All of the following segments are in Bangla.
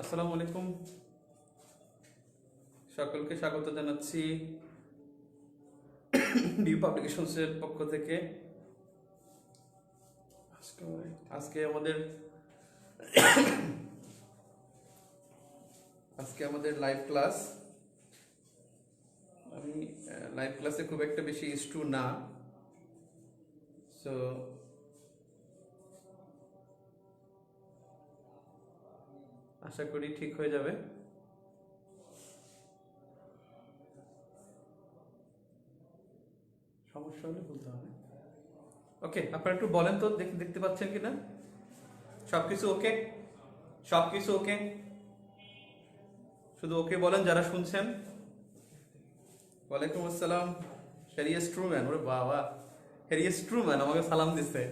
আসসালামু আলাইকুম, সকলকে স্বাগত জানাচ্ছি বিউ পাবলিকেশনসের পক্ষ থেকে। আজকে আমাদের আজকে আমাদের লাইভ ক্লাস। আমি লাইভ ক্লাসে খুব একটা বেশি ইস্টু না, সো আশা করি ঠিক হয়ে যাবে। সমস্যা হলে বলতে হবে। ওকে, আপনারা একটু বলেন তো দেখতে পাচ্ছেন কিনা? সবকিছু ওকে? সবকিছু ওকে? শুধু ওকে বলেন যারা শুনছেন। ওয়ালাইকুম আসসালাম, হ্যারিয়াস ট্রুম্যান। ওরে বাবা, হ্যারিয়াস ট্রুম্যান আমাকে সালাম দিচ্ছে।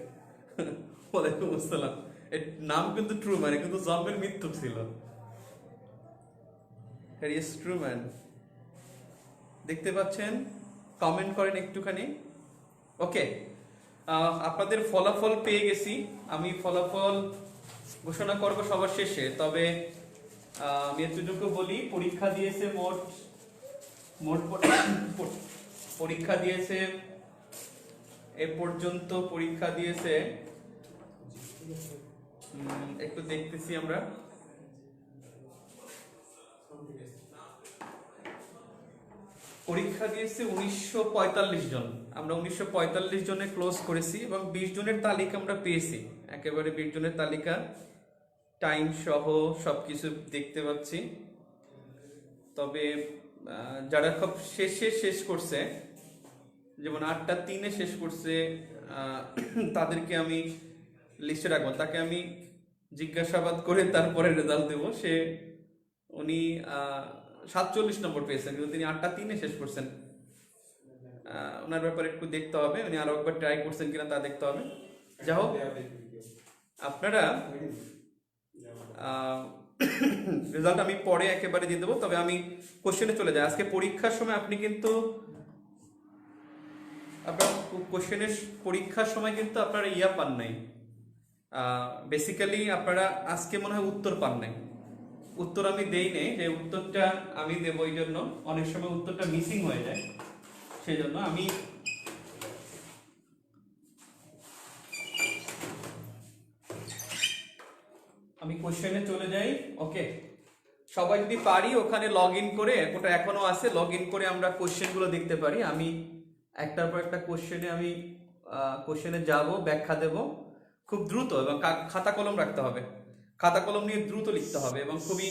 ওয়ালাইকুম আসসালাম। এর নাম কিন্তু ট্রুম্যান, কিন্তু জন্মের মৃত্যু ছিল। হ্যারিয়াস ট্রুম্যান দেখতে পাচ্ছেন? কমেন্ট করেন একটুখানি। ওকে, আপনাদের ফলাফল পেয়ে গেছি। আমি ফলাফল ঘোষণা করব সবার শেষে, তবে আমি এতটুকু বলি, পরীক্ষা দিয়েছে মোট মোট পরীক্ষা দিয়েছে এ পর্যন্ত পরীক্ষা দিয়েছে, একটু দেখতেছি আমরা। পরীক্ষা দিয়েছে 1945 জন। আমরা 1945 জনে ক্লোজ করেছি এবং 20 জনের তালিকা আমরা পেয়েছি। একেবারে 20 জনের তালিকা, টাইম সহ সবকিছু দেখতে পাচ্ছি। তবে যারা খুব শেষে শেষ করছে, যেমন 8টা 3-এ শেষ করছে, তাদেরকে আমি লিস্টে রাখবো। তাকে আমি জিজ্ঞাসাবাদ করে তারপরে রেজাল্ট দেবো। উনি 47 নম্বর পেয়েছেন, কিন্তু তিনি 8টা 3-এ শেষ করছেন। ওনার ব্যাপারে একটু দেখতে হবে, উনি আরো একবার ট্রাই করছেন কিনা তা দেখতে হবে। যা হোক, আপনারা রেজাল্ট আমি পরে একেবারে দিয়ে দেবো। তবে আমি কোশ্চেনে চলে যাই। আজকে পরীক্ষার সময় আপনি কিন্তু আপনার কোশ্চেনের পরীক্ষার সময় কিন্তু আপনারা পান নাই। বেসিক্যালি আপনারা আজকে মনে হয় উত্তর পান নাই। উত্তর আমি দেই নেই, যে উত্তরটা আমি দেবো, এই জন্য অনেক সময় উত্তরটা মিসিং হয়ে যায়। সেই জন্য আমি কোশ্চেনে চলে যাই। ওকে, সবাই যদি পারি ওখানে লগ ইন করে, ওটা এখনো আছে, লগ ইন করে আমরা কোশ্চেনগুলো দেখতে পারি। আমি একটার পর একটা কোশ্চেনে যাব, ব্যাখ্যা দেব খুব দ্রুত, এবং খাতা কলম রাখতে হবে। খাতা কলম নিয়ে দ্রুত লিখতে হবে, এবং খুবই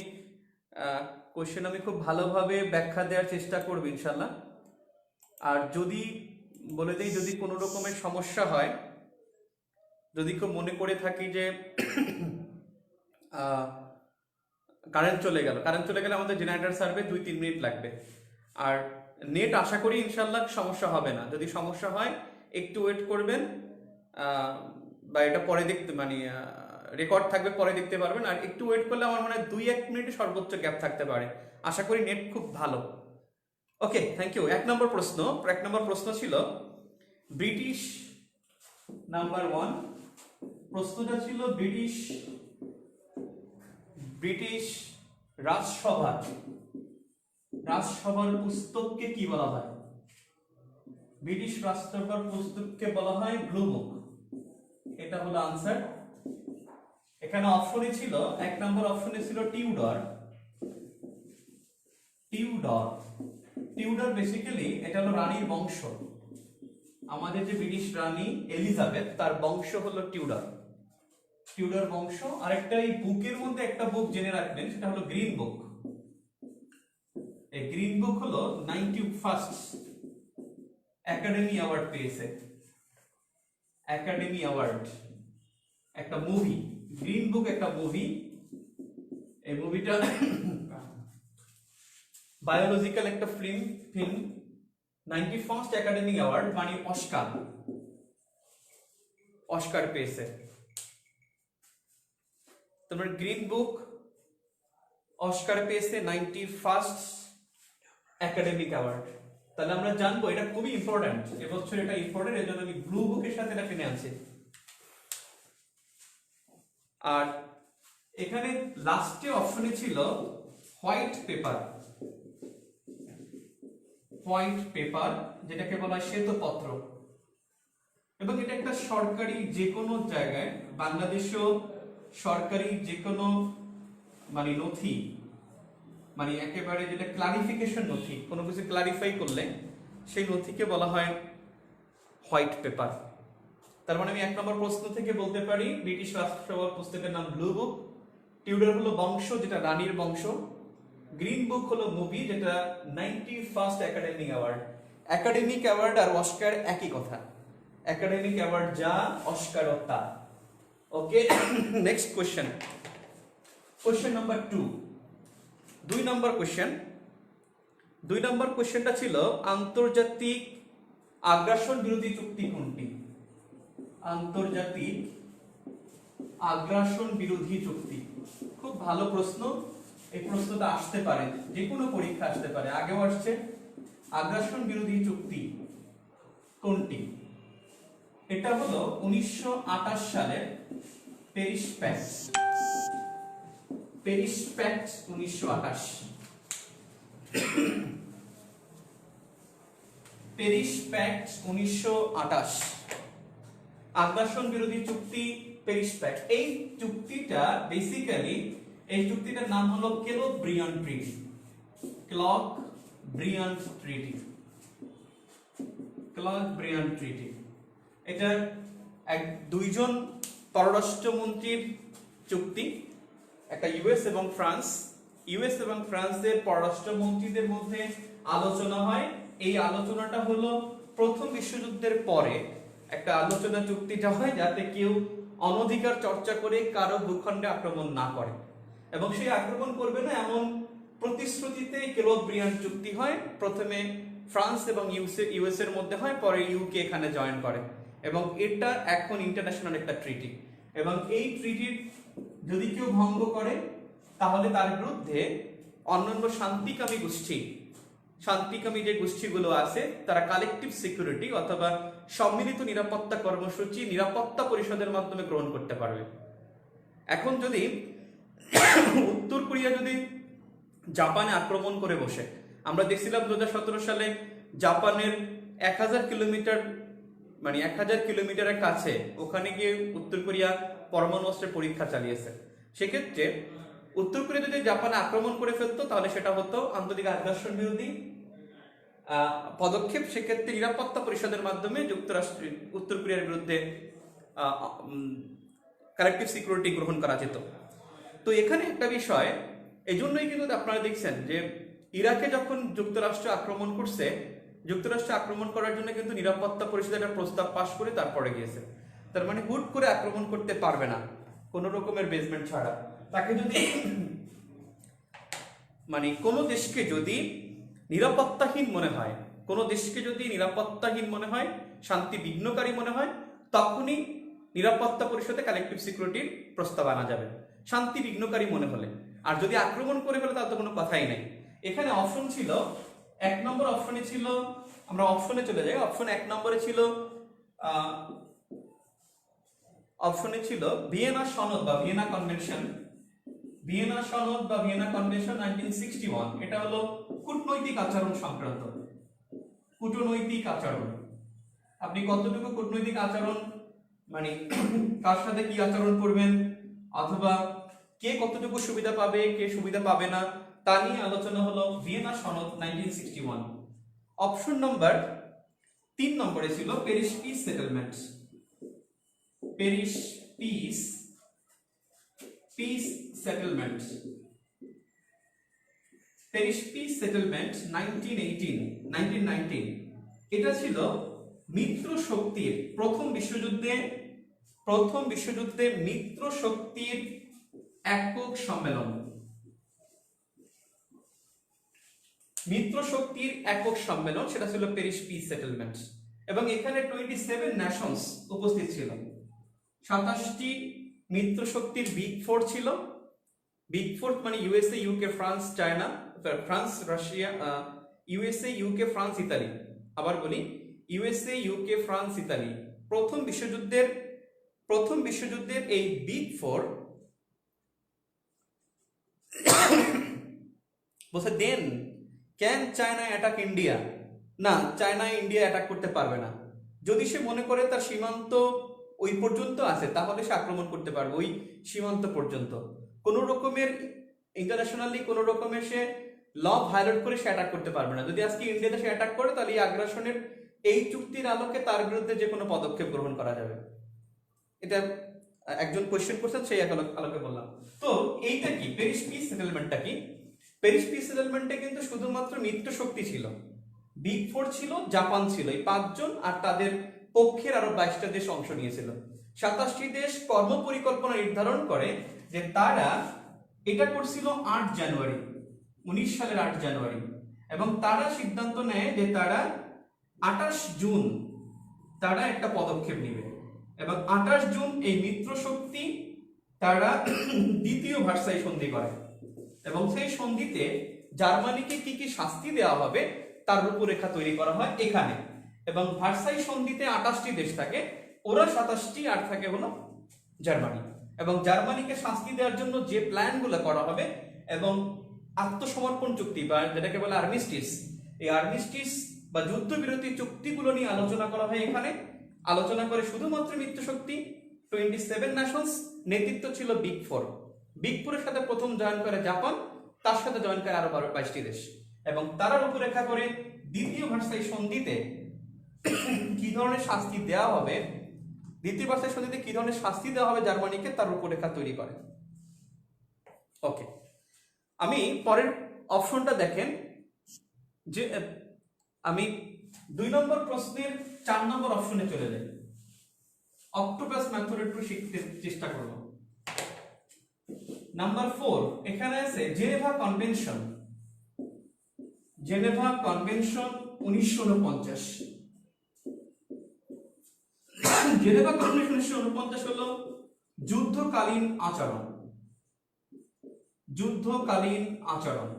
কোশ্চেন আমি খুব ভালোভাবে ব্যাখ্যা দেওয়ার চেষ্টা করব ইনশাল্লাহ। আর যদি বলে দিই, যদি কোনো রকমের সমস্যা হয়, যদি খুব মনে করে থাকি যে কারেন্ট চলে গেলে আমাদের জেনারেটর সার্ভে 2-3 মিনিট লাগবে। আর নেট আশা করি ইনশাল্লাহ সমস্যা হবে না। যদি সমস্যা হয় একটু ওয়েট করবেন, বা এটা পরে দেখতে রেকর্ড থাকবে, পরে দেখতে পারবেন। আর একটু ওয়েট করলে আমার মনে হয় 2-1 মিনিটে সর্বোচ্চ গ্যাপ থাকতে পারে। আশা করি নেট খুব ভালো। ওকে, থ্যাংক ইউ। 1 নম্বর প্রশ্ন ছিল ব্রিটিশ, নাম্বার 1 প্রশ্নটা ছিল ব্রিটিশ রাজসভার পুস্তককে কি বলা হয়? ব্রিটিশ রাজসভার পুস্তককে বলা হয় ব্লু বুক। এটা হলো আনসার। এখানে অপশনে ছিল, 1 নম্বর অপশনে ছিল টিউডর। বেসিক্যালি এটা হলো রানীর বংশ। আমাদের যে ব্রিটিশ রানী এলিজাবেথ, তার বংশ হলো টিউডর বংশ। আরেকটা এই বুকের মধ্যে একটা বুক জেনে রাখবেন, সেটা হলো গ্রিন বুক। এই গ্রিন বুক হলো 91st একাডেমি অ্যাওয়ার্ড পেয়েছে। একাডেমি অ্যাওয়ার্ড, একটা মুভি, গ্রিন বুক একটা মুভি। এই মুভিটা বায়োলজিক্যাল একটা ফিল্ম। 91st একাডেমি অ্যাওয়ার্ড মানে অস্কার পেয়েছে। তোমার গ্রিন বুক অস্কার পেয়েছে 91st একাডেমিক অ্যাওয়ার্ড। তাহলে আমরা জানবো, এটা খুবই ইম্পর্টেন্ট, এবছর এটা ইম্পর্টেন্ট, এজন্য আমি ব্লু বুকের সাথে এটা টেনে আনছি। আর এখানে লাস্টে অপশনে ছিল হোয়াইট পেপার, হোয়াইট পেপার যেটাকে বলা হয় শ্বেতপত্র, এবং এটা একটা সরকারি যে কোনো জায়গায়, বাংলাদেশেও সরকারি যে কোনো মানে নথি, মানে একেবারে যেটা ক্লারিফিকেশন নথি, কোনো কিছু ক্লারিফাই করলে সেই নথিকে বলা হয় হোয়াইট পেপার। তার মানে আমি 1 নম্বর প্রশ্ন থেকে বলতে পারি ব্রিটিশ রাষ্ট্রসভার পুস্তকের নাম ব্লু বুক, টিউডার হলো বংশ যেটা রানীর বংশ, গ্রিন বুক হলো মুভি যেটা 91st academic award. Academic award আর অস্কার একই কথা, একাডেমিক অ্যাওয়ার্ড যা অস্কারও তা। Okay, next question, question number 2, 2 নম্বর কোশ্চেন। 2 নম্বর কোশ্চেনটা ছিল আন্তর্জাতিক আগ্রাসন বিরোধী চুক্তি কোনটি? আন্তর্জাতিক আগ্রাসন বিরোধী চুক্তি, খুব ভালো প্রশ্ন। এই প্রশ্নটা আসতে পারে, যে কোনো পরীক্ষা আসতে পারে, আগেও আসছে। আগ্রাসন বিরোধী চুক্তি কোনটি? এটা হলো 1928 সালের Paris pact, Paris pact 1928, Paris pact 1928, আগ্রাসন বিরোধী চুক্তি প্যারিস প্যাক্ট। এই চুক্তিটা বেসিক্যালি, এই চুক্তিটার নাম হলো ক্লক-ব্রিয়ান ট্রিটি, ক্লক-ব্রিয়ান ট্রিটি, ক্লক-ব্রিয়ান ট্রিটি। এটা দুইজন পররাষ্ট্রমন্ত্রীর চুক্তি, একটা ইউএস এবং ফ্রান্স, ইউএস এবং ফ্রান্সের পররাষ্ট্রমন্ত্রীদের মধ্যে আলোচনা হয়। এই আলোচনাটা হলো প্রথম বিশ্বযুদ্ধের পরে একটা আলোচনা চুক্তিটা হয়, যাতে কেউ অনধিকার চর্চা করে কারো ভূখণ্ডে আক্রমণ না করে, এবং সেই আক্রমণ করবে না এমন প্রতিশ্রুতিতে ক্লক-ব্রিয়ান চুক্তি হয়। প্রথমে ফ্রান্স এবং ইউএস এর মধ্যে হয়, পরে ইউকে এখানে জয়েন করে, এবং এটা এখন ইন্টারন্যাশনাল একটা ট্রিটি। এবং এই ট্রিটির যদি কেউ ভঙ্গ করে তাহলে তার বিরুদ্ধে অন্যান্য শান্তিকামী গোষ্ঠী, শান্তিকামী যে গোষ্ঠীগুলো আছে তারা কালেকটিভ সিকিউরিটি অথবা সম্মিলিত নিরাপত্তা কর্মসূচি নিরাপত্তা পরিষদের মাধ্যমে গ্রহণ করতে পারবে। এখন যদি উত্তর কোরিয়া যদি জাপানে আক্রমণ করে বসে, আমরা দেখছিলাম 2017 সালে জাপানের 1000 কিলোমিটার, মানে 1000 কিলোমিটারের কাছে ওখানে গিয়ে উত্তর কোরিয়া পরমাণু অস্ত্রের পরীক্ষা চালিয়েছে। সেক্ষেত্রে উত্তর কোরিয়া যদি জাপানে আক্রমণ করে ফেলতো তাহলে সেটা হতো আন্তর্জাতিক আগ্রাসন বিরোধী পদক্ষেপ। সেক্ষেত্রে নিরাপত্তা পরিষদের মাধ্যমে যুক্তরাষ্ট্র উত্তর কোরিয়ার বিরুদ্ধে কালেকটিভ সিকিউরিটি গ্রহণ করা যেত। তো এখানে একটা বিষয়, এই জন্যই কিন্তু আপনারা দেখছেন যে ইরাকে যখন যুক্তরাষ্ট্র আক্রমণ করছে, যুক্তরাষ্ট্র আক্রমণ করার জন্য কিন্তু নিরাপত্তা পরিষদ একটা প্রস্তাব পাশ করে তারপরে গিয়েছে। তার মানে হুট করে আক্রমণ করতে পারবে না কোনো রকমের বেসমেন্ট ছাড়া। তাকে যদি মানে কোনো দেশকে যদি নিরাপত্তাহীন মনে হয়, কোনো দেশকে যদি নিরাপত্তাহীন মনে হয়, শান্তি বিঘ্নকারী মনে হয়, তখনই নিরাপত্তা পরিষদে কালেকটিভ সিকিউরিটির প্রস্তাব আনা যাবে শান্তি বিঘ্নকারী মনে হলে। আর যদি আক্রমণ করে ফেলে তাহলে তো কোনো কথাই নাই। এখানে অপশন ছিল, 1 নম্বর অপশনে ছিল, আমরা অপশনে চলে যাই। অপশন 1 নম্বরে ছিল অপশনে ছিল ভিয়েনা সনদ বা ভিয়েনা কনভেনশন, ভিয়েনা সনদ বা ভিয়েনা কনভেনশন 1961। এটা হলো কূটনৈতিক আচরণ সংক্রান্ত, কূটনৈতিক আচরণ। আপনি কতটুকু কূটনৈতিক আচরণ, মানে কার সাথে কি আচরণ করবেন, অথবা কে কতটুকু সুবিধা পাবে, কে সুবিধা পাবে না, তা নিয়ে আলোচনা হলো ভিয়েনা সনদ 1961। অপশন নম্বর 3 নম্বরে ছিল Paris piece settlement, Paris piece settlement, Paris piece settlement 1919। এটা ছিল মিত্র শক্তির প্রথম বিশ্বযুদ্ধে মিত্র শক্তির একক সম্মেলন, মিত্র শক্তির একক সম্মেলন, সেটা ছিল প্যারিস পিস সেটেলমেন্ট। এবং এখানে 27 নেশনস উপস্থিত ছিল, 27টি মিত্র শক্তির বিগ ফোর ছিল। বিগ ফোর মানে USA, UK, France, China, France, Russia, USA, UK, France, Italy. আবার বলি, ইউএসএ, ইউকে, ফ্রান্স, ইতালি। প্রথম বিশ্বযুদ্ধের এই বিগ ফোর বলছে then can China attack India, না চায়না ইন্ডিয়া অ্যাটাক করতে পারবে না। যদি সে মনে করে তার সীমান্ত ওই পর্যন্ত আছে তাহলে সে আক্রমণ করতে পারবে ওই সীমান্ত পর্যন্ত। কোনো রকমের ইন্টারন্যাশনালি কোনো রকমের সে ল ভায়োলেট করে সে অ্যাটাক করতে পারবে না। যদি আজকে ইন্ডিয়াতে সে অ্যাটাক করে তাহলে এই আগ্রাসনের এই চুক্তির আলোকে তার বিরুদ্ধে যে কোনো পদক্ষেপ গ্রহণ করা যাবে। এটা একজন কোয়েশ্চেন করছেন সেই আলোকে বললাম। তো এইটা কি প্যারিস পিস সেটেলমেন্টটা কি? প্যারিস পিস সেটেলমেন্টে কিন্তু শুধুমাত্র মিত্র শক্তি ছিল, বিগ ফোর ছিল, জাপান ছিল, এই 5 জন, আর তাদের পক্ষের আরো 22টা দেশ অংশ নিয়েছিল। 27টি দেশ কর্ম পরিকল্পনা নির্ধারণ করে যে তারা এটা করছিল 8 জানুয়ারি 19 সালের 8 জানুয়ারি, এবং তারা সিদ্ধান্ত নেয় যে তারা 28 জুন তারা একটা পদক্ষেপ নেবে, এবং 28 জুন এই মিত্র শক্তি তারা দ্বিতীয় ভার্সাই সন্ধি করে, এবং সেই সন্ধিতে জার্মানিকে কি কি শাস্তি দেওয়া হবে তার রূপরেখা তৈরি করা হয় এখানে। এবং ভার্সাই সন্ধিতে 28টি দেশ থাকে, ওরা 27টি, আর থাকে হলো জার্মানি। এবং জার্মানিকে শাস্তি দেওয়ার জন্য যে প্ল্যানগুলো করা হবে এবং আত্মসমর্পণ চুক্তি বা যেটাকে বলে আর্মিস্টিস, এই আর্মিস্টিস বা যুদ্ধবিরতি চুক্তিগুলো নিয়ে আলোচনা করা হয় এখানে। আলোচনা করে শুধুমাত্র মিত্র শক্তি 27 নেশনস, নেতৃত্ব ছিল বিগ ফোর। বিগ ফোরের সাথে প্রথম জয়েন করে জাপান, তার সাথে জয়েন করে আরো 22টি দেশ, এবং তারা রূপরেখা করে দ্বিতীয় ভার্সাই সন্ধিতে কি ধরনের শাস্তি দেওয়া হবে, দ্বিতীয় ভার্সাই সন্ধিতে কি ধরনের শাস্তি দেওয়া হবে জার্মানিকে তার রূপরেখা তৈরি করে। ওকে, আমি পরের অপশনটা দেখেন যে আমি 2 নম্বর প্রশ্নের 4 নম্বর অপশনে চলে যাই। অক্টোপাস মেথড একটু শিখতে চেষ্টা করব। নাম্বার 4 এখানে আছে Geneva convention. Geneva convention 1949। Geneva convention 1949 হলো যুদ্ধকালীন আচরণ। যুদ্ধকালীন আচরণ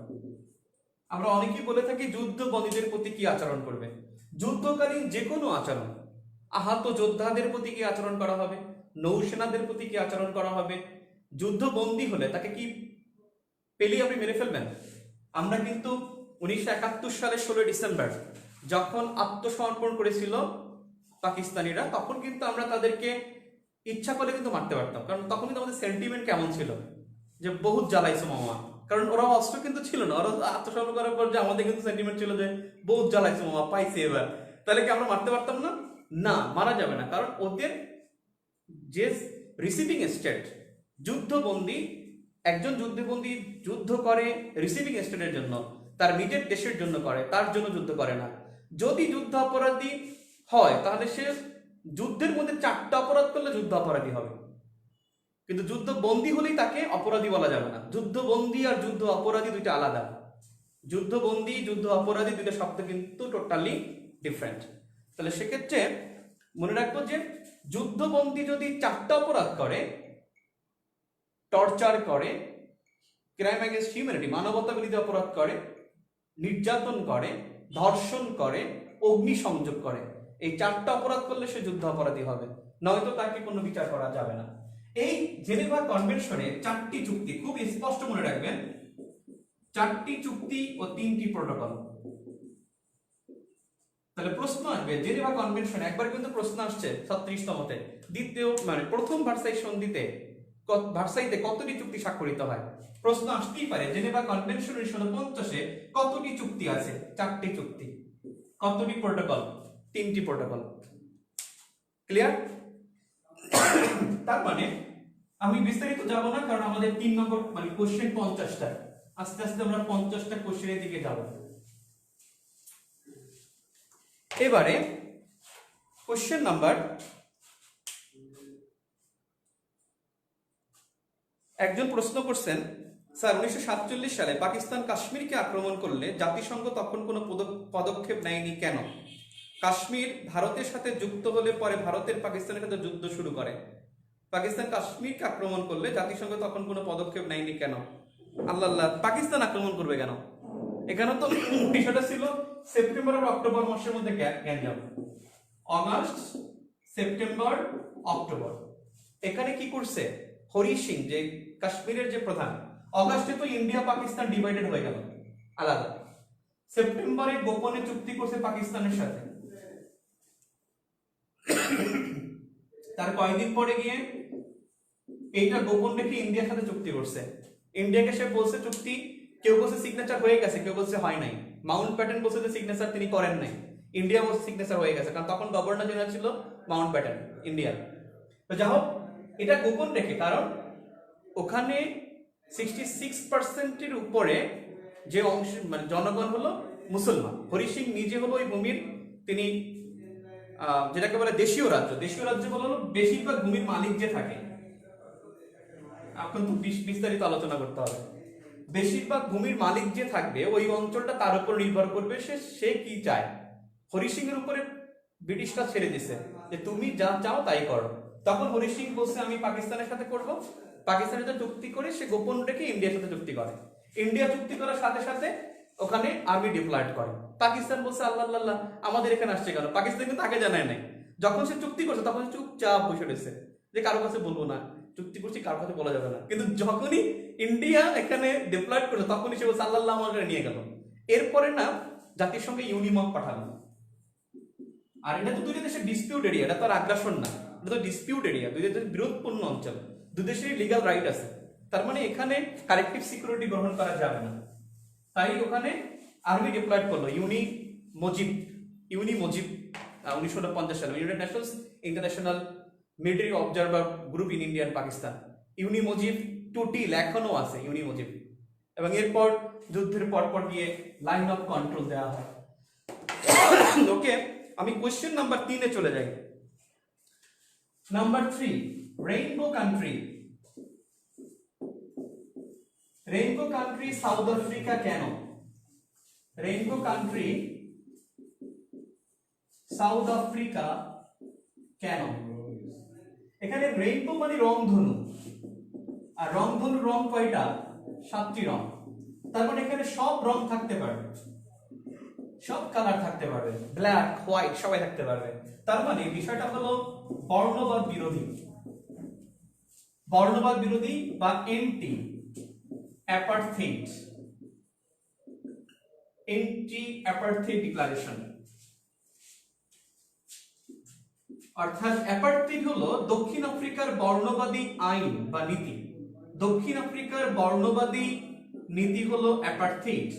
আমরা অনেকেই বলে থাকি যুদ্ধ বন্দীদের প্রতি কি আচরণ করবে। যুদ্ধকালীন যে কোনো আচরণ, আহত যোদ্ধাদের প্রতি কি আচরণ করা হবে, নৌসেনাদের প্রতি কি আচরণ করা হবে। যুদ্ধবন্দী হলে তাকে কি পেলেই আপনি মেরে ফেলবেন? আমরা কিন্তু 1971 সালের 16 ডিসেম্বর যখন আত্মসমর্পণ করেছিল পাকিস্তানিরা, তখন কিন্তু আমরা তাদেরকে ইচ্ছা করলে কিন্তু মারতে পারতাম, কারণ তখন কিন্তু আমাদের সেন্টিমেন্ট কেমন ছিল যে বহুত জ্বালাইছো মামা, কারণ ওরা অস্ত্র কিন্তু ছিল না। ওরা আত্মসমর্পণ করার পর যে আমাদের কিন্তু সেন্টিমেন্ট ছিল যে বহুত জ্বালাইছো মামা, পাইছে এবার, তাহলে কি আমরা মারতে পারতাম না? না, মারা যাবে না, কারণ ওদের যে রিসিভিং স্টেট, যুদ্ধবন্দী, একজন যুদ্ধবন্দী যুদ্ধ করে রিসিভিং স্টেটের জন্য, তার নিজের দেশের জন্য করে, তার জন্য যুদ্ধ করে না। যদি যুদ্ধ অপরাধী হয় তাহলে সে যুদ্ধের মধ্যে 4টা অপরাধ করলে যুদ্ধ অপরাধী হবে, কিন্তু যুদ্ধবন্দী হলেই তাকে অপরাধী বলা যাবে না। যুদ্ধবন্দী আর যুদ্ধ অপরাধী দুইটা আলাদা। যুদ্ধবন্দী, যুদ্ধ অপরাধী দুইটা শব্দ কিন্তু টোটালি ডিফারেন্ট। তাহলে সেক্ষেত্রে মনে রাখবো যে যুদ্ধবন্দী যদি 4টা অপরাধ করে, টর্চার করে, ক্রাইম এগেইনস্ট হিউম্যানিটি, মানবতা বিরোধী অপরাধ করে, নির্যাতন করে, ধর্ষণ করে, অগ্নিসংযোগ করে, এই 4টা অপরাধ করলে সে যুদ্ধ অপরাধী হবে, নয়তো তাকে কোনো বিচার করা যাবে না। এই জেনেভা কনভেনশনের 4টি চুক্তি খুব স্পষ্ট মনে রাখবেন, 4টি চুক্তি ও 3টি প্রোটোকল। তাহলে প্রশ্ন আসবে জেনেভা কনভেনশন, একবার কিন্তু প্রশ্ন আসছে 36তমতে, দ্বিতীয় মানে প্রথম ভার্সাই সন্ধিতে ভার্সাইতে কতটি চুক্তি স্বাক্ষরিত হয়? প্রশ্ন আসতেই পারে জেনেভা কনভেনশন 1950 কতটি চুক্তি আছে? 4টি চুক্তি। কতটি প্রোটোকল? 3টি প্রোটোকল। ক্লিয়ার? তার মানে আমি বিস্তারিত যাব না, কারণ আমাদের 3 নম্বর মানে কোশ্চেন 50টা, আস্তে আস্তে আমরা 50টা কোশ্চেনের দিকে যাব। এবারে কোশ্চেন নাম্বার, একজন প্রশ্ন করছেন, স্যার 1947 সালে পাকিস্তান কাশ্মীরকে আক্রমণ করলে জাতিসংঘ তখন কোনো পদক্ষেপ নেয়নি কেন? কাশ্মীর ভারতের সাথে যুক্ত হলে পরে ভারতের পাকিস্তানের সাথে যুদ্ধ শুরু করে, পাকিস্তান কাশ্মীরকে আক্রমণ করলে জাতিসংঘ তখন কোনো পদক্ষেপ নেয়নি কেন? আল্লাহ, পাকিস্তান আক্রমণ করবে কেন? এখানে তো বিষয়টা ছিল সেপ্টেম্বর আর অক্টোবর মাসের মধ্যে গ্যাঞ্জাম, অগাস্ট, সেপ্টেম্বর, অক্টোবর। এখানে কি করছে হরি সিং, যে কাশ্মীরের যে প্রধান, অগাস্টে তো ইন্ডিয়া পাকিস্তান ডিভাইডেড হয়ে গেল, আলাদা। সেপ্টেম্বরে গোপনে চুক্তি করছে পাকিস্তানের সাথে, তার কয়েকদিন পরে গিয়ে এইটা গোপন রেখে ইন্ডিয়ার সাথে চুক্তি করছে। ইন্ডিয়াকে সে বলছে চুক্তি, কেউ বলছে সিগনেচার হয়ে গেছে, কেউ বলছে হয় নাই। মাউন্ট প্যাটেন বলছে যে সিগনেচার তিনি করেন নাই, ইন্ডিয়া বলছে সিগনেচার হয়ে গেছে, কারণ তখন গভর্নর জেনারেল ছিল মাউন্ট প্যাটেন ইন্ডিয়ার। তো যা হোক, এটা গোপন রেখে, কারণ ওখানে 66%-এর উপরে যে অংশ মানে জনগণ হলো মুসলমান। হরি সিং নিজে হলো ওই ভূমির, তিনি যেটাকে বলে দেশীয় রাজ্য। দেশীয় রাজ্য হলো বেশিরভাগ ভূমির মালিক যে থাকে, এখন তো বিস্তারিত আলোচনা করতে হবে। বেশিরভাগ ভূমির মালিক যে থাকবে ওই অঞ্চলটা তার উপর নির্ভর করবে সে কি চায়। হরি সিং এর উপরে ব্রিটিশরা ছেড়ে দিছে যে তুমি যা চাও তাই করো। তখন হরি সিং বলছে আমি পাকিস্তানের সাথে করব, পাকিস্তানের সাথে চুক্তি করে সে গোপন রেখে ইন্ডিয়ার সাথে চুক্তি করে। ইন্ডিয়া চুক্তি করার সাথে সাথে ওখানে আর্মি ডিপ্লয়েড করে। পাকিস্তান বলছে আল্লাহ আল্লাহ আমাদের এখানে আসছে কেন, পাকিস্তান কিন্তু আগে জানায় নাই। যখন সে চুক্তি করছে তখন চুপচাপ বসে রয়েছে যে কারো কাছে বলবো না, চুক্তি করছি কারো কাছে বলা যাবে না। কিন্তু যখনই ইন্ডিয়া এখানে ডিপ্লয়েড করছে তখনই সে বলছে আল্লাহ আমাকে নিয়ে গেল। এরপরে না জাতিসংঘে ইউনিমক পাঠালো। আর এটা তো দুই দেশের ডিসপিউট এরিয়া, এটা তো আর আগ্রাসন না, এটা তো ডিসপিউট এরিয়া, দুই দেশের বিরোধপূর্ণ অঞ্চল, দুই দেশের লিগ্যাল রাইট আছে। তার মানে এখানে কালেকটিভ সিকিউরিটি গ্রহণ করা যাবে না। তাই ওখানে আর্মি ডিপ্লয়েড করলো ইউনি মজিব 1950 সালে, United Nations international military observer group in India and Pakistan. UNMOGIP 2টি এখনো আছে ইউনি মজিব। এবং এরপর যুদ্ধের পর গিয়ে লাইন অফ কন্ট্রোল দেওয়া হয়। ওকে, আমি কোশ্চেন নাম্বার 3-এ চলে যাই। Number 3, rainbow country. Rainbow country south Africa কেন? রেইনবো কান্ট্রি সাউথ আফ্রিকা কেন? এখানে রেইনবো মানে রংধনু, আর রংধনুর রং কয়টা? 7টি রং। তার মানে এখানে সব রং থাকতে পারবে, সব কালার থাকতে পারবে, ব্ল্যাক হোয়াইট সবাই থাকতে পারবে। তার মানে বিষয়টা হলো বর্ণবাদ বিরোধী, বর্ণবাদ বিরোধী বা এন্টি অ্যাপার্থেইড, এন্টি অ্যাপার্থেইড ডিক্লারেশন। অর্থাৎ অ্যাপার্থেইড হলো দক্ষিণ আফ্রিকার বর্ণবাদী আইন বা নীতি। দক্ষিণ আফ্রিকার বর্ণবাদী নীতি হলো অ্যাপার্থেইড,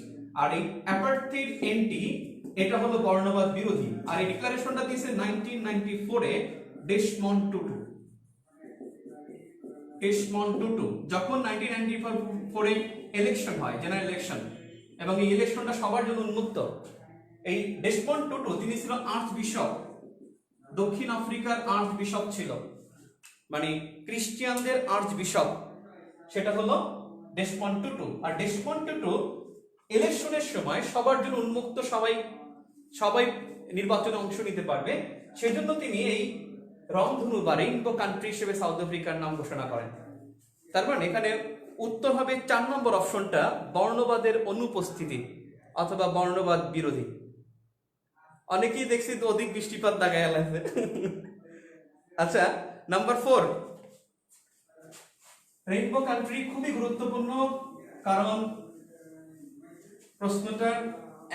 আর এই অ্যাপার্থেইড এন্টি, এটা হলো বর্ণবাদ বিরোধী। আর এই ডিক্লারেশনটা দিয়েছে 1994-এ ডেসমন্ড টুটু। ডেসমন্ড টুটু যখন 1994-এ ইলেকশন হয়, জেনারেল ইলেকশন, এবং এই ইলেকশনটা সবার জন্য উন্মুক্ত। এই ডেসমন্ড টুটু তিনি ছিল আর্চ বিশপ, দক্ষিণ আফ্রিকার আর্চ বিশপ ছিল, মানে খ্রিস্টিয়ানদের আর্চ বিশপ, সেটা হলো ডেসমন্ড টুটু। আর ডেসমন্ড টুটু ইলেকশনের সময় সবার জন্য উন্মুক্ত, সবাই নির্বাচনে অংশ নিতে পারবে, সেজন্য তিনি এই রংধনু বা রেইনবো কান্ট্রি হিসেবে সাউথ আফ্রিকার নাম ঘোষণা করেন। তার মানে এখানে উত্তর হবে 4 নম্বর অপশনটা, বর্ণবাদের অনুপস্থিতি অথবা বর্ণবাদ বিরোধী। অনেকেই দেখছি তো অধিক বৃষ্টিপাত দাগায় লাগবে। আচ্ছা, নাম্বার 4, রেইনবো কান্ট্রি খুবই গুরুত্বপূর্ণ, কারণ প্রশ্নটা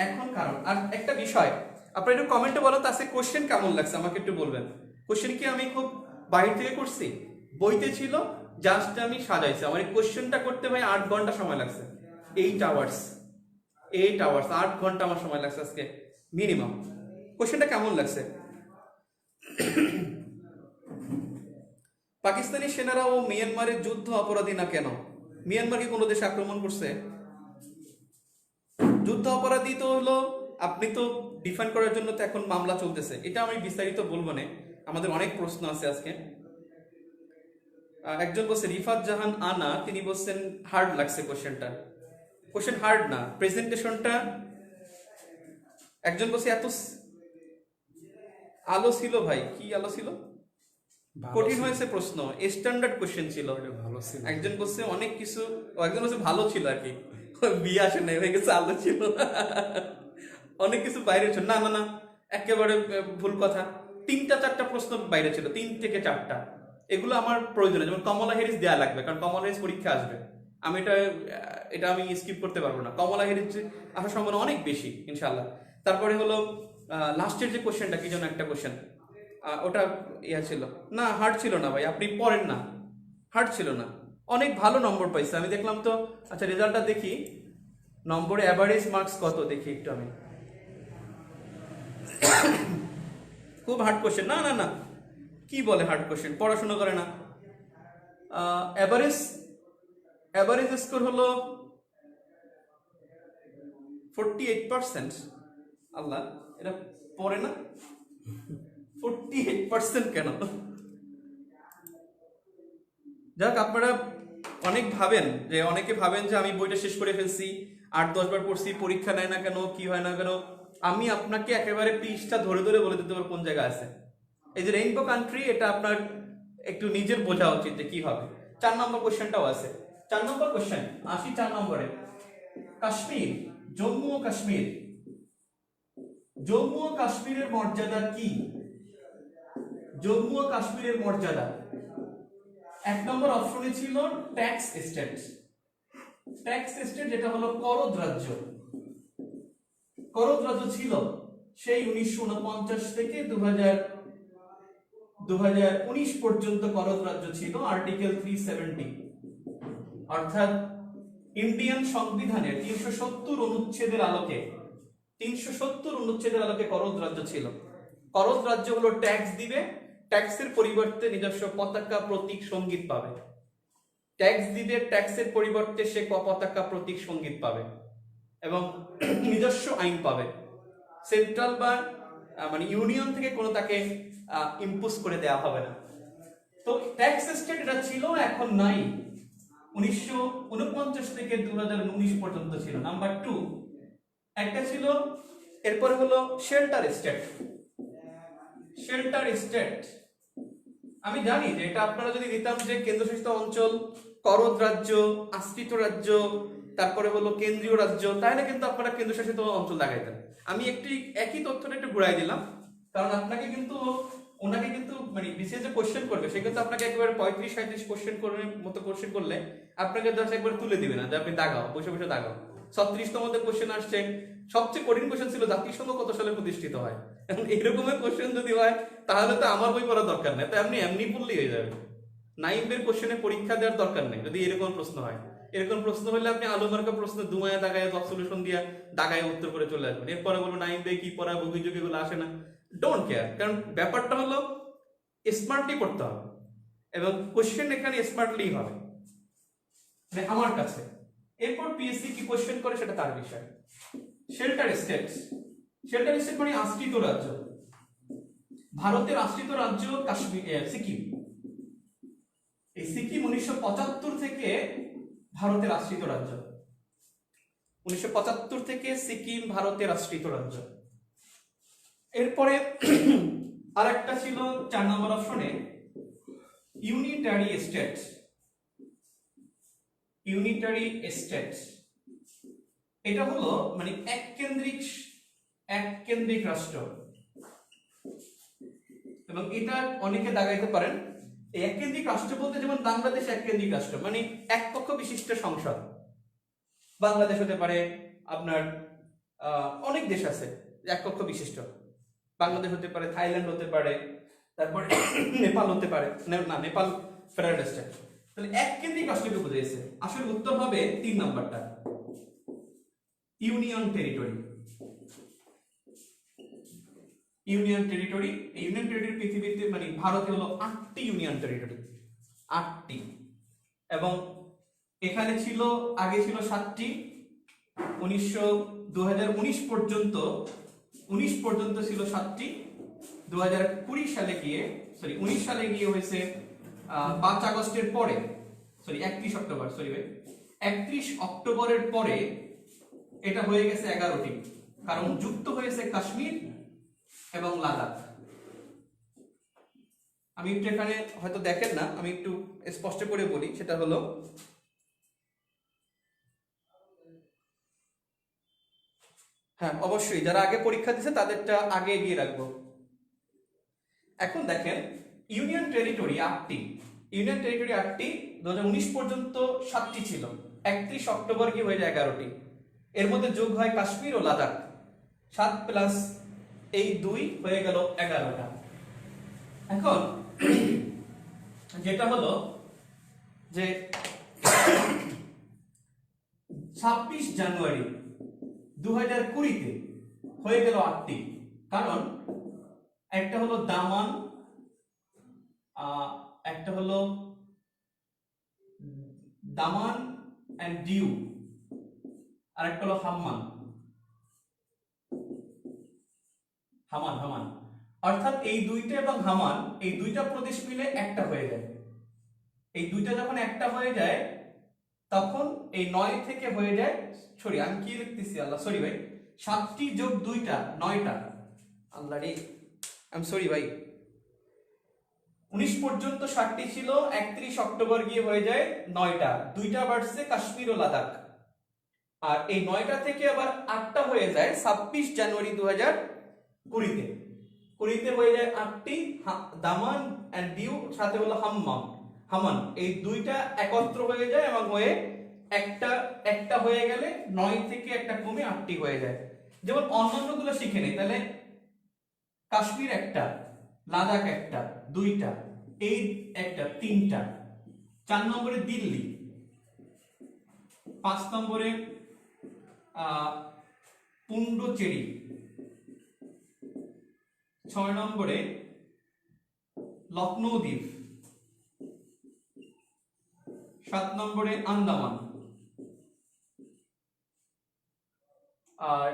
এখন কারণ। আর একটা বিষয় আপনারা একটু কমেন্টে বলো তো, আজকে কোশ্চেন কেমন লাগছে আমাকে একটু বলবেন। কোশ্চেন কি আমি খুব বাইরে থেকে করছি? বইতে ছিল, জাস্ট আমি সাজাইছি। আমার এই কোশ্চেনটা করতে ভাই 8 ঘন্টা সময় লাগছে, 8 আওয়ার্স 8 ঘন্টা আমার সময় লাগছে আজকে মিনিমাম। কোশ্চেনটা কেমন লাগছে? পাকিস্তানি সেনারা ও মিয়ানমারের যুদ্ধ অপরাধী না কেন? মিয়ানমার কি কোনো দেশে আক্রমণ করছে? যুদ্ধ অপরাধী তো হলো, আপনি তো ডিফেন্ড করার জন্য তো এখন মামলা চলতেছে। এটা আমি বিস্তারিত বলবো না, আমাদের অনেক প্রশ্ন আছে আজকে। একজন বলছে রিফাত জাহান আনা, তিনি বলছেন হার্ড লাগছে কোশ্চেনটা। কোশ্চেন হার্ড না, প্রেজেন্টেশনটা। একজন বলছে এত আলো ছিল ভাই, কি আলো ছিল, কঠিন হয়েছে প্রশ্ন, স্ট্যান্ডার্ড কোশ্চেন ছিল, ভালো ছিল। একজন বলছে অনেক কিছু, একজন বলছে ভালো ছিল আর কি, বিয়ে আসে নাই হয়ে গেছে, আলো ছিল, অনেক কিছু বাইরে ছিল। না না না, একেবারে ভুল কথা। 3-4টা প্রশ্ন বাইরে ছিল, 3 থেকে 4টা। এগুলো আমার প্রয়োজন, যেমন কমলা হ্যারিস দেয়া লাগবে, কারণ কমলা হ্যারিস পরীক্ষা আসবে। আমি এটা আমি স্কিপ করতে পারবো না। কমলা হেরিস আসার সম্ভাবনা অনেক বেশি ইনশাল্লাহ। তারপরে হলো লাস্টের যে কোশ্চেনটা, কি যেন একটা কোশ্চেন, ওটা ইয়া ছিল না, হার্ড ছিল না ভাই, আপনি পড়েন না, হার্ড ছিল না, অনেক ভালো নম্বর পাইছে আমি দেখলাম তো। আচ্ছা রেজাল্টটা দেখি, নম্বরে অ্যাভারেজ মার্কস কত দেখি একটু আমি। খুব হার্ড কোশ্চেন, না না না, কি বলে হার্ড কোশ্চেন, পড়াশোনা করে না। অ্যাভারেজ অ্যাভারেজ স্কোর হলো 48%। আল্লাহ, এটা পড়ে না, 48% কেন? যাক, আপনারা অনেক ভাবেন যে, অনেকে ভাবেন যে আমি বইটা শেষ করে ফেলছি, 8-10 বার পড়ছি, পরীক্ষা নেয় না কেন, কি হয় না কেন। আমি আপনাকে একেবারে পৃষ্ঠা ধরে ধরে বলে দিতে পারবো কোন জায়গায় আছে। এই যে রেইনবো কান্ট্রি, এটা আপনার একটু নিজের বোঝা উচিত যে কি হবে। 4 নম্বর কোশ্চেনটাও আছে। 4 নম্বর কোশ্চেন আসি, 4 নম্বরে কাশ্মীর, জম্মু ও কাশ্মীর, জম্মু ও কাশ্মীরের মর্যাদা কি? জম্মু ও কাশ্মীরের মর্যাদা 1 নম্বর অপশনে ছিল ট্যাক্স স্টেট। ট্যাক্স স্টেট যেটা হলো করদ রাজ্য, করদ রাজ্য ছিল সেই 1949 থেকে 2019 পর্যন্ত করদ রাজ্য ছিল। আর্টিকেল 370, অর্থাৎ ইন্ডিয়ান সংবিধানের 370 অনুচ্ছেদের আলোকে, 370 অনুচ্ছেদের আলোকে করদ রাজ্য ছিল। করদ রাজ্য হলো ট্যাক্স দিবে, ট্যাক্সের পরিবর্তে নিজস্ব পতাকা, প্রতীক, সঙ্গীত পাবে। ট্যাক্স দিবে, ট্যাক্সের পরিবর্তে সে পতাকা, প্রতীক, সঙ্গীত পাবে এবং নিজস্ব আইন পাবে। সেন্ট্রাল বা মানে ইউনিয়ন থেকে কোনো তাকে ইম্পোজ করে দেওয়া হবে না। তো ট্যাক্স স্টেট এটা ছিল, এখন নাই। 1949 থেকে 2019 পর্যন্ত ছিল। নাম্বার 2 একটা ছিল, এরপরে হলো শেল্টার স্টেট। শেল্টার স্টেট আমি জানি যে এটা আপনারা যদি দিতাম যে কেন্দ্রশাসিত অঞ্চল, করদ রাজ্য, আশ্রিত রাজ্য, তারপরে হলো কেন্দ্রীয় রাজ্য, তাহলে কিন্তু আপনারা কেন্দ্রশাসিত অঞ্চল দেখাইতেন। আমি একই তথ্যটা একটু ঘুরাই দিলাম, কারণ আপনাকে কিন্তু ওনাকে কিন্তু মানে বিশেষ যে কোশ্চেন করবে সে কিন্তু আপনাকে একেবারে 35-37 কোশ্চেন মতো কোশ্চেন করলে আপনাকে জাস্ট একবার তুলে দিবে না যে আপনি দাগাও, বসে বসে দাগাও। 36তম কোশ্চেন আসছে, সবচেয়ে কঠিন কোশ্চেন ছিল জাতিসংঘ কত সালে প্রতিষ্ঠিত হয়। এখন এইরকমের কোশ্চেন যদি হয় তাহলে তো আমার বই পড়ার দরকার নেই, তো আপনি এমনি পড়লেই হয়ে যাবে। নাইমের কোশ্চেনে পরীক্ষা দেওয়ার দরকার নেই যদি এরকম প্রশ্ন হয়। এরকম প্রশ্ন হলে আপনি আলু মার্কা প্রশ্ন দুমায়া দাগায় সলিউশন দিয়া দাগায় উত্তর করে চলে আসবেন। এরপরে বলবো নাইম দিয়ে কি পড়া, অভিযোগ এগুলো আসে না, ডোন্ট কেয়ার। কারণ ব্যাপারটা হলো স্মার্টলি পড়তে হবে এবং কোশ্চেন এখানে স্মার্টলি হবে মানে আমার কাছে। এরপর পিএসসি কি কোশ্চেন করে সেটা তার বিষয়। শেল্টার স্টেট, শেল্টার স্টেট মানে আশ্রিত রাজ্য। ভারতের আশ্রিত রাজ্য কাশ্মীর, সিকিম। এই সিকিম 1975 থেকে ভারতের আশ্রিত রাজ্য। 1975 থেকে সিকিম ভারতের আশ্রিত রাজ্য। এরপরে আরেকটা ছিল 4 নম্বর অপশনে ইউনিটারি স্টেট। ইউনিটারি স্টেট এটা হলো মানে এককেন্দ্রিক রাষ্ট্র এবং এটা অনেকে দাগাইতে পারেন। এই এককেন্দ্রিক রাষ্ট্র বলতে যেমন বাংলাদেশ এককেন্দ্রিক রাষ্ট্র, মানে এক কক্ষ বিশিষ্ট সংসদ। বাংলাদেশ হতে পারে আপনার অনেক দেশ আছে এক কক্ষ বিশিষ্ট। বাংলাদেশ হতে পারে, থাইল্যান্ড হতে পারে, তারপরে নেপাল হতে পারে, না নেপাল ফেডারেল স্টেট। তাহলে এককেন্দ্রিক রাষ্ট্রকে বুঝাইছে। আসলে উত্তর হবে 3 নাম্বারটা, union territory. Union territory, union territory পৃথিবীতে মানে ভারতে হলো 8টি ইউনিয়ন টেরিটরি, 8টি। এবং এখানে ছিল, আগে ছিল 7টি। 2019 পর্যন্ত 19 পর্যন্ত ছিল 7টি। 2020 সালে গিয়ে 19 সালে গিয়ে হয়েছে 5 আগস্টের পরে, 31 অক্টোবর, 31 অক্টোবরের পরে এটা হয়ে গেছে 11টি, কারণ যুক্ত হয়েছে কাশ্মীর এবং লাদাখ। আমি একটু এখানে হয়তো দেখেন না, আমি একটু স্পষ্ট করে বলি, সেটা হলো হ্যাঁ অবশ্যই যারা আগে পরীক্ষা দিয়েছে তাদেরটা আগে এগিয়ে রাখবো। এখন দেখেন ইউনিয়ন টেরিটরি 8টি, ইউনিয়ন টেরিটরি 8টি। 2019 পর্যন্ত 7টি ছিল, 31 অক্টোবর কি হয়ে যায় 11টি, এর মধ্যে যোগ হয় কাশ্মীর ও লাদাখ, 7 প্লাস এই 2 হয়ে গেল 11টা। এখন যেটা হলো যে 26 জানুয়ারি 2020-তে হয়ে গেল 8টি, কারণ একটা হলো দামান, একটা হলো দামান এন্ড ডিউ, আর একটা হলো হাম্মান, অর্থাৎ এই দুইটা এবং হামান, এই দুইটা প্রদেশ মিলে একটা হয়ে যায়। এই দুইটা যখন একটা হয়ে যায় তখন এই 9 থেকে হয়ে যায়, সরি আমি কি লিখতেছি আল্লাহ, সরি ভাই, 7টি যোগ 2টা 9টা, আল্লাহ রে আই এম সরি ভাই, 19 পর্যন্ত 7টি ছিল, 31 অক্টোবর গিয়ে হয়ে যায় 9টা, 2টা বাড়ছে কাশ্মীর ও লাদাখ, আর এই 9টা থেকে আবার 8টা হয়ে যায় 26 জানুয়ারি 2020-তে, 20-তে হয়ে যায় 8টি দামান এন্ড ডিউ, সাথে হলো হামান, এই দুইটা একত্র হয়ে যায় এবং হয়ে একটা হয়ে গেলে 9 থেকে একটা কমে 8টি হয়ে যায়। যেমন অন্যান্যগুলো শিখে নেই, তাহলে কাশ্মীর একটা, লাদাখ একটা, 2টা, এই একটা, 3টা, 4 নম্বরে দিল্লি, 5 নম্বরে পুন্ডুচেরি, 6 নম্বরে লখনৌ দ্বীপ, 7 নম্বরে আন্দামান, আর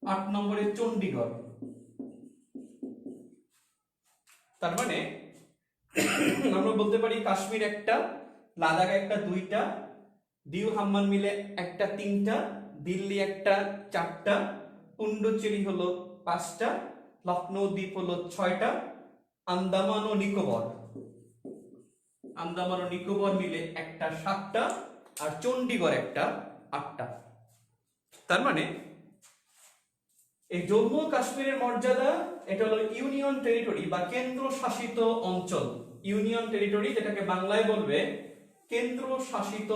8 নম্বরে চণ্ডীগড়। তার মানে আমরা বলতে পারি কাশ্মীর একটা, লাদাখ একটা, 2টা, ডিউ হাম্মান মিলে একটা, 3টা, দিল্লি একটা, 4টা, পুন্ডুচেরি হলো 5টা, লখনৌ দ্বীপ হলো 6টা, আন্দামান ও নিকোবর মিলে একটা 7টা, আর চণ্ডীগড় একটা 8টা। তার মানে এই জম্মু ও কাশ্মীরের মর্যাদা, এটা হলো ইউনিয়ন টেরিটরি বা কেন্দ্র শাসিত অঞ্চল, ইউনিয়ন টেরিটরি, যেটাকে বাংলায় বলবে কেন্দ্র শাসিত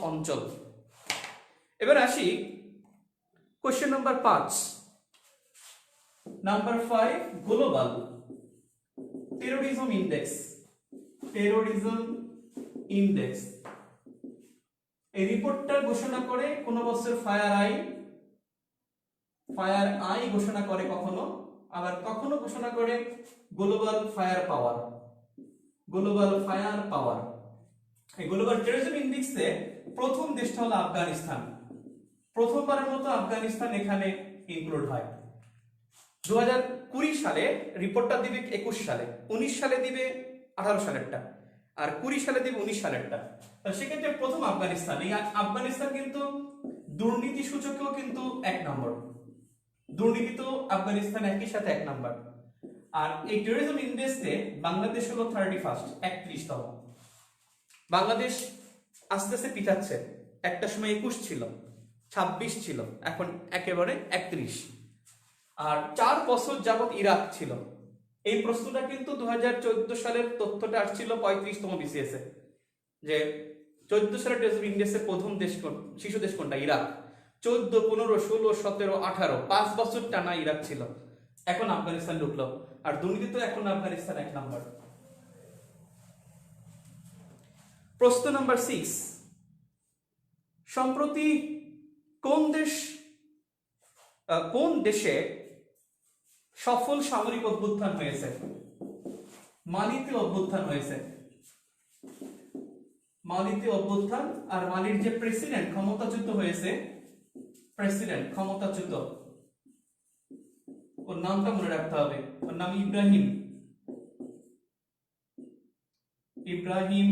অঞ্চল। এবার আসি question number 5। Number 5, global terrorism index. এই রিপোর্টটা ঘোষণা করে কোন বছর ফায়ার আই ঘোষণা করে কখনো, আবার কখনো ঘোষণা করে গ্লোবাল ফায়ার পাওয়ার। এই গ্লোবাল টেরোরিজম ইন্ডেক্সে প্রথম দেশটা হলো আফগানিস্তান, প্রথমবারের মতো আফগানিস্তান এখানে ইনক্লুড হয়। 2020 সালে রিপোর্টটা দিবে 21 সালে, 19 সালে দিবে 18 সালেরটা, আর 20 সালে দিবে 19 সালেরটা। সেক্ষেত্রে প্রথম আফগানিস্তান। এই আফগানিস্তান কিন্তু দুর্নীতি সূচকেও কিন্তু 1 নম্বর, দুর্নীতি তো আফগানিস্তান একই সাথে 1 নম্বর। আর এই টেরোরিজম ইন্ডেক্সে বাংলাদেশ হলো 31তম। বাংলাদেশ আস্তে আস্তে পিছাচ্ছে, একটা সময় 21 ছিল, 26 ছিল, এখন একেবারে 31। আর 4 বছর যাবত ইরাক ছিল। এই প্রশ্নটা কিন্তু 2014 সালের তথ্যটা আসছিল 35তম বিসিএস এ, যে 14 সালের টেরোরিজম ইন্ডেক্সের প্রথম দেশ শীর্ষ দেশ কোনটা, ইরাক। 14, 15, 16, 17, 18, 5 বছর টানা ইরাক ছিল, এখন আফগানিস্তান ঢুকলো। আর দুর্নীতি তো এখন আফগানিস্তান 1 নম্বর। প্রশ্ন নাম্বার 6, সম্প্রতি কোন দেশে সফল সামরিক অভ্যুত্থান হয়েছে? মালিতে অভ্যুত্থান হয়েছে, মালিতে অভ্যুত্থান। আর মালির যে প্রেসিডেন্ট ক্ষমতাচ্যুত হয়েছে, ওর নামটা মনে রাখতে হবে, ওর নাম ইব্রাহিম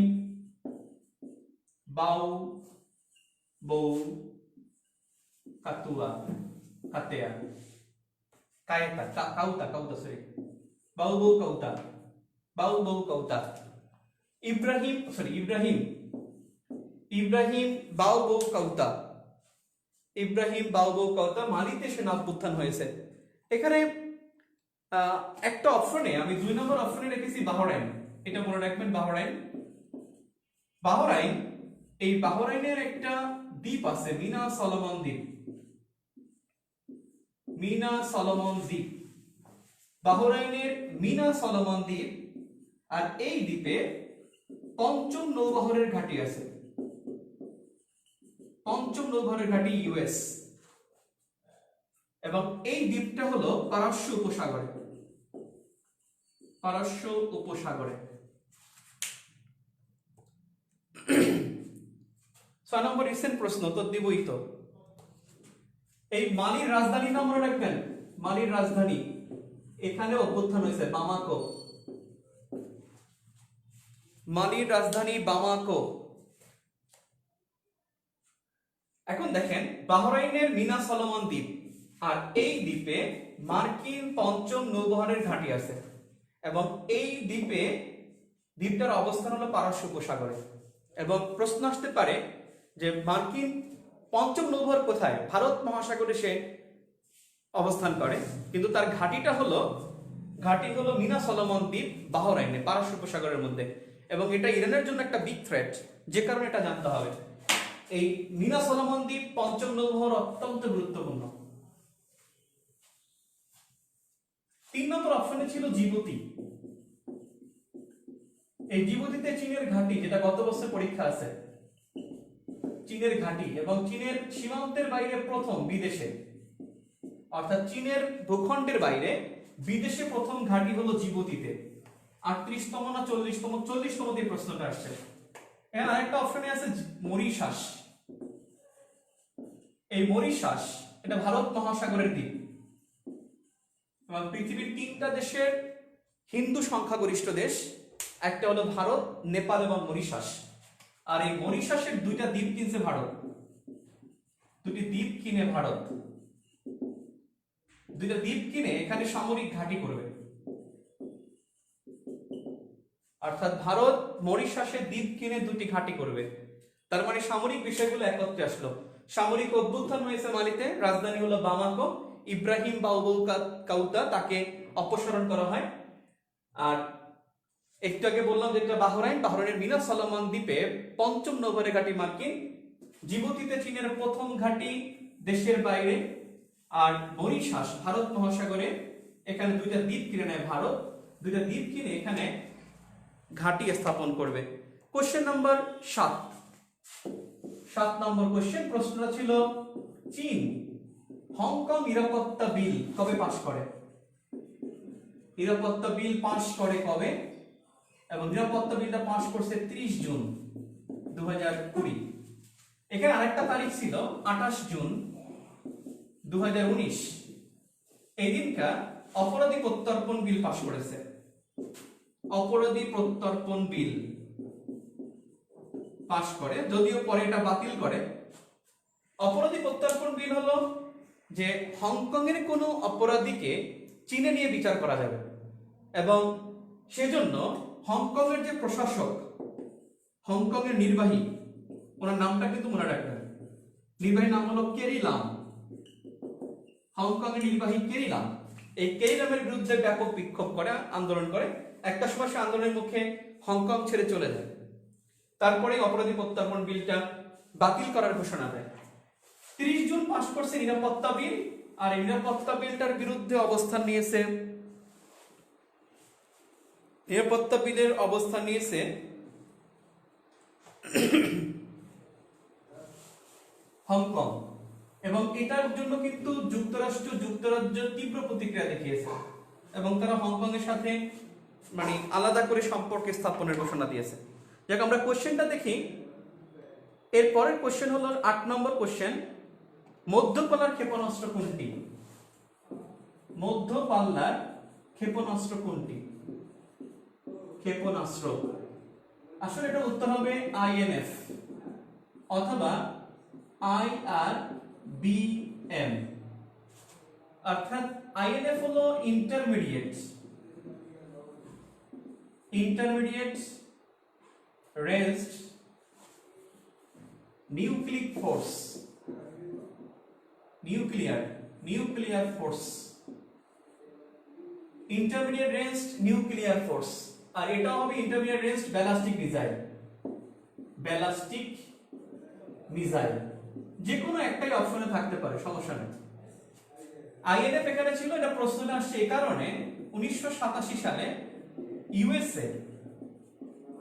বাউ কাতুয়া কাতেয়া কাউতা সরি বাউ কাউতা ইব্রাহিম বাউ কাউতা মালিতে সেনা অভ্যুত্থান হয়েছে। এখানে একটা অপশনে আমি 2 নম্বর অপশনে রেখেছি বাহরাইন, এটা মনে রাখবেন, বাহরাইন। বাহরাইন, এই বাহরাইনের একটা দ্বীপ আছে মিনা সলোমন দ্বীপ। মিনা সলোমন দ্বীপ, বাহরাইনের মিনা সলোমন দ্বীপ। আর এই দ্বীপে পঞ্চম নৌবহরের ঘাঁটি আছে। পঞ্চম নৌবহরের ঘাঁটি ইউএস। এবং এই দ্বীপটা হলো পারস্য উপসাগরে। পারস্য উপসাগরে। 6 নম্বর রিসেন্ট প্রশ্ন, তো দিবই তো। এই মালির রাজধানী নাম মনে রাখবেন, মালির রাজধানী এখানে অভ্যুত্থান হয়েছে, বামাকো। মালির রাজধানী বামাকো। এখন দেখেন বাহরাইনের মিনা সলোমন দ্বীপ, আর এই দ্বীপে মার্কিন পঞ্চম নৌবহরের ঘাঁটি আছে। এবং এই দ্বীপটার অবস্থান হলো পারস্য উপসাগরে। এবং প্রশ্ন আসতে পারে যে মার্কিন পঞ্চম নৌবহর কোথায়? ভারত মহাসাগরে সে অবস্থান করে, কিন্তু তার ঘাঁটি হলো মিনা সলোমন দ্বীপ, বাহরাইনে, পারস্য উপসাগরের মধ্যে। এবং এটা ইরানের জন্য একটা বিগ থ্রেট, যে কারণে এটা জানতে হবে। এই মিনা সলোমন দ্বীপ পঞ্চম নৌবহর অত্যন্ত গুরুত্বপূর্ণ। 3 নম্বর অপশনে ছিল জিবুতি। এই জিবুতিতে চীনের ঘাঁটি, যেটা গত বছর পরীক্ষা আছে, চীনের ঘাঁটি। এবং চীনের সীমান্তের বাইরে প্রথম বিদেশে, অর্থাৎ চীনের ভূখণ্ডের বাইরে বিদেশে প্রথম ঘাঁটি হলো জিবুতিতে। 38তম না 40তম? 40তম দিয়ে প্রশ্নটা আসছে। এখানে আরেকটা অপশনে আছে মরিশাস। এই মরিশাস এটা ভারত মহাসাগরের দ্বীপ। এবং পৃথিবীর 3টা দেশের হিন্দু সংখ্যাগরিষ্ঠ দেশ, একটা হলো ভারত, নেপাল এবং মরিশাস। আর এই মরিশাসের 2টা দ্বীপ কিনছে ভারত। 2টি দ্বীপ কিনে ভারত, 2টা দ্বীপ কিনে এখানে সামরিক ঘাঁটি করবে। অর্থাৎ ভারত মরিশাসের দ্বীপ কিনে 2টি ঘাঁটি করবে। তার মানে সামরিক বিষয়গুলো একত্রে আসলো। সামরিক অভ্যুত্থান হয়েছে মালিতে, রাজধানী হলো বামাকো। ইব্রাহিম বাউবউ কাউতা, তাকে অপসারণ করা হয়। আর একটু আগে বললাম যে এটা বাহরাইনের মিনা সলোমন দ্বীপে পঞ্চম নৌবহরের ঘাঁটি মার্কিন। জিবুতিতে চীনের প্রথম ঘাঁটি দেশের বাইরে। আর মরিশাস ভারত মহাসাগরে, এখানে 2টা দ্বীপ কিনে নেয় ভারত। 2টা দ্বীপ কিনে এখানে ঘাঁটি স্থাপন করবে। কোশ্চেন নাম্বার 7 নম্বর কোশ্চেন। প্রশ্নটা ছিল চীন হংকং নিরাপত্তা বিল কবে পাশ করে? নিরাপত্তা বিল পাশ করে কবে? এবং নিরাপত্তা বিলটা পাশ করছে 30 জুন 2020। এখানে আরেকটা তারিখ ছিল 28 জুন 2019। এই দিনটা অপরাধী প্রত্যর্পণ বিল পাশ করেছে। অপরাধী প্রত্যর্পণ বিল পাশ করে, যদিও পরে এটা বাতিল করে। অপরাধী প্রত্যর্পণ বিল হলো যে হংকং এর কোনো অপরাধীকে চীনে নিয়ে বিচার করা যাবে, এবং সেজন্য হংকং এর যে প্রশাসক, হংকং এর নির্বাহী, ওনার নামটা কিন্তু মনে রাখবেন। নির্বাহী নাম হলো কেরি লাম। হংকং এর নির্বাহী কেরি লাম। এই কেরি লামের বিরুদ্ধে ব্যাপক বিক্ষোভ করে, আন্দোলন করে। একটা সময় সে আন্দোলনের মুখে হংকং ছেড়ে চলে যায়। তারপরে অপরাধী প্রত্যর্পণ বিলটা বাতিল করার ঘোষণা দেয়। 30 জুন পাশ করছে নিরাপত্তা বিল। আর এই নিরাপত্তা বিলটার বিরুদ্ধে অবস্থান নিয়েছে, নিরাপত্তা বিলের অবস্থান নিয়েছে হংকং। এবং এটার জন্য কিন্তু যুক্তরাজ্য তীব্র প্রতিক্রিয়া দেখিয়েছে, এবং তারা হংকং এর সাথে মানে আলাদা করে সম্পর্ক স্থাপনের ঘোষণা দিয়েছে। যাক, আমরা কোশ্চেনটা দেখি। এর পরের কোশ্চেন হলো 8 নম্বর কোশ্চেন। মধ্যপাল্লার ক্ষেপণাস্ত্র কোনটি? মধ্যপাল্লার ক্ষেপণাস্ত্র কোনটি? ক্ষেপণাস্ত্র, আসলে এটা উত্তর হবে INF অথবা IRBM। অর্থাৎ INF হলো intermediate ranged nucleic force, nuclear force, intermediate ranged nuclear force. আর এটা হবে intermediate ranged ballistic missile. Ballistic missile, যে কোনো একটাই অপশনে থাকতে পারে, সমস্যা নেই। আইএনএফ এখানে ছিল, এটা প্রশ্নে আসছে এই কারণে 1987 সালে ইউএসএ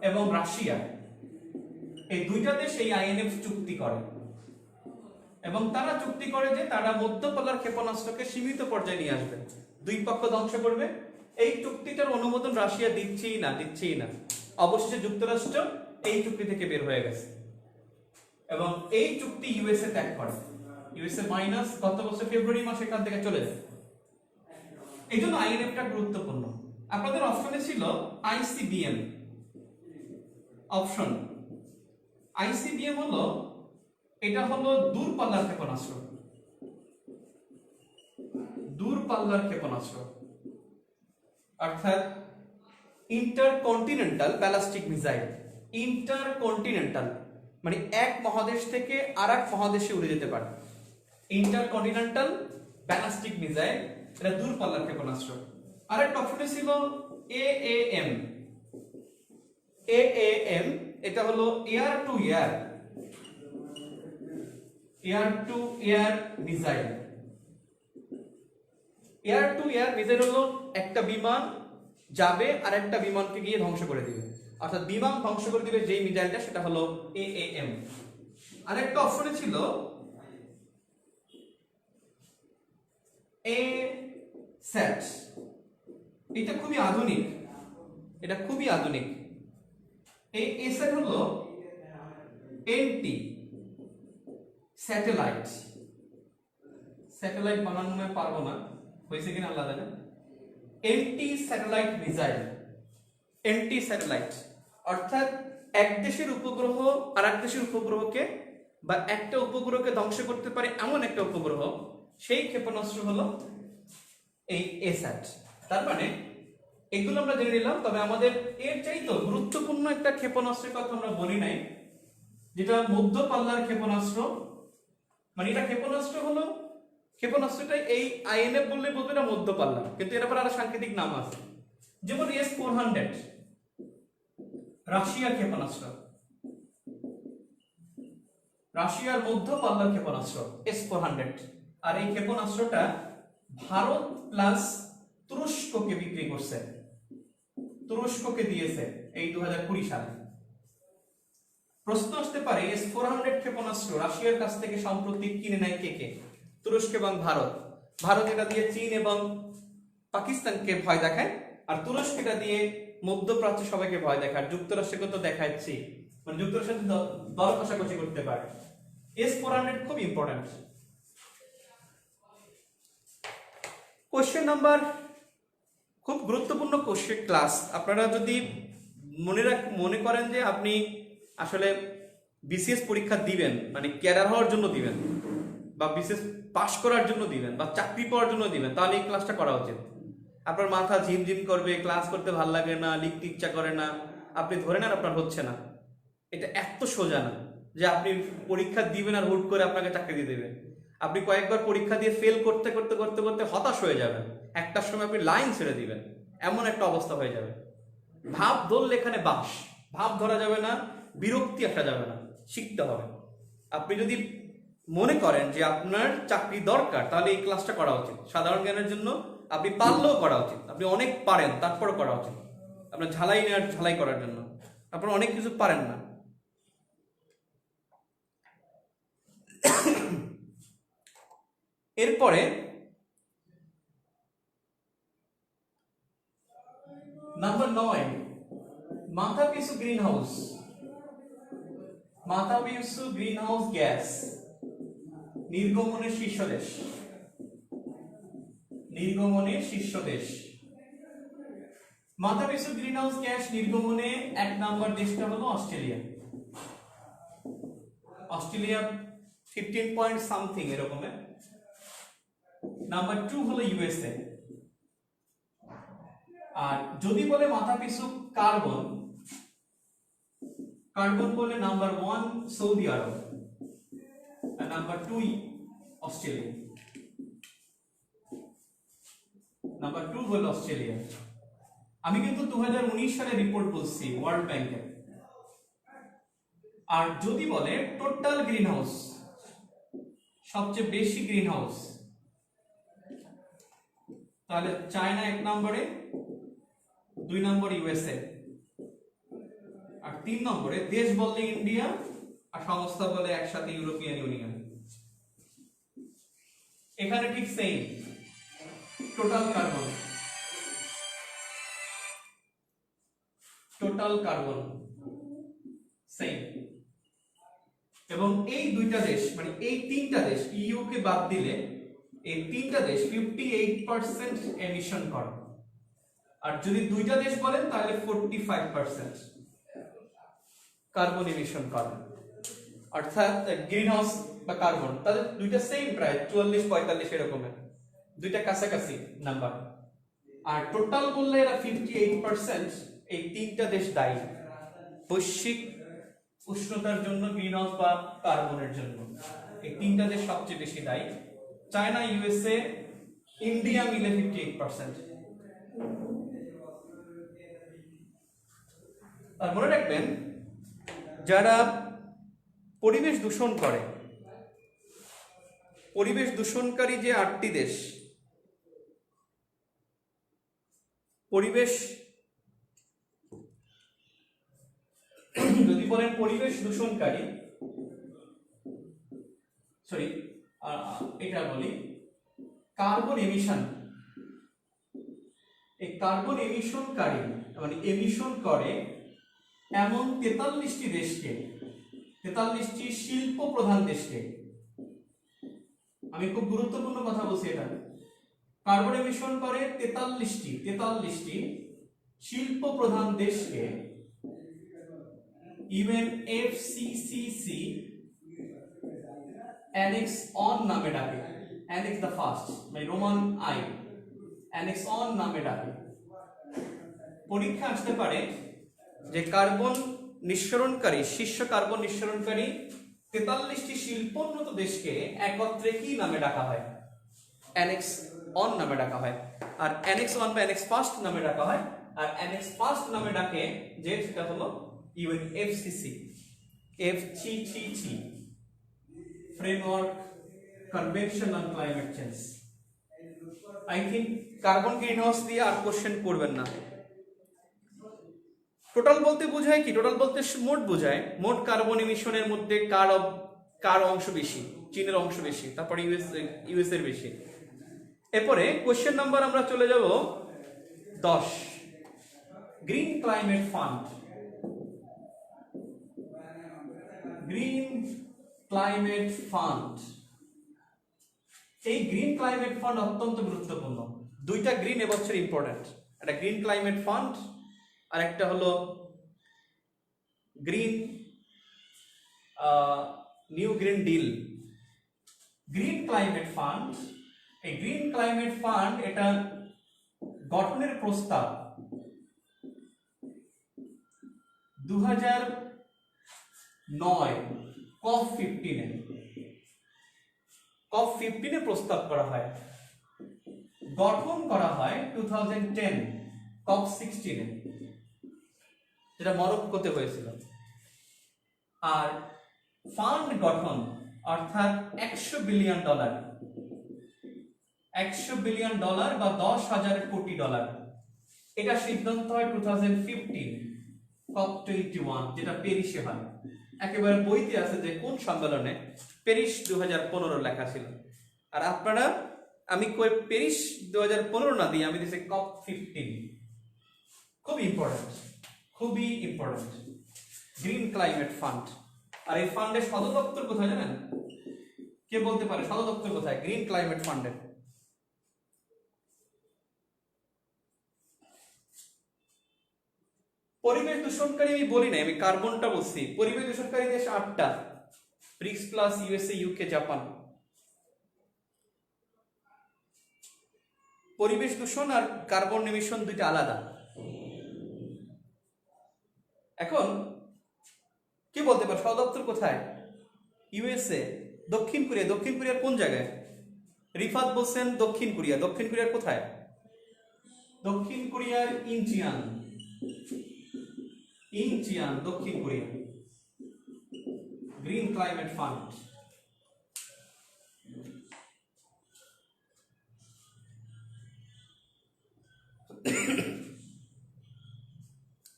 এবং রাশিয়া এই দুইটা দেশ এই আইএনএফ চুক্তি করে এবং তারা চুক্তি করে যে তারা মধ্যপল্লার ক্ষেপণাস্ত্রকে সীমিত পর্যায়ে নিয়ে আসবে, দুই পক্ষ ধ্বংস করবে। এই চুক্তিটার অনুমোদন রাশিয়া দিচ্ছেই না। অবশেষে যুক্তরাষ্ট্র এই চুক্তি থেকে বের হয়ে গেছে এবং এই চুক্তি ইউএসএ ত্যাগ করে। ইউএসএ মাইনাস গত বছর ফেব্রুয়ারি মাসে এখান থেকে চলে যায়। এই জন্য আইএনএফটা গুরুত্বপূর্ণ। আপনাদের অপশনে ছিল আইসিবিএম অপশন। আইসিবিএম হলো, এটা হলো দূরপাল্লার ক্ষেপণাস্ত্র, দূরপাল্লার ক্ষেপণাস্ত্র অর্থাৎ ইন্টারকন্টিনেন্টাল ব্যালিস্টিক মিসাইল। ইন্টারকন্টিনেন্টাল মানে এক মহাদেশ থেকে আরেক মহাদেশে উড়ে যেতে পারে। ইন্টারকন্টিনেন্টাল ব্যালিস্টিক মিসাইল, এটা দূরপাল্লার ক্ষেপণাস্ত্র। আরেকটা অপশনে ছিল এএএম। এএএম এটা হলো air two air, air two air missile. Air two air missile হলো একটা বিমান যাবে আর একটা বিমানকে গিয়ে ধ্বংস করে দিবে, অর্থাৎ বিমান ধ্বংস করে দিবে যেই মিসাইলটা, সেটা হলো এএএম। আরেকটা অপশনে ছিল এ স্যাট। এটা খুবই আধুনিক, এটা খুবই আধুনিক। এই এসএট হলো এনটি স্যাটেলাইট। স্যাটেলাইট বানানো আমি পারবো না, হয়েছে কিনা আল্লাহ জানে। N T satellite missile, N T satellite অর্থাৎ এক দেশের উপগ্রহ আর এক দেশের উপগ্রহকে বা একটা উপগ্রহকে ধ্বংস করতে পারে এমন একটা উপগ্রহ, সেই ক্ষেপণাস্ত্র হলো এই এস্যাট। তার মানে এগুলো আমরা জেনে নিলাম। তবে আমাদের এর চাইতেও গুরুত্বপূর্ণ একটা ক্ষেপণাস্ত্রের কথা আমরা বলি নাই, যেটা মধ্যপাল্লার ক্ষেপণাস্ত্র। মানে এটা ক্ষেপণাস্ত্র হলো, ক্ষেপণাস্ত্রটা এই আইএনএফ বললে বলবে না মধ্যপাল্লা, কিন্তু এর আবার আরো সাংকেতিক নাম আছে। যেমন S-400 রাশিয়ার ক্ষেপণাস্ত্র, রাশিয়ার মধ্যপাল্লার ক্ষেপণাস্ত্র S-400। আর এই ক্ষেপণাস্ত্রটা ভারত প্লাস তুরস্ককে বিক্রি করছে, তুরস্ককে দিয়েছে এই 2020 সালে। প্রশ্ন আসতে পারে S-400 ক্ষেপণাস্ত্র রাশিয়ার কাছ থেকে সম্প্রতি কিনে নেয় কে কে? তুরস্ক এবং ভারত। ভারত এটা দিয়ে চীন এবং পাকিস্তানকে ভয় দেখায়, আর তুরস্ক এটা দিয়ে মধ্যপ্রাচ্যে সবাইকে ভয় দেখায়। যুক্তরাষ্ট্রকে তো দেখাচ্ছি, মানে যুক্তরাষ্ট্রের সাথে দর কষাকষি করতে পারে। S-400 খুব ইম্পর্টেন্ট। কোশ্চেন নাম্বার, খুব গুরুত্বপূর্ণ কোশ্চেন ক্লাস। আপনারা যদি মনে করেন যে আপনি আসলে বিসিএস পরীক্ষা দিবেন, মানে ক্যাডার হওয়ার জন্য দিবেন বা বিসিএস পাশ করার জন্য দিবেন বা চাকরি পাওয়ার জন্য দিবেন, তাহলে এই ক্লাসটা করা উচিত। আপনার মাথা ঝিমঝিম করবে, ক্লাস করতে ভালো লাগে না, লিখতে ইচ্ছা করে না, আপনি ধরে নেন আপনার হচ্ছে না। এটা এত সোজা না যে আপনি পরীক্ষা দিবেন আর হুট করে আপনাকে চাকরি দিয়ে দেবে। আপনি কয়েকবার পরীক্ষা দিয়ে ফেল করতে করতে করতে করতে হতাশ হয়ে যাবেন, একটার সময় আপনি লাইন ছেড়ে দিবেন, এমন একটা অবস্থা হয়ে যাবে। ভাব ধরলে এখানে বাস, ভাব ধরা যাবে না, বিরক্তি আসা যাবে না, শিখতে হবে। আপনি যদি মনে করেন যে আপনার চাকরি দরকার, তাহলে এই ক্লাসটা করা উচিত। সাধারণ জ্ঞানের জন্য আপনি পারলেও করা উচিত, আপনি অনেক পারেন তারপরে করা উচিত। আপনার ঝালাই নেওয়ার ঝালাই করার জন্য আপনার অনেক কিছু পারেন না। এরপরে নাম্বার 9, মাথাপিছু গ্রিন হাউস, মাথাপিছু গ্রিন হাউস গ্যাস নির্গমনের শীর্ষ দেশ, নির্গমনের শীর্ষ দেশ। মাথাপিছু গ্রিন হাউস গ্যাস নির্গমনে 1 নম্বর দেশটা হলো অস্ট্রেলিয়া। অস্ট্রেলিয়া 15 পয়েন্ট সামথিং এরকমের। নাম্বার 2 হলো ইউএসএ। আর যদি বলে মাথাপিছু কার্বন, কার্বন বলে নাম্বার 1 সৌদি আরব আর নাম্বার 2 অস্ট্রেলিয়া। নাম্বার 2 হলো অস্ট্রেলিয়া। আমি কিন্তু 2019 সালে রিপোর্ট বলছি ওয়ার্ল্ড ব্যাংকের। আর যদি বলে টোটাল গ্রিন হাউস, সবচেয়ে বেশি গ্রিন হাউস, তাহলে চায়না 1 নম্বরে, 2 নম্বর ইউএসএ, আর 3 নম্বরে দেশ বললে ইন্ডিয়া, আর সংস্থা বলে একসাথে ইউরোপিয়ান ইউনিয়ন। এখানে ঠিক same, total carbon, total carbon same. এবং এই দুইটা দেশ মানে এই 3টা দেশ, ইইউ কে বাদ দিলে এই 3টা দেশ 58% এমিশন করে। আর যদি দুইটা দেশ বলেন তাহলে 45% কার্বন এমিশন করে। অর্থাৎ গ্রিন হাউস বা কার্বন তাদের দুইটা সেম, প্রায় 44-45 এরকমের, দুইটা কাছাকাছি নাম্বার। আর টোটাল বললে এরা 58%, এই 3টা দেশ দায়ী বৈশ্বিক উষ্ণতার জন্য, গ্রিন হাউস বা কার্বনের জন্য। এই 3টা দেশ সবচেয়ে বেশি দায়ী, চায়না, ইউএসএ, ইন্ডিয়া মিলে 58%। আর মনে রাখবেন, যারা পরিবেশ দূষণ করে, পরিবেশ দূষণকারী যে 8টি দেশ, পরিবেশ যদি বলেন পরিবেশ দূষণকারী, সরি এটা বলি কার্বন এমিশন, এই কার্বন এমিশনকারী মানে এমিশন করে এমন 43টি দেশকে, 43টি শিল্প প্রধান দেশকে, আমি খুব গুরুত্বপূর্ণ কথা বলছি, এটা কার্বন এমিশন করে 43টি শিল্প প্রধান দেশকে ইউএনএফসিসিসি অ্যানেক্স অন নামে ডাকে। অ্যানেক্স দ্য ফার্স্ট মানে রোমান আই, অ্যানেক্স অন নামে ডাকে। পরীক্ষা আসতে পারে যে কার্বন নিঃসরণকারী, শীর্ষ কার্বন নিঃসরণকারী 43টি শিল্পোন্নত দেশকে একত্রে কি নামে ডাকা হয়? অ্যানেক্স অন নামে ডাকা হয়। আর অ্যানেক্স অন বা অ্যানেক্স ফার্স্ট নামে ডাকা হয়। আর অ্যানেক্স ফার্স্ট নামে ডাকে যে সেটা হলো UNFCCC, FCCC, framework convention on climate change. I think carbon green house দিয়ে আর কোশ্চেন করবেন না। টোটাল বলতে বোঝায় কি? টোটাল বলতে মোট বোঝায়, মোট কার্বন এমিশনের মধ্যে কার অংশ বেশি। চীনের অংশ বেশি, তারপরে ইউএস এর বেশি। এরপরে কোশ্চেন নাম্বার আমরা চলে যাব 10, green climate fund. Green climate fund, এই গ্রিন ক্লাইমেট ফান্ড অত্যন্ত গুরুত্বপূর্ণ। দুইটা গ্রিন এবছর ইম্পর্টেন্ট, একটা গ্রিন ক্লাইমেট ফান্ড আর একটা হলো green new green deal. Green climate fund, এই গ্রিন ক্লাইমেট ফান্ড এটা গঠনের প্রস্তাব 2009 COP15 প্রস্তাব করা হয়, গঠন করা হয় 2010 COP16 যেটা মরক্কোতে হয়েছিল। আর ফান্ড গঠন অর্থাৎ $100 বিলিয়ন, $100 বিলিয়ন বা 10,000 কোটি ডলার, এটা সিদ্ধান্ত হয় 2015 COP21 যেটা প্যারিসে হয়। একেবারে বইতে আছে যে কোন সম্মেলনে, প্যারিস 2015 লেখা ছিল। আর আপনারা, আমি প্যারিস 2015 না দিয়ে আমি দিয়েছি COP15। খুব ইম্পর্টেন্ট, খুবই ইম্পর্টেন্ট গ্রিন ক্লাইমেট ফান্ড। আর এই ফান্ডের সদর দপ্তর কোথায় জানেন? কে বলতে পারে সদর দপ্তর কোথায় গ্রিন ক্লাইমেট ফান্ডের? পরিবেশ দূষণকারী আমি বলি না, আমি কার্বনটা বলছি। পরিবেশ দূষণকারী দেশ 8টা, BRICS plus USA, UK, Japan. পরিবেশ দূষণ আর কার্বন এমিশন দুইটা আলাদা। এখন কি বলতে পারে সদর দপ্তর কোথায়? ইউএসএ। দক্ষিণ কোরিয়া, দক্ষিণ কোরিয়ার কোন জায়গায়? রিফাত বলছেন দক্ষিণ কোরিয়া। দক্ষিণ কোরিয়ার কোথায়? দক্ষিণ কোরিয়ার ইনচিয়ান, দক্ষিণ Korea. Green climate fund.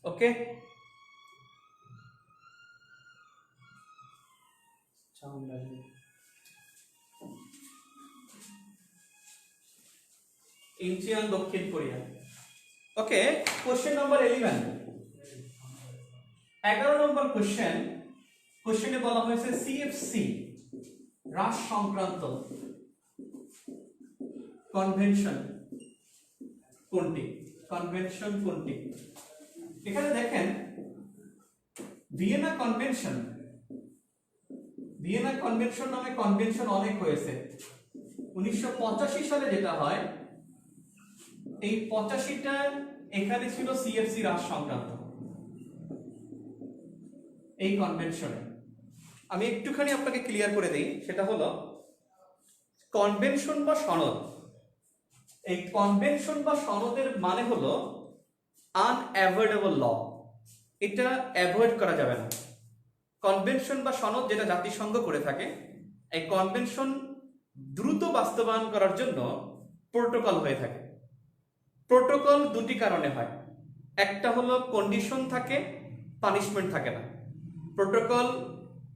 Okay, Incheon দক্ষিণ Korea. Okay, question number 11, 11 number question. কোশ্চেনে বলা হয়েছে সিএফসি রাশ সংক্রান্ত কনভেনশন কোনটি? কনভেনশন কোনটি? এখানে দেখেন ভিয়েনা কনভেনশন, ভিয়েনা কনভেনশন নামে কনভেনশন অনেক হয়েছে। 1985 সালে যেটা হয়, এই 85টা এখানে ছিল সিএফসি রাশ সংক্রান্ত এই কনভেনশনে। আমি একটুখানি আপনাকে ক্লিয়ার করে দেই, সেটা হলো কনভেনশন বা সনদ। এই কনভেনশন বা সনদের মানে হলো আনঅ্যাভয়েডেবল ল, এটা অ্যাভয়েড করা যাবে না। কনভেনশন বা সনদ যেটা জাতিসংঘ করে থাকে, এই কনভেনশন দ্রুত বাস্তবায়ন করার জন্য প্রোটোকল হয়ে থাকে। প্রোটোকল দুটি কারণে হয়, একটা হলো কন্ডিশন থাকে, পানিশমেন্ট থাকে না। Protocol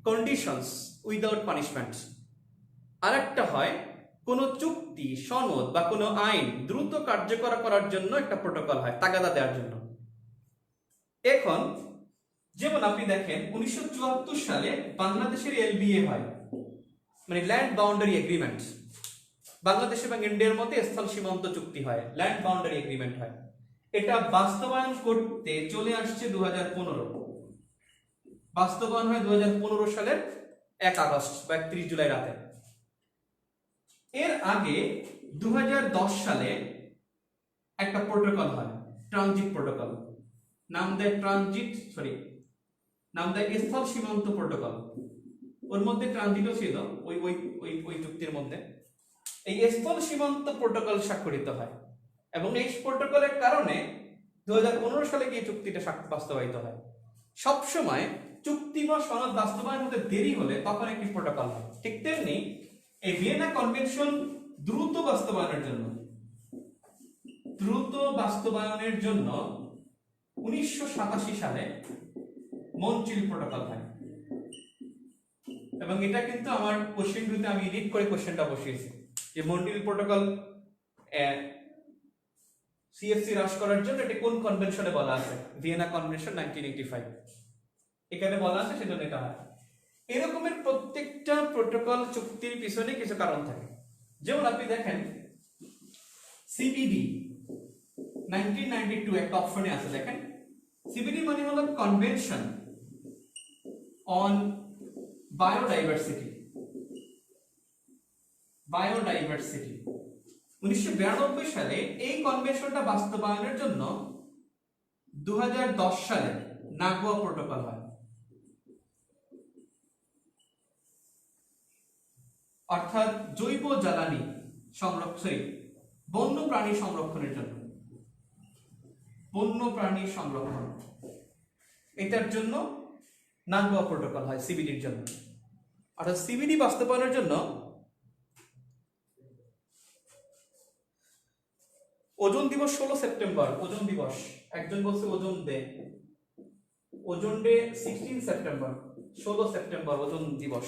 conditions without punishment. আর একটা হয় কোনো চুক্তি, সনদ বা কোনো আইন দ্রুত কার্যকর করার জন্য একটা প্রোটোকল হয়, তাগাদা দেওয়ার জন্য। এখন যেমন আপনি দেখেন 1974 সালে বাংলাদেশের এলবিএ হয়, মানে ল্যান্ড বাউন্ডারি এগ্রিমেন্ট। বাংলাদেশ এবং ইন্ডিয়ার মধ্যে স্থল সীমান্ত চুক্তি হয়, ল্যান্ড বাউন্ডারি এগ্রিমেন্ট হয়। এটা বাস্তবায়ন করতে চলে আসছে 2015। বাস্তবায়ন হয় 2015 সালের 1 আগস্ট বা 31 জুলাই রাতে। এর আগে 2010 সালে একটা প্রোটোকল হয়, ট্রানজিট প্রোটোকল, নাম দেয় স্থল সীমান্ত প্রোটোকল। ওর মধ্যে ট্রানজিটও ছিল ওই ওই ওই ওই চুক্তির মধ্যে। এই স্থল সীমান্ত প্রোটোকল স্বাক্ষরিত হয় এবং এই প্রোটোকলের কারণে 2015 সালে গিয়ে চুক্তিটা বাস্তবায়িত হয়। সবসময় চুক্তি বা সনদ বাস্তবায়ন হতে দেরি হলে তখন একটি প্রোটোকল হয়। ঠিক তেমনি এই ভিয়েনা কনভেনশন দ্রুত বাস্তবায়নের জন্য 1987 সালে মন্ট্রিল প্রোটোকল হয়। এবং এটা কিন্তু আমার কোশ্চেন গুলোতে আমি এডিট করে কোশ্চেনটা বসিয়েছি যে মন্ট্রিল প্রোটোকল সিএফসি হ্রাস করার জন্য এটি কোন কনভেনশনে বলা আছে? ভিয়েনা কনভেনশন 1985 এখানে বলা আছে, সেজন্য এটা হয়। এরকমের প্রত্যেকটা প্রোটোকল চুক্তির পিছনে কিছু কারণ থাকে। যেমন আপনি দেখেন সিবিডি 1992 একটা অপশনে আছে, দেখেন সিবিডি মানে হলো কনভেনশন অন বায়োডাইভার্সিটি। 1992 সালে এই কনভেনশনটা বাস্তবায়নের জন্য 2010 সালে নাগোয়া প্রোটোকল হয়, অর্থাৎ জৈব জ্বালানি সংরক্ষণ, বন্য প্রাণী সংরক্ষণের জন্য, বন্য প্রাণী সংরক্ষণ, এটার জন্য নাগোয়া প্রোটোকল হয় সিবিডির জন্য। অর্থাৎ সিবিডি বাস্তবায়নের জন্য ওজন দিবস 16 সেপ্টেম্বর, ওজন দিবস, একজন বলছে ওজন ডে, ওজন ডে 16 সেপ্টেম্বর, 16 সেপ্টেম্বর ওজন দিবস।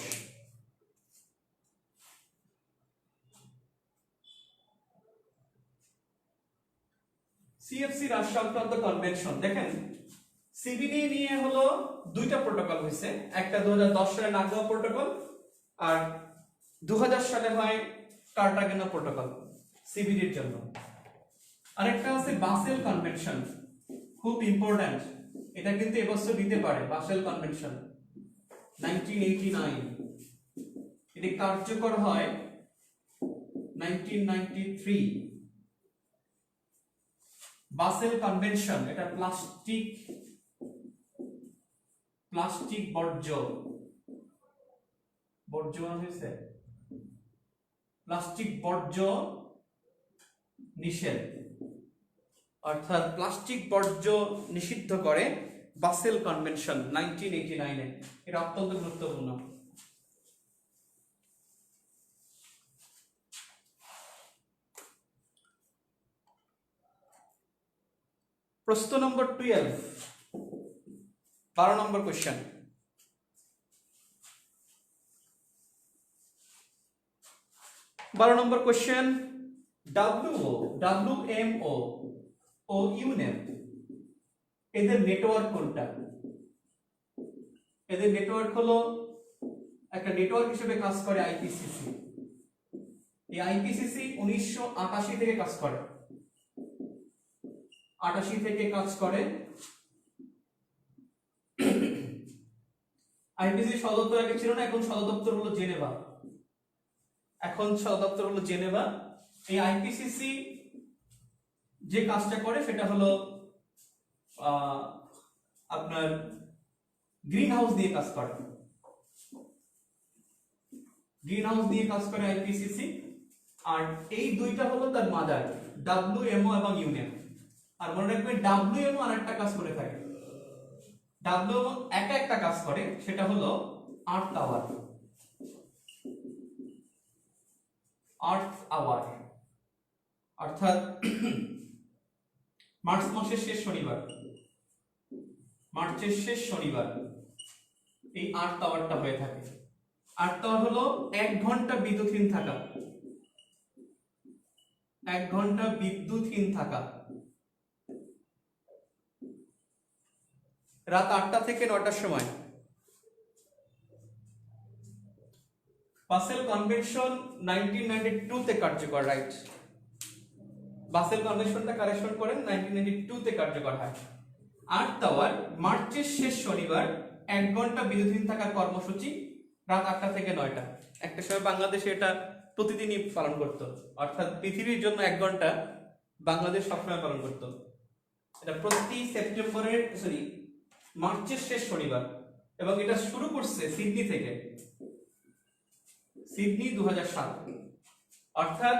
সিএফসি রাশ সংক্রান্ত কনভেনশন দেখেন, সিবিডি নিয়ে হলো দুইটা প্রোটোকল হয়েছে, একটা 2010 সালে নাগোয়া প্রোটোকল আর 2000 সালে হয় কার্টাগেনা প্রোটোকল সিবিডির জন্য। আরেকটা আছে বাসেল কনভেনশন, খুব ইম্পর্টেন্ট, এটা কিন্তু এবছর দিতে পারে। বাসেল কনভেনশন 1989, এটি কার্যকর হয় 1993। বাসেল কনভেনশন এটা প্লাস্টিক বর্জ্য হয়েছে, প্লাস্টিক বর্জ্য নিষেধ, অর্থাৎ প্লাস্টিক বর্জ্য নিষিদ্ধ করে বাসেল কনভেনশন 1989-এ। এটা অত্যন্ত গুরুত্বপূর্ণ। প্রশ্ন নম্বর 12, 12 নম্বর কোশ্চেন। WO, WMO ও ইউনেপ এদের নেটওয়ার্ক কোনটা? এদের নেটওয়ার্ক হলো, একটা নেটওয়ার্ক হিসেবে কাজ করে আইপিসিসি। এই আইপিসিসি 1988 থেকে কাজ করে, 88 থেকে কাজ করে। আইপিসিসি সদর দপ্তর আগে ছিল না, এখন সদর দপ্তর হলো জেনেভা। এখন সদর দপ্তর হলো জেনেভা। এই আইপিসিসি যে কাজটা করে সেটা হলো আপনার গ্রিন হাউস দিয়ে কাজ করে, গ্রিন হাউস দিয়ে কাজ করে আইপিসিসি। আর এই দুইটা হলো তার মাদার, WMO এবং ইউনেপ। আর মনে রাখবেন WMO আর একটা কাজ করে থাকে, WMO একা একটা কাজ করে, সেটা হলো আর্থ আওয়ার। আর্থ আওয়ার অর্থাৎ মার্চ মাসের শেষ শনিবার, মার্চের শেষ শনিবার এই আর্থ আওয়ারটা হয়ে থাকে। আর্থ আওয়ার হলো 1 ঘন্টা বিদ্যুৎহীন থাকা, 1 ঘন্টা বিদ্যুৎহীন থাকা। রাত 8টা থেকে 9টার সময়। বাসেল কনভেনশন 1992 তে কার্যকর, রাইট? বাসেল কনভেনশনটা কারেকশন করেন 1992 তে কার্যকর হয়। আর্থ আওয়ার মার্চের শেষ শনিবার 1 ঘন্টা বিদ্যুৎহীন থাকার কর্মসূচি, রাত 8টা থেকে 9টা। একটা সময় বাংলাদেশে এটা প্রতিদিনই পালন করত, অর্থাৎ পৃথিবীর জন্য 1 ঘন্টা বাংলাদেশ সবসময় পালন করত। এটা প্রতি মার্চের শেষ শনিবার, এবং এটা শুরু করছে সিডনি থেকে, সিডনি 2007। অর্থাৎ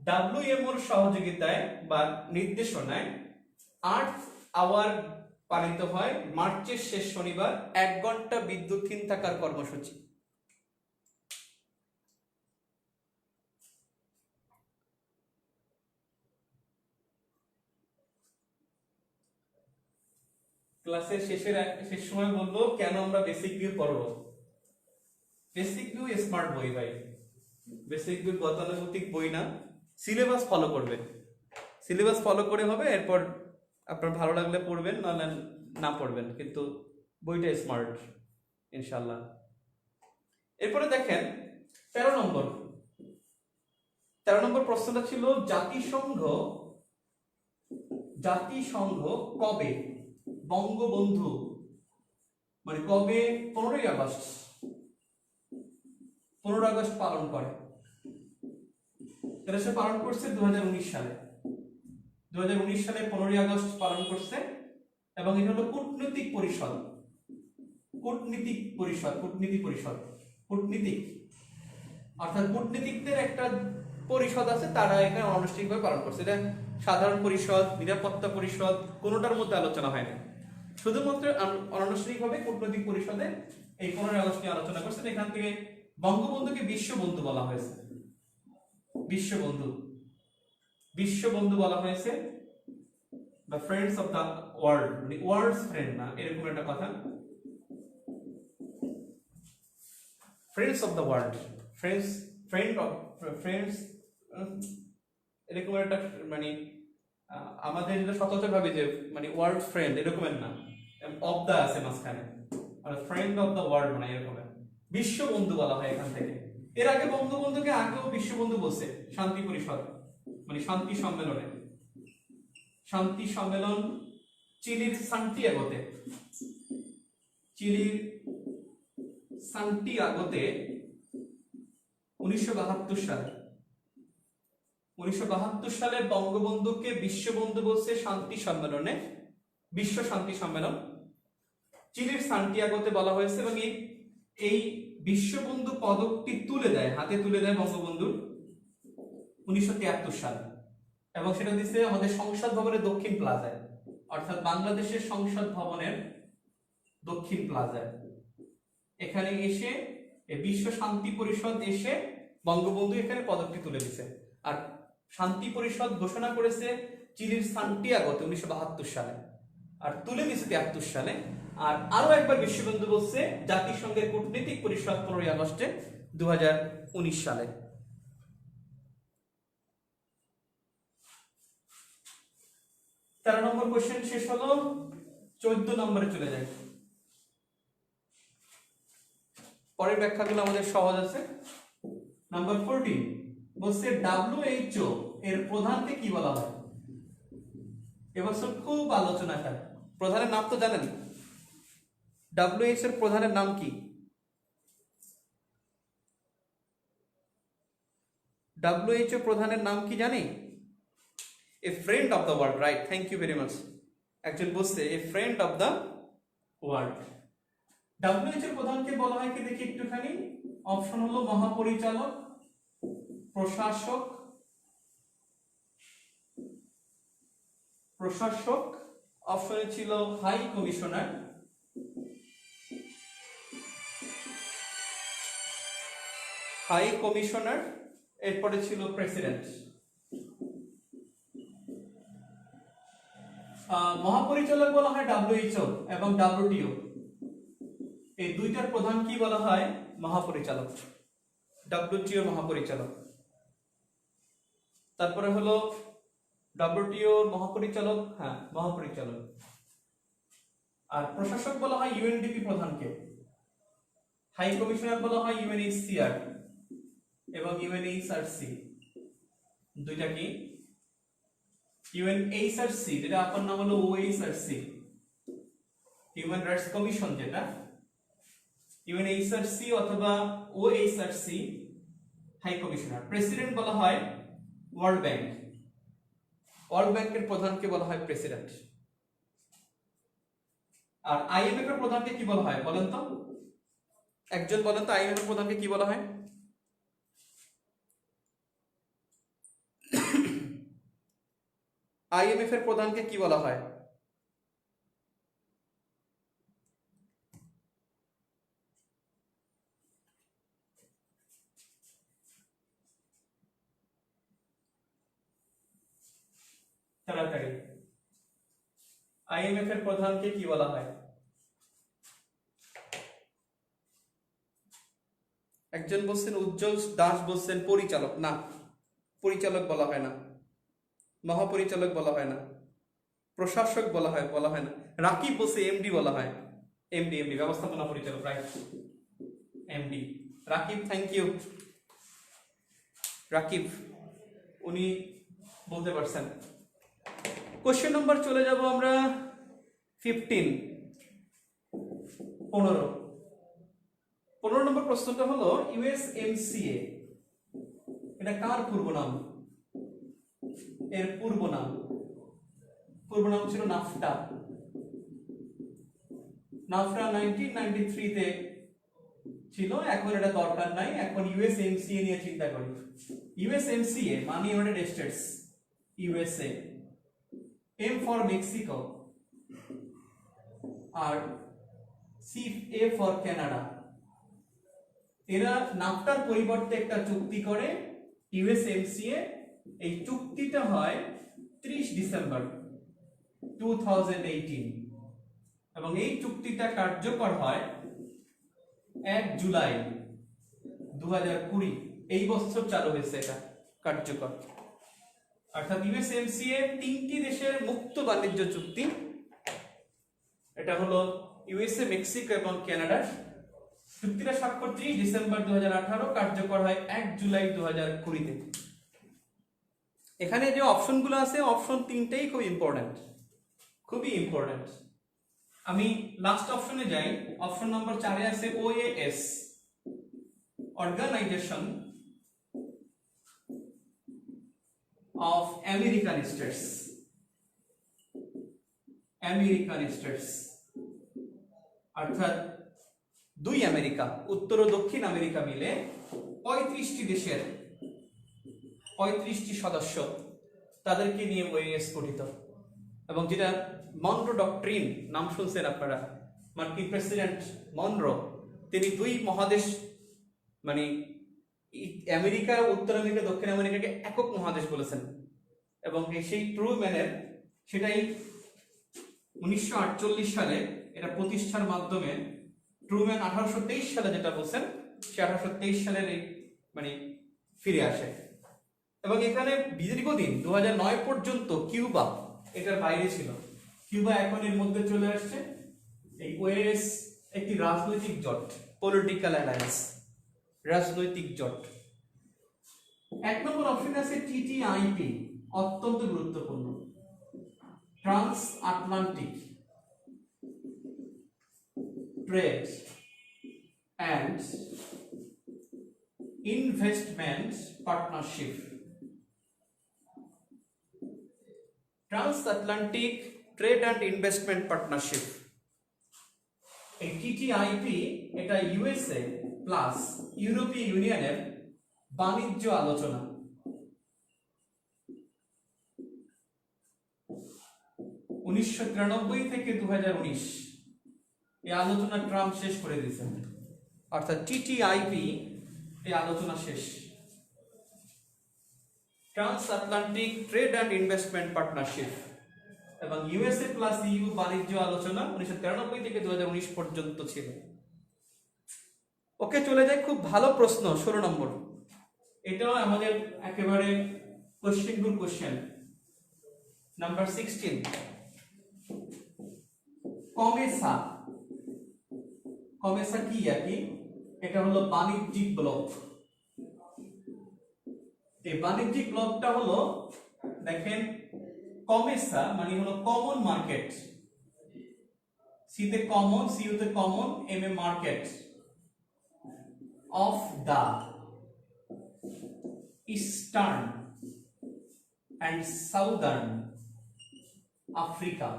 WMOর সহযোগিতায় বা নির্দেশনায় আর্থ আওয়ার পালিত হয় মার্চের শেষ শনিবার, 1 ঘন্টা বিদ্যুৎহীন থাকার কর্মসূচি। ক্লাসের শেষ সময় বলবো কেন আমরা বেসিক ভিউ পড়বো। বেসিক ভিউ স্মার্ট বই ভাই, বেসিক ভিউ গতানুগতিক বই না, সিলেবাস ফলো করবে, সিলেবাস ফলো করে হবে। এরপর আপনার ভালো লাগলে পড়বেন, নাহলে না পড়বেন, কিন্তু বইটা স্মার্ট ইনশাআল্লাহ। এরপরে দেখেন 13 নম্বর প্রশ্নটা ছিল জাতিসংঘ কবে বঙ্গবন্ধু মানে কবে 15ই আগস্ট পালন করে? এটা সে পালন করছে 2019 সালে। 2019 সালে 15ই আগস্ট পালন করছে, এবং এটা হলো কূটনীতিক পরিষদ, অর্থাৎ কূটনীতিকদের একটা পরিষদ আছে, তারা এখানে আনুষ্ঠানিকভাবে পালন করছে। এটা সাধারণ পরিষদ, নিরাপত্তা পরিষদ কোনোটার মধ্যে আলোচনা হয় না, শুধুমাত্র অনানুষ্ঠানিকভাবে কূটনৈতিক পরিষদে এই 15ই আগস্ট নিয়ে আলোচনা করছেন। এখান থেকে বঙ্গবন্ধুকে বিশ্ববন্ধু বলা হয়েছে, বিশ্ববন্ধু বলা হয়েছে, বা ফ্রেন্ডস অফ দ্য ওয়ার্ল্ড, মানে ওয়ার্ল্ডস ফ্রেন্ড না, এরকম একটা কথা, friends of the world, friends এরকম একটা, মানে আমাদের যেটা সচরাচর ভাবে যে মানে ওয়ার্ল্ড ফ্রেন্ড এরকমের না, অফ দা আছে মাঝখানে, আর ফ্রেন্ড অফ দা ওয়ার্ল্ড মানে এরকম বিশ্ববন্ধু বলা হয় এখান থেকে। এর আগে বঙ্গবন্ধুকে আগেও বিশ্ববন্ধু বলছে শান্তি পরিষদ, মানে শান্তি সম্মেলন চিলির সান্টিয়াগোতে 1972 সালে বঙ্গবন্ধুকে বিশ্ববন্ধু বলছে বিশ্ব শান্তি সম্মেলন চিলির সান্টিয়াগোতে বলা হয়েছে। এবং এই বিশ্ববন্ধু পদকটি হাতে তুলে দেয় বঙ্গবন্ধু 1973 সালে, এবং সেটা দিচ্ছে আমাদের সংসদ ভবনের দক্ষিণ প্লাজায়, অর্থাৎ বাংলাদেশের সংসদ ভবনের দক্ষিণ প্লাজায়। এখানে এসে বিশ্ব শান্তি পরিষদ এসে বঙ্গবন্ধু এখানে পদকটি তুলে দিছে। আর শান্তি পরিষদ ঘোষণা করেছে চিলির সান্টিয়াগোতে 1972 সালে। আর তুলে দিয়েছে 73 সালে। আর আরো একবার বিশ্ববন্ধু বলছে জাতিসংঘের কূটনৈতিক পরিষদ 15 আগস্টে 2019 সালে। তেরো নম্বর কোশ্চেন শেষ হলো, 14 নম্বরে চলে যায়। পরের ব্যাখ্যাগুলো আমাদের সহজ আছে। নাম্বার 14 বলছে WHO এর প্রধানকে কি বলা হয়? এবছর খুব আলোচনা হয়। প্রধানের নাম তো জানেন, WHO এর প্রধানের নাম কি? WHO প্রধানের নাম কি জানি? A friend of the world, right, thank you very much. একজন বলছে a friend of the world. WHO এর প্রধানকে বলা হয় কি দেখি একটুখানি। অপশন হলো মহাপরিচালক, প্রশাসক, অপশনে ছিল হাই কমিশনার, এরপরে ছিল প্রেসিডেন্ট। মহাপরিচালক বলা হয় WHO এবং WTO, এই দুইটার প্রধান কি বলা হয়? মহাপরিচালক, WTO মহাপরিচালক। তারপরে হলো WTO মহাপরিচালক, হ্যাঁ মহাপরিচালক। আর প্রশাসক বলা হয় UNDP প্রধানকে, হাই কমিশনার বলা হয় UNHCR এবং UNHRC। দুইটা কি? UNHRC যেটা আপনার নাম হলো OHRC, হিউম্যান রাইটস কমিশন, যেটা UNHRC অথবা OHRC হাই কমিশনার। প্রেসিডেন্ট বলা হয় ওয়ার্ল্ড ব্যাংক, ওয়ার্ল্ড ব্যাংকের প্রধানকে বলা হয় প্রেসিডেন্ট। আর IMF এর প্রধানকে কি বলা হয় বলেন তো? একজন বলেন তো IMF এর প্রধানকে কি বলা হয়? IMF এর প্রধানকে কি বলা হয়? তাড়াতাড়ি, IMF এর প্রধানকে কি বলা হয়? একজন বলছেন উজ্জ্বল দাস, বলছেন পরিচালক। না, পরিচালক বলা হয় না, মহাপরিচালক বলা হয় না, প্রশাসক বলা হয় না। রাকিব বলছে MD বলা হয়, MD ব্যবস্থাপনা পরিচালক, right, MD Rakib, thank you Rakib, উনি বলতে পারছেন। কোশ্চেন নম্বর চলে যাব আমরা 15 নম্বর প্রশ্নটা হলো USMCA এটা কার পূর্ব নাম? এর পূর্ব নাম ছিল নাফটা। 1993 তে ছিল, এখন এটা দরকার নাই। এখন USMCA নিয়ে চিন্তা করি। USMCA মানে United States, USA, M for Mexico আর CA ফর কানাডা। এরা নাফটার পরিবর্তে একটা চুক্তি করে USMCA। এই চুক্তিটা হয় 30 ডিসেম্বর 2018 এবং এই চুক্তিটা কার্যকর হয় 1 জুলাই 2020। এই বছর চালু হয়েছে এটা কার্যকর। অর্থাৎ USMCA 3টি দেশের মুক্ত বাণিজ্য চুক্তি। এটা হলো USA, মেক্সিকো এবং কানাডার। চুক্তিটা স্বাক্ষর 30 ডিসেম্বর 2018, কার্যকর হয় 1 জুলাই 2020 তে। এখানে যে অপশনগুলো আছে, অপশন 3টাই খুব ইম্পর্টেন্ট, খুবই ইম্পর্টেন্ট। আমি লাস্ট অপশনে যাই। অপশন নম্বর 4 আছে OAS, organisation of American states. অর্থাৎ 2 আমেরিকা, উত্তর ও দক্ষিণ আমেরিকা মিলে 35টি দেশের 35টি সদস্য, তাদেরকে নিয়ে OAS গঠিত। এবং যেটা মনরো ডক্ট্রিন, নাম শুনছেন আপনারা, মার্কিন প্রেসিডেন্ট মনরো, তিনি 2 মহাদেশ মানে আমেরিকা, উত্তর আমেরিকা, দক্ষিণ আমেরিকাকে একক মহাদেশ বলেছেন। এবং সেই ট্রুম্যানের সেটাই 1948 সালে এটা প্রতিষ্ঠার মাধ্যমে ট্রুম্যান 1823 সালে যেটা বলছেন সে 1823 সালের এই মানে ফিরে আসে এবং এখানে দীর্ঘদিন 2009 পর্যন্ত কিউবা এটার বাইরে ছিল। কিউবা এখন এর মধ্যে চলে আসছে। এই ওএস একটি রাজনৈতিক জোট, পলিটিক্যাল অ্যালায়েন্স, রাজনৈতিক জোট। 1 নম্বর অপশন আছে টিটিআইপি, অত্যন্ত গুরুত্বপূর্ণ, trans Atlantic trade and investment partnership. Transatlantic trade and investment partnership. এই টিটিআইপি এটা ইউএসএ প্লাস ইউরোপীয় ইউনিয়নের বাণিজ্য আলোচনা। 1993 থেকে 2019 এই আলোচনা ট্রাম্প শেষ করে দিয়েছেন, অর্থাৎ টিটিআইপি এই আলোচনা শেষ। Transatlantic trade and investment partnership এবং ইউএসএ প্লাস ইউ বাণিজ্য আলোচনা 1993 থেকে 2019 পর্যন্ত ছিল। ওকে, চলে যায় খুব ভালো প্রশ্ন 16 নম্বর। এটাও আমাদের একেবারে কোশ্চেন টু কোশ্চেন। নাম্বার 16, কমেসা। কমেসা কি কি? এটা হলো বাণিজ্যিক ব্লক। এই বাণিজ্যিক ব্লকটা হলো, দেখেন কমেসা মানে হলো কমন মার্কেট, সিতে কমন, সিউতে common, M A market of the eastern and southern Africa.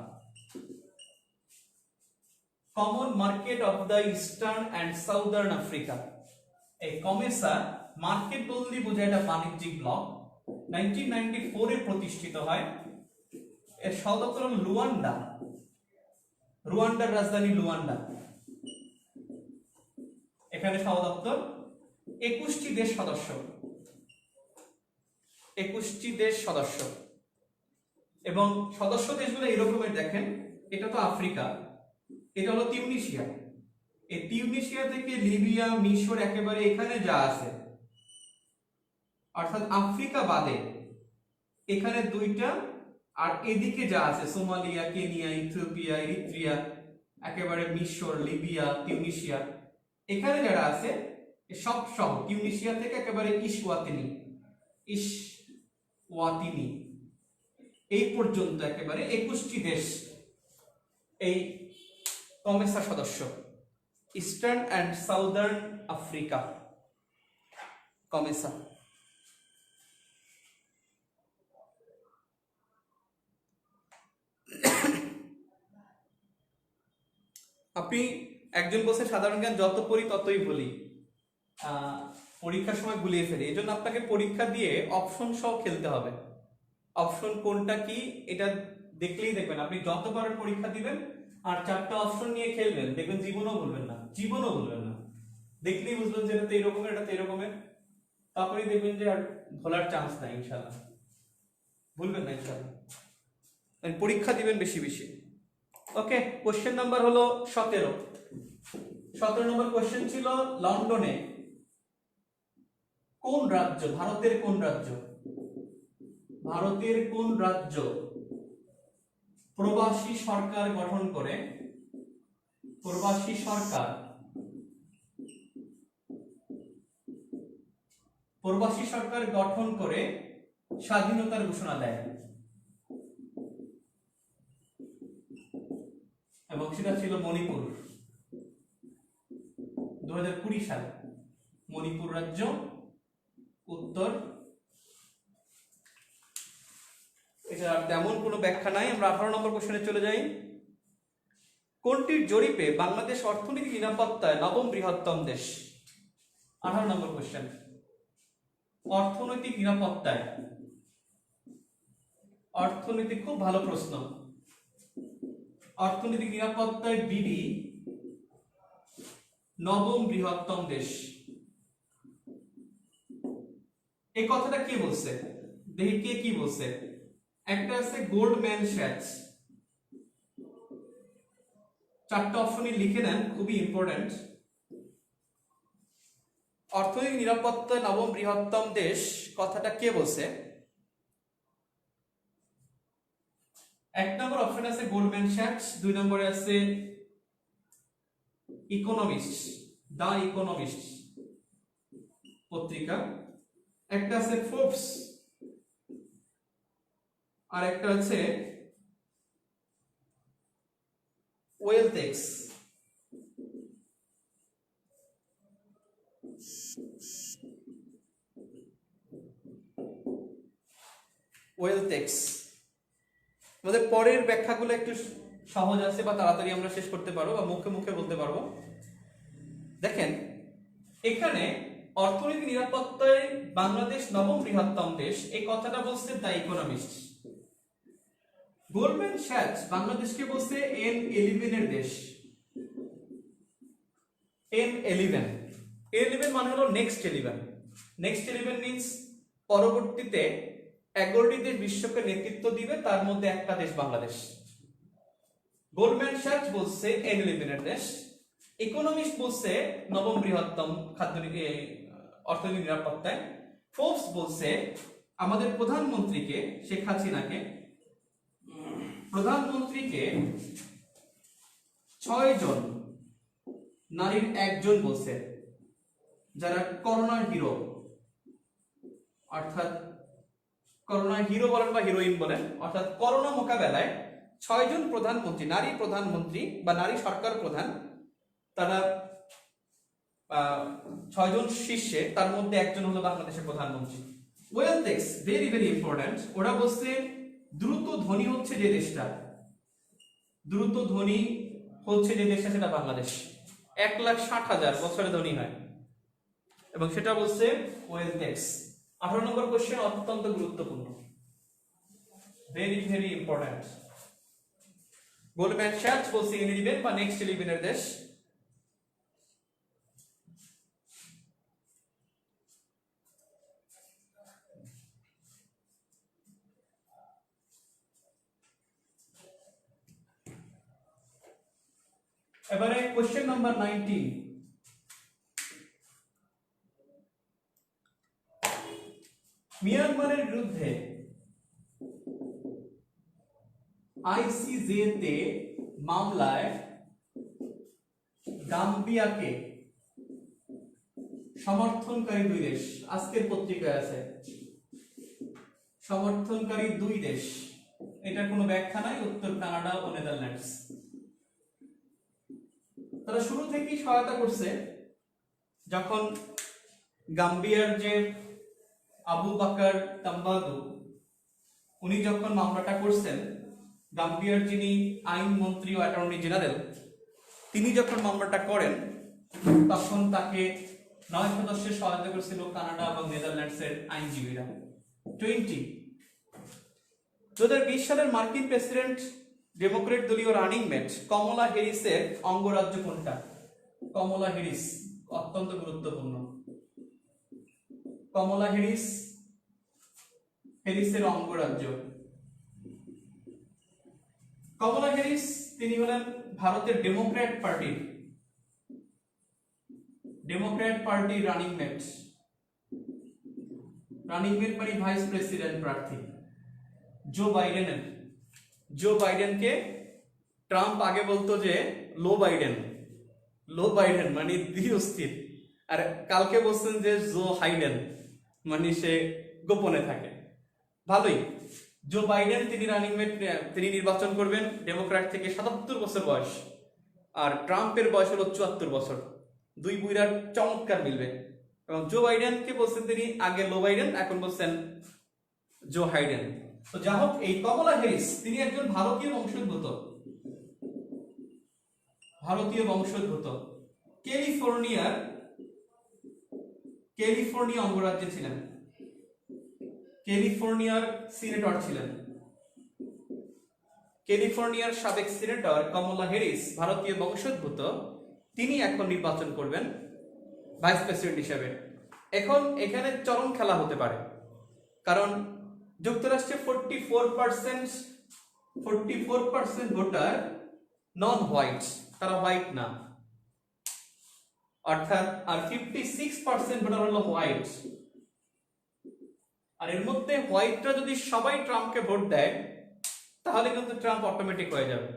Common market of the eastern and southern Africa. এই কমেসা মার্কেট বলতে বোঝায় এটা বাণিজ্যিক ব্লক। 1994 এ প্রতিষ্ঠিত হয়। এর সদর দপ্তর হল লুয়ান্ডা, রুয়ান্ডার রাজধানী লুয়ান্ডা। এখানে সদর দপ্তর। 21টি দেশ সদস্য, 21টি দেশ সদস্য এবং সদস্য দেশগুলো এরকমের, দেখেন এটা তো আফ্রিকা, এটা হলো তিউনিসিয়া। এই তিউনিসিয়া থেকে লিবিয়া, মিশর একেবারে এখানে যা আছে, অর্থাৎ আফ্রিকা বাদে এখানে দুইটা, আর এদিকে যা আছে সোমালিয়া, কেনিয়া, ইথিওপিয়া, এরিত্রিয়া, একেবারে মিশর, লিবিয়া, তিউনিসিয়া, এখানে যারা আছে সব সহ তিউনিসিয়া থেকে একেবারে ইসওয়াতিনি এই পর্যন্ত একেবারে 21টি দেশ এই কমেসা সদস্য। Eastern and southern Africa, COMESA. আপনি একজন বলছে সাধারণ জ্ঞান যত পড়ি ততই বলি, পরীক্ষার সময় গুলিয়ে ফেলি। এই জন্য আপনাকে পরীক্ষা দিয়ে অপশন সহ খেলতে হবে। অপশন কোনটা কি এটা দেখলেই দেখবেন, আপনি যত পারেন পরীক্ষা দিবেন আর 4টা অপশন নিয়ে খেলবেন, দেখবেন জীবনও বলবেন না, জীবনও বলবেন না। দেখলেই বুঝবেন যে এটা তো এরকমের, এটা তো এরকমের, তারপরেই দেখবেন যে আর ভোলার চান্স নাই ইনশাআল্লাহ, ভুলবেন না ইনশাআল্লাহ। পরীক্ষা দিবেন বেশি বেশি। ওকে, কোশ্চেন নাম্বার হলো 17। 17 নম্বর কোশ্চেন ছিল, লন্ডনে কোন রাজ্য, ভারতের কোন রাজ্য, ভারতের কোন রাজ্য প্রবাসী সরকার গঠন করে, প্রবাসী সরকার, প্রবাসী সরকার গঠন করে স্বাধীনতার ঘোষণা দেয় এবং সেটা ছিল মণিপুর। 2020 সালে মণিপুর রাজ্য উত্তর। এটা তেমন কোনো ব্যাখ্যা নাই। আমরা 18 নম্বর কোশ্চেনে চলে যাই। কোনটির জরিপে বাংলাদেশ অর্থনৈতিক নিরাপত্তায় 9ম বৃহত্তম দেশ? 18 নম্বর কোশ্চেন, অর্থনৈতিক নিরাপত্তায়, অর্থনৈতিক, খুব ভালো প্রশ্ন। অর্থনৈতিক নিরাপত্তায় বিডি 9ম বৃহত্তম দেশ। এই কথাটা কে বলছে দেখি, কে কি বলছে? একটা আছে গোল্ডম্যান স্যাচস, চারটা অপশনই লিখে নেন, খুবই ইম্পর্টেন্ট। অর্থনৈতিক নিরাপত্তা নবম বৃহত্তম দেশ কথাটা কে বলছে? এক নম্বর অপশন আছে গোল্ডম্যান স্যাক্স, দুই নম্বরে আছে ইকোনমিস্ট, দা ইকোনমিস্ট পত্রিকা, একটা আছে ফোর্বস, আর একটা আছে ওয়েলথেক্স। ওয়েলথেক্স আমাদের পরের ব্যাখ্যাগুলো একটু সহজ আছে বা তাড়াতাড়ি আমরা শেষ করতে পারবো বা মুখে মুখে বলতে পারবো। দেখেন এখানে অর্থনৈতিক নিরাপত্তায় বাংলাদেশ নবম বৃহত্তম দেশ, এই কথাটা বলছে দ্য ইকোনমিস্ট। গোল্ডম্যান স্যাক্স বাংলাদেশকে বলছে N11 এর দেশ। N11 N11 মানে হলো নেক্সট 11। নেক্সট 11 মিন্স পরবর্তীতে 11টি দেশ বিশ্বকে নেতৃত্ব দিবে, তার মধ্যে একটা দেশ বাংলাদেশ। গোল্ডম্যান স্যাক্স বলছে N11 এর দেশ, ইকোনমিস্ট বলছে নবম বৃহত্তম অর্থনৈতিক নিরাপত্তায়, ফোর্বস বলছে আমাদের প্রধানমন্ত্রীকে শেখ হাসিনাকে, প্রধানমন্ত্রীকে 6 জন নারীর একজন বলছে যারা করোনার হিরো, অর্থাৎ করোনার হিরো বলেন বা হিরোইন বলেন, অর্থাৎ করোনা মোকাবেলায় 6 জন প্রধানমন্ত্রী, নারী প্রধানমন্ত্রী বা নারী সরকার প্রধান, তারা 6 জন শীর্ষে, তার মধ্যে একজন হলো বাংলাদেশের প্রধানমন্ত্রী। ওয়েলথেক্স ভেরি ভেরি ইম্পর্টেন্ট, ওরা বলছে দ্রুত ধনী হচ্ছে যে দেশটা, দ্রুত ধনী হচ্ছে যে দেশটা সেটা বাংলাদেশ, 1,60,000 বছরে ধনী হয়, এবং সেটা বলছে ওয়েলথেক্স। 18 নম্বর কোশ্চেন অত্যন্ত গুরুত্বপূর্ণ, very very important. Goldman sax বলছে N11 বা নেক্সট 11 এর দেশ। এবারে কোশ্চেন নাম্বার 19, মিয়ানমারের বিরুদ্ধে ICJ তে মামলায় গাম্বিয়াকে সমর্থনকারী 2 দেশ, আজকের পত্রিকায় আছে সমর্থনকারী 2 দেশ, এটার কোনো ব্যাখ্যা নাই, উত্তর কানাডা ও নেদারল্যান্ডস। তারা শুরু থেকেই সহায়তা করছে, যখন গাম্বিয়ার যে আবু বাকার তাম্বাদু উনি যখন মামলাটা করছেন, গাম্বিয়ার যিনি আইন মন্ত্রী ও অ্যাটর্নি জেনারেল, তিনি যখন মামলাটা করেন তখন তাকে 9 সদস্যের সহায়তা করেছিল কানাডা এবং নেদারল্যান্ডসের আইনজীবীরা। 2020 সালের মার্কিন প্রেসিডেন্ট ডেমোক্রেট দলীয় রানিং মেট কমলা হ্যারিসের অঙ্গরাজ্য কোনটা? কমলা হ্যারিস অত্যন্ত গুরুত্বপূর্ণ। কমলা হ্যারিসের অঙ্গরাজ্য, কমলা হ্যারিস তিনি হলেন ভারতের ডেমোক্র্যাট পার্টির রানিং মেট মানে ভাইস প্রেসিডেন্ট প্রার্থী জো বাইডেনকে ট্রাম্প আগে বলতো যে লো বাইডেন মানে ধীরস্থির, আর কালকে বলছেন যে জো হাইডেন মানে সে গোপনে থাকে। ভালোই, জো বাইডেন তিনি রানিং মেট, তিনি নির্বাচন করবেন ডেমোক্র্যাট থেকে, 77 বছর বয়স, আর ট্রাম্পের বয়স হলো 74 বছর, 2 বুইরার চমৎকার মিলবে। এবং জো বাইডেনকে বলছেন তিনি আগে লো বাইডেন, এখন বলছেন জো হাইডেন। তো যা হোক, এই কমলা হ্যারিস তিনি একজন ভারতীয় বংশোদ্ভূত, ক্যালিফোর্নিয়া অঙ্গরাজ্যে ছিলেন, ক্যালিফোর্নিয়ার সিনেটর ছিলেন। ক্যালিফোর্নিয়ার সাবেক সিনেটর কমলা হ্যারিস ভারতীয় বংশোদ্ভূত, তিনি এখন নির্বাচন করবেন ভাইস প্রেসিডেন্ট হিসেবে। এখন এখানে চরম খেলা হতে পারে, কারণ যুক্তরাষ্ট্রে 44% ভোটার নন হোয়াইট, তারা হোয়াইট না, অর্থাৎ আর 56% ভোটার হলো হোয়াইট। আর এর মধ্যে হোয়াইটরা যদি সবাই ট্রাম্পকে ভোট দেয় তাহলে কিন্তু ট্রাম্প অটোমেটিক হয়ে যাবে।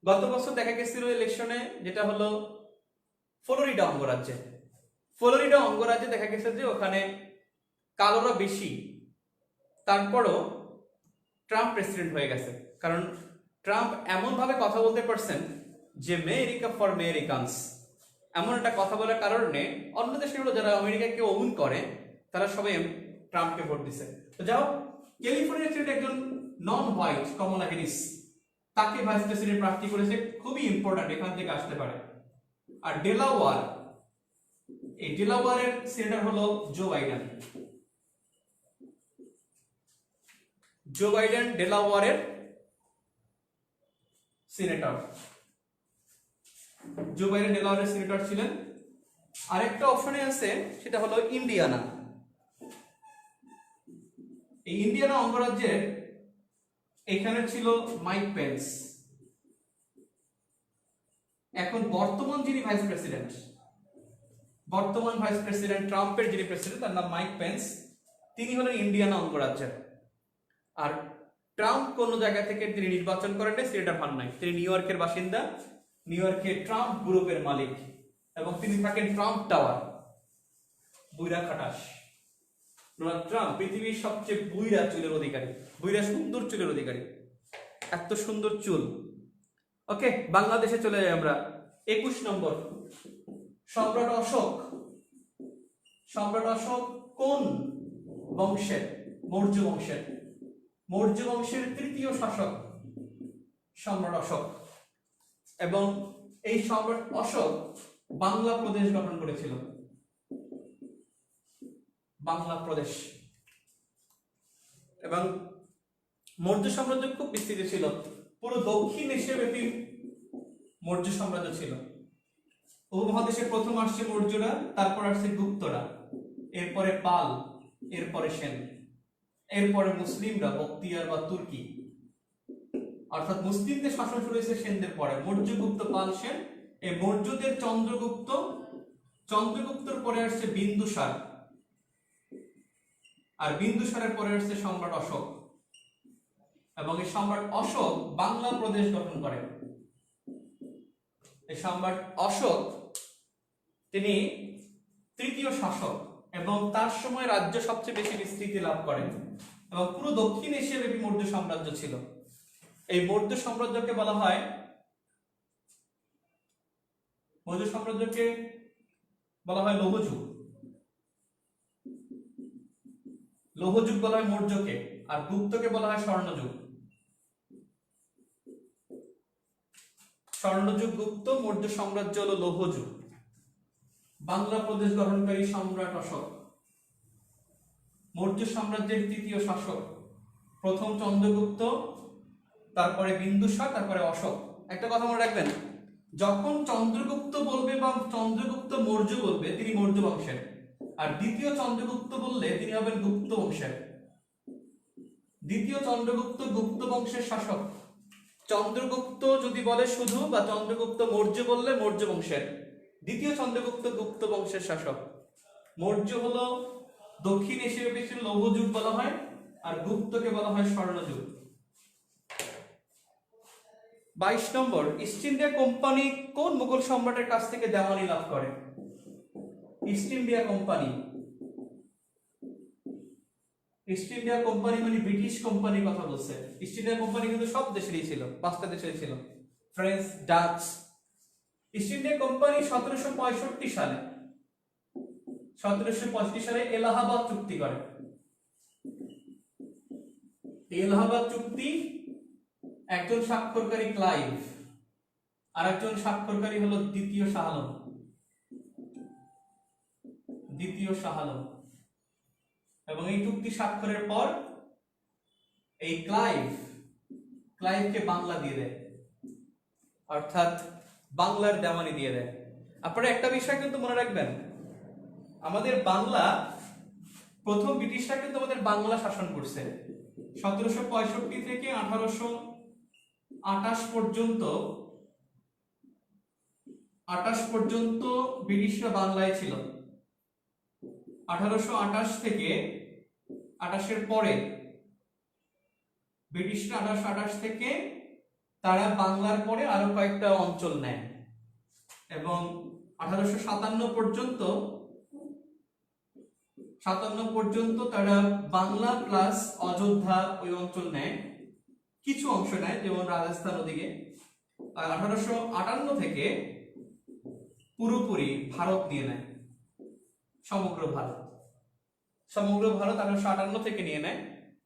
গত বছর দেখা গেছিল ইলেকশনে, যেটা হলো ফ্লোরিডা অঙ্গরাজ্যে, ফ্লোরিডা অঙ্গরাজ্যে দেখা গেছে যে ওখানে কালোরা বেশি, তারপরও ট্রাম্প প্রেসিডেন্ট হয়ে গেছে। কারণ ট্রাম্প এমন ভাবে কথা বলতে পারছেন যে আমেরিকা ফর আমেরিকানস, এমন একটা কথা বলার কারণে অন্য দেশগুলো যারা আমেরিকাকে ওন করে তারা সবাই ট্রাম্পকে ভোট দিছে। তো যাও, ক্যালিফোর্নিয়ার ছেলে একজন নন হোয়াইট কমলা হ্যারিস, তাকে ভাইস প্রেসিডেন্ট প্রার্থী করেছে, খুবই ইম্পর্টেন্ট, এখান থেকে আসতে পারে। আর ডেলাওয়ার, এই ডেলাওয়ারের সেনেটর হলো জো বাইডেন। জো বাইডেন ডেলাওয়ারের সিনেটর, জো বাইডেন ডেলাওয়ারের সিনেটর ছিলেন। আরেকটা অপশনে আছে, সেটা হলো ইন্ডিয়ানা। এই ইন্ডিয়ানা অঙ্গরাজ্যের এখানে ছিল মাইক পেন্স। এখন বর্তমান যিনি ভাইস প্রেসিডেন্ট, বর্তমান ভাইস প্রেসিডেন্ট ট্রাম্পের যিনি প্রেসিডেন্ট, তার নাম মাইক পেন্স, তিনি হলেন ইন্ডিয়ানা অঙ্গরাজ্যের। আর ট্রাম্প কোন জায়গা থেকে তিনি নির্বাচন করেন নাই, সেটা ভান নাই, তিনি নিউ ইয়র্কের বাসিন্দা, নিউ ইয়র্কে ট্রাম্প গ্রুপের মালিক, এবং তিনি থাকেন ট্রাম্প টাওয়ার, বুইরা খাটাস। ডোনাল্ড ট্রাম্প পৃথিবীর সবচেয়ে বুইরা চুলের অধিকারী, বুইরা সুন্দর চুলের অধিকারী, এত সুন্দর চুল। ওকে, বাংলাদেশে চলে যাই আমরা। 21 নম্বর, সম্রাট অশোক। সম্রাট অশোক কোন বংশের? মৌর্য বংশের। মৌর্য বংশের তৃতীয় শাসক সম্রাট অশোক। এবং এই সম্রাট অশোক বাংলা প্রদেশ গঠন করেছিল, বাংলা প্রদেশ। এবং মৌর্য সাম্রাজ্য খুব বিস্তৃত ছিল, পুরো দক্ষিণ এশিয়া ব্যাপী মৌর্য সাম্রাজ্য ছিল। উপমহাদেশে প্রথম আসছে মৌর্যরা, তারপর আসছে গুপ্তরা, এরপরে পাল, এরপরে সেন, এরপরে মুসলিমরা, বক্তিয়ার বা তুর্কি। অর্থাৎ মুসলিমদের শাসন শুরু হয়েছে সেনদের পরে, মৌর্য, গুপ্ত, পাল, সেন। এই মৌর্যদের চন্দ্রগুপ্ত, চন্দ্রগুপ্তর পরে আসছে বিন্দুসার, আর বিন্দুসারের পরে আসছে সম্রাট অশোক। এবং এই সম্রাট অশোক বাংলা প্রদেশ গঠন করেন। এই সম্রাট অশোক তিনি তৃতীয় শাসক, এবং তার সময় রাজ্য সবচেয়ে বেশি বিস্তৃতি লাভ করেন, এবং পুরো দক্ষিণ এশিয়া ব্যাপী মৌর্য সাম্রাজ্য ছিল। এই মৌর্য সাম্রাজ্যকে বলা হয়, মৌর্য সাম্রাজ্যকে বলা হয় লৌহযুগ। লৌহযুগ বলা হয় মৌর্যকে, আর গুপ্তকে বলা হয় স্বর্ণযুগ। স্বর্ণযুগ গুপ্ত, মৌর্য সাম্রাজ্য হলো লৌহযুগ। বাংলা প্রদেশ গঠনকারী সম্রাট অশোক, মৌর্য সাম্রাজ্যের তৃতীয় শাসক, প্রথম চন্দ্রগুপ্ত, তারপরে বিন্দুসার, তারপরে অশোক। একটা কথা মনে রাখবেন, যখন চন্দ্রগুপ্ত বলবে বা চন্দ্রগুপ্ত মৌর্য বলবে, তিনি মৌর্য বংশের, আর দ্বিতীয় চন্দ্রগুপ্ত বললে তিনি হবেন গুপ্ত বংশের। দ্বিতীয় চন্দ্রগুপ্ত গুপ্ত বংশের শাসক। চন্দ্রগুপ্ত যদি বলে শুধু, বা চন্দ্রগুপ্ত মৌর্য বললে মৌর্য বংশের। দ্বিতীয় চন্দ্রগুপ্ত গুপ্ত বংশের শাসক। মৌর্য হলো দক্ষিণ এশিয়ার বেশি লৌহযুগ বলা হয়, আর গুপ্তকে বলা হয় স্বর্ণযুগ। 22 নম্বর, ইস্ট ইন্ডিয়া কোম্পানি কোন মুঘল সম্রাটের কাছ থেকে দেওয়ানি লাভ করে? East India company, east India company মানে ব্রিটিশ কোম্পানির কথা বলছে। ইস্ট ইন্ডিয়া কোম্পানি কিন্তু সব দেশেরই ছিল, 5টা দেশেরই ছিল, French, Dutch. East India company 1765 সালে, 1765 সালে এলাহাবাদ চুক্তি করে। এলাহাবাদ চুক্তি একজন স্বাক্ষরকারী ক্লাইভ, আর একজন স্বাক্ষরকারী হলো দ্বিতীয় শাহ আলম। দ্বিতীয় শাহ আলম। এবং এই চুক্তি স্বাক্ষরের পর এই ক্লাইভকে বাংলা দিয়ে দেয়, অর্থাৎ বাংলার দেওয়ানি দিয়ে দেয়। আপনারা একটা বিষয় কিন্তু মনে রাখবেন, আমাদের বাংলা, প্রথম ব্রিটিশরা কিন্তু আমাদের বাংলা শাসন করছে। 1765 থেকে 1828 পর্যন্ত 1828 পর্যন্ত ব্রিটিশরা বাংলায় ছিল। 1828 থেকে 28 পরে ব্রিটিশরা 1828 থেকে তারা বাংলার পরে আরো কয়েকটা অঞ্চল নেয় এবং 1857 পর্যন্ত তারা বাংলা প্লাস অযোধ্যা ওই অঞ্চল নেয়, কিছু অংশ নেয় যেমন রাজস্থান ওদিকে। আর 1858 থেকে পুরোপুরি ভারত নিয়ে নেয়, সমগ্র ভারত 1858 থেকে নিয়ে নেয়।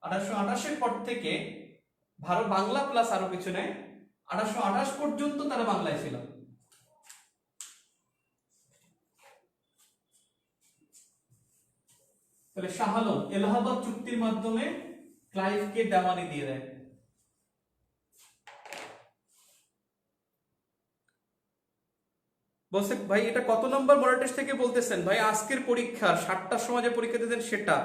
1828 পর থেকে ভারত বাংলা প্লাস আরো কিছু নেয়। 1828 পর্যন্ত তারা বাংলায় ছিল। তাহলে শাহ আলম এলাহাবাদ চুক্তির মাধ্যমে ক্লাইভকে দেওয়ানি দিয়ে দেয়। বলছে ভাই এটা কত নম্বর মডেল টেস্ট থেকে বলতেছেন? ভাই আজকের পরীক্ষার 7টার সময় যে পরীক্ষা দিতেন সেটা।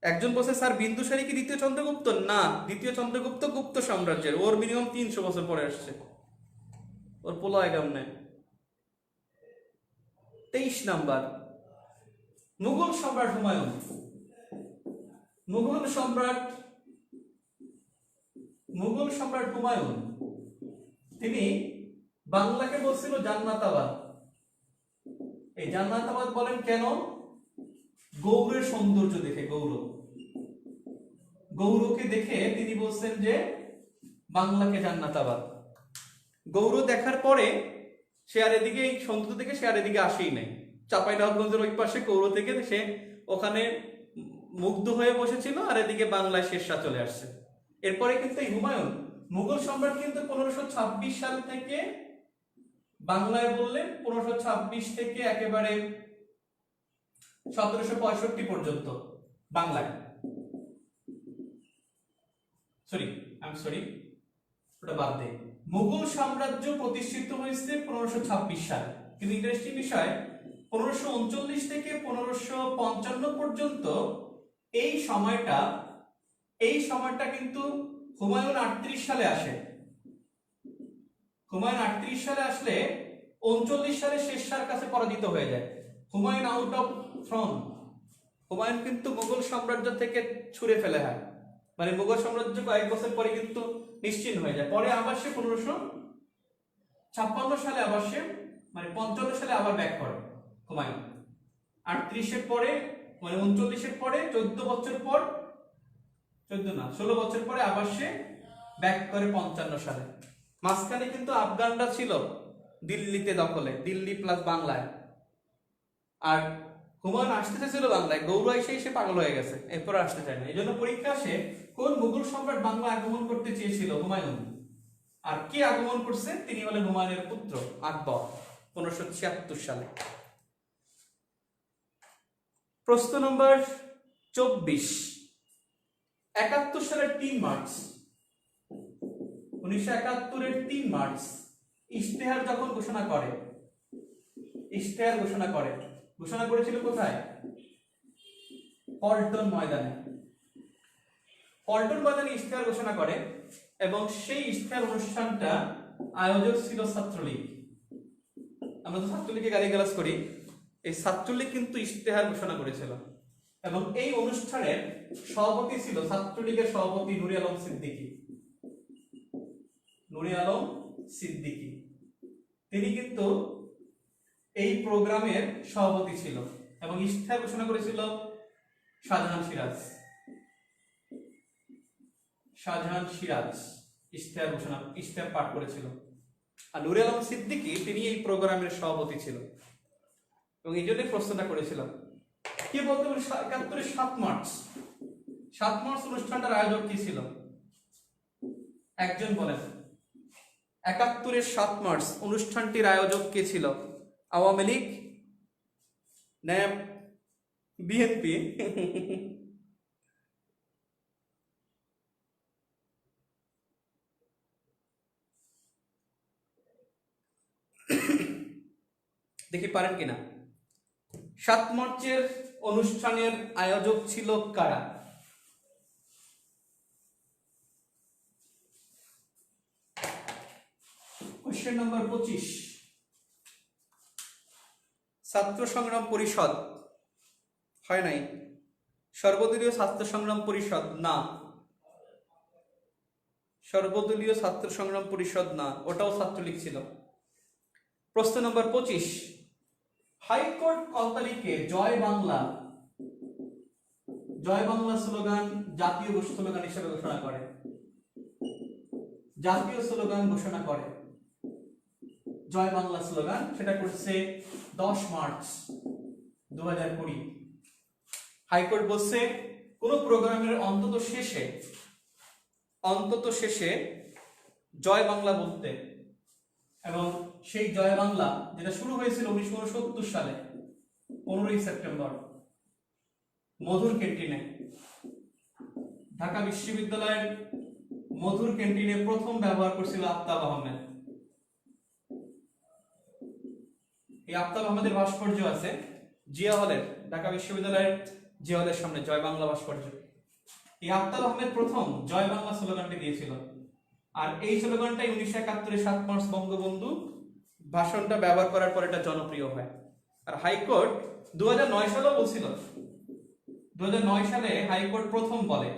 একজন বলছে স্যার বিন্দুসারী কি দ্বিতীয় চন্দ্রগুপ্ত? না, দ্বিতীয় চন্দ্রগুপ্ত গুপ্ত সাম্রাজ্যের, ওর মিনিমাম 300 বছর পরে আসছে, ওর পোলায় কেমনে। 23 নাম্বার মুঘল সম্রাট হুমায়ুন। মুঘল সম্রাট হুমায়ুন তিনি বাংলাকে বলছিল জান্নাতাবাদ। এই জান্নাতাবাদ বলেন কেন? গৌড়ের সৌন্দর্য দেখে, গৌরকে দেখে তিনি বলছেন যে বাংলাকে জান্নাতাবাদ। গৌর দেখার পরে সে আর এদিকে এই সৌন্দর্য থেকে সে আর এদিকে আসেই নাই। চাঁপাইনবাবগঞ্জের ওই পাশে গৌর থেকে সে ওখানে মুগ্ধ হয়ে বসেছিল, আর এদিকে বাংলায় শেরশাহ চলে আসছে। এরপরে কিন্তু এই হুমায়ুন মুঘল সম্রাট কিন্তু 1526 সাল থেকে বাংলায় বললেন, 1526 থেকে একেবারে 1765 পর্যন্ত বাংলায়। ওটা বাদ দেয়। মুঘল সাম্রাজ্য প্রতিষ্ঠিত হয়েছে 1526 সালে, কিন্তু ইন্টারেস্টিং বিষয় 1539 থেকে 1555 পর্যন্ত এই সময়টা কিন্তু হুমায়ুন 38 সালে আসে। হুমায়ুন 38 সালে আসলে 39 সালে শেরশাহর কাছে পরাজিত হয়ে যায়। Humayun out of throne, Humayun কিন্তু মুঘল সাম্রাজ্য থেকে ছুঁড়ে ফেলে হয়, মানে মুঘল সাম্রাজ্য কয়েক বছর পরে কিন্তু নিশ্চিহ্ন হয়ে যায়। পরে আবার সে 1556 সালে আবার সে মানে 55 সালে আবার ব্যাক করে হুমায়ুন। 38 পরে মানে 39 পরে 16 বছর পরে আবার সে ব্যাক করে 55 সালে। মাঝখানে কিন্তু আফগানরা ছিল দিল্লিতে দখলে, দিল্লি প্লাস বাংলায়। আর হুমায়ুন আসতে চাইছিল বাংলায়, গৌর এসে পাগল হয়ে গেছে, এরপর আসতে চায় না। এই জন্য পরীক্ষা আসে কোন মুঘল সম্রাট বাংলা আগমন করতে চেয়েছিল? হুমায়ুন। আর কে আগমন করছে? তিনি হলেন হুমায়ুনের পুত্র আকবর 1576 সালে। প্রশ্ন নম্বর 24, 71 সালের 3 মার্চ 1971 3 মার্চ ইশতেহার যখন ঘোষণা করেছিল কোথায়? পল্টন ময়দানে ইশতেহার ঘোষণা করে, এবং সেই ইশতেহার অনুষ্ঠানটা আয়োজক ছিল ছাত্রলীগ। আমরা তো ছাত্রলীগকে গালিগালাজ করি, এই ছাত্রলীগ কিন্তু ইশতেহার ঘোষণা করেছিল, এবং এই অনুষ্ঠানের সভাপতি ছিল ছাত্রলীগের সভাপতি নুরে আলম সিদ্দিকী। তিনি কিন্তু এই প্রোগ্রামের সভাপতি ছিল, এবং ইশতেহার ঘোষণা করেছিল শাহজাহান সিরাজ। ইশতেহার পাঠ করেছিল। আর নুরে আলম সিদ্দিকী তিনি এই প্রোগ্রামের সভাপতি ছিল, এবং এই জন্যই প্রশ্নটা করেছিলাম। কি বলতে পারি? 71 7 মার্চ অনুষ্ঠানটার আয়োজক কি ছিল? একজন বলেন। 71 7 মার্চ অনুষ্ঠানটির আয়োজক কে ছিল? Awami League, nap, BNP? দেখি পারেন কিনা। 7 মার্চের অনুষ্ঠানের আয়োজক ছিল কারা? কোশ্চেন নাম্বার 25, ছাত্র সংগ্রাম পরিষদ হয় নাই, সর্বদলীয় ছাত্র সংগ্রাম পরিষদ না, সর্বদলীয় ছাত্র সংগ্রাম পরিষদ না, ওটাও ছাত্রলীগ ছিল। প্রশ্ন নম্বর 25, হাইকোর্ট কত তারিখে জয় বাংলা স্লোগান জাতীয় স্লোগান হিসেবে ঘোষণা করে? জাতীয় স্লোগান ঘোষণা করে জয় বাংলা স্লোগান, সেটা করছে 10 মার্চ 2020। হাইকোর্ট বলছে কোন প্রোগ্রামের অন্তত শেষে জয় বাংলা বলতে, এবং সেই জয় বাংলা যেটা শুরু হয়েছিল 1969 সালে 15ই সেপ্টেম্বর মধুর ক্যান্টিনে, ঢাকা বিশ্ববিদ্যালয়ের মধুর ক্যান্টিনে প্রথম ব্যবহার করছিল আফতাব আহমেদ। এই আফতাব আহমেদের ভাস্কর্য আছে জিয়া হলের, ঢাকা বিশ্ববিদ্যালয়ের জিয়া হলের সামনে, জয় বাংলা ভাস্কর্য। এই আফতাব আহমেদ প্রথম জয় বাংলা স্লোগানটি দিয়েছিল, আর এই স্লোগানটাই 1971 7 মার্চ বঙ্গবন্ধু ভাষণটা ব্যবহার করার পর এটা জনপ্রিয় হয়। আর হাইকোর্ট 2009 সালেও বলছিল, 2009 সালে হাইকোর্ট প্রথম বলে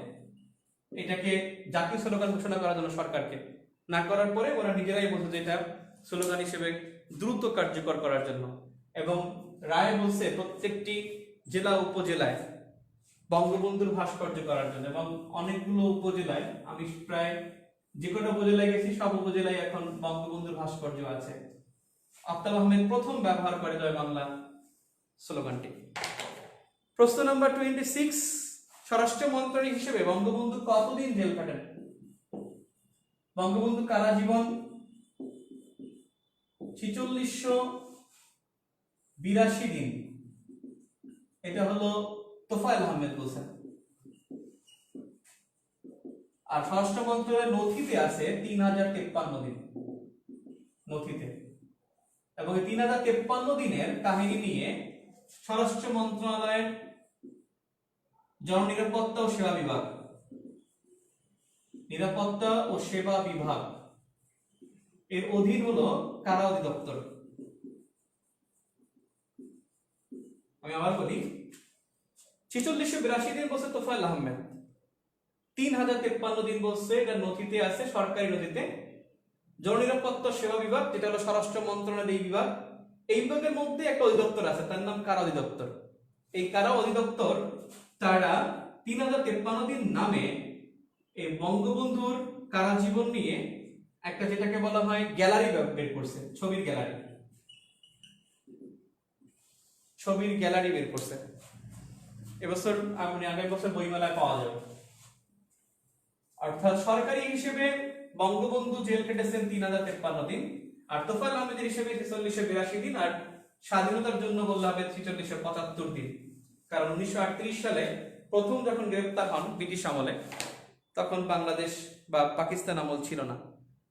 এটাকে জাতীয় স্লোগান ঘোষণা করার জন্য সরকারকে, না করার পরে ওরা নিজেরাই বলছে যে এটা স্লোগান হিসেবে দ্রুত কার্যকর করার জন্য। এবং রায় বলছে প্রত্যেকটি জেলা উপজেলায় বঙ্গবন্ধুর ভাস্কর্য করার জন্য, এবং অনেকগুলো উপজেলায়, আমি প্রায় যে কটা উপজেলায় গেছি সব উপজেলায় এখন বঙ্গবন্ধুর ভাস্কর্য আছে। আফতাব আহমেদ প্রথম ব্যবহার করে জয় বাংলা স্লোগানটি। প্রশ্ন নম্বর 26, স্বরাষ্ট্র মন্ত্রী হিসেবে বঙ্গবন্ধু কতদিন জেল কাটেন? বঙ্গবন্ধু কারা জীবন 4682 দিন, এটা হলো তোফায়েল আহমেদ বলছেন। আর স্বরাষ্ট্র মন্ত্রণালয়ের নথিতে আছে 3053 দিন নথিতে, এবং এই 3053 দিনের কাহিনী নিয়ে স্বরাষ্ট্র মন্ত্রণালয়ের জননিরাপত্তা ও সেবা বিভাগ, নিরাপত্তা ও সেবা বিভাগ এর অধীন হলো কারা অধিদপ্তর। আমি আবার বলি, 4682 দিন বলছে তোফায়েল আহমেদ, 3053 দিন বলছে এটা নথিতে আছে, সরকারি নথিতে। জননিরাপত্তা সেবা বিভাগ, যেটা হলো স্বরাষ্ট্র মন্ত্রণালয়ের এই বিভাগ, এই বিভাগের মধ্যে একটা অধিদপ্তর আছে, তার নাম কারা অধিদপ্তর। এই কারা অধিদপ্তর তারা 3053 দিন নামে এই বঙ্গবন্ধুর কারা জীবন নিয়ে একটা, যেটাকে বলা হয় গ্যালারি বের করছে, ছবির গ্যালারি বের করছে। এবছর আগামী বছর বইমেলায় পাওয়া যাবে। অর্থাৎ সরকারি হিসেবে বঙ্গবন্ধু জেল কেটেছেন 3053 দিন, আর তোফায়েল আহমেদের হিসেবে 4682 দিন, আর স্বাধীনতার জন্য বললে হবে 4675 দিন। কারণ 1938 সালে প্রথম যখন গ্রেফতার হন ব্রিটিশ আমলে, তখন বাংলাদেশ বা পাকিস্তান আমল ছিল না,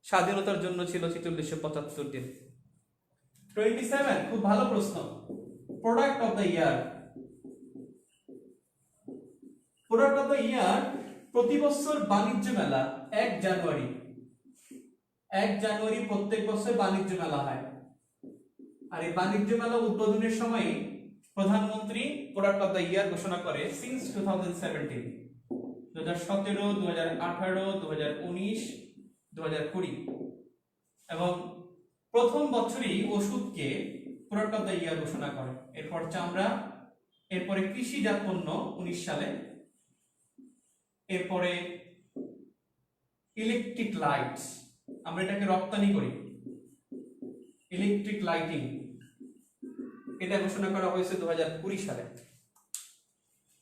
স্বাধীনতার জন্য ছিল 4675 দিন। 27, খুব ভালো প্রশ্ন, product of the year. Product of the year প্রতি বছর বাণিজ্য মেলা 1 জানুয়ারি প্রত্যেক বছর বাণিজ্য মেলা হয়। আর এই বাণিজ্য মেলা উদ্বোধনের সময় প্রধানমন্ত্রী প্রোডাক্ট অফ দ্য ইয়ার ঘোষণা করে সিন্স 2017, 2017, 2018, 2019, 2020, এবং প্রথম বছরই ওষুধকে প্রোডাক্ট অফ দ্য ইয়ার ঘোষণা করে। এরপর চামড়া, এরপরে কৃষিজাত পণ্য 19 সালে, এরপরে ইলেকট্রিক লাইটস, আমরা এটাকে রপ্তানি করি, ইলেকট্রিক লাইটিং, এটা ঘোষণা করা হয়েছে 2020 সালে।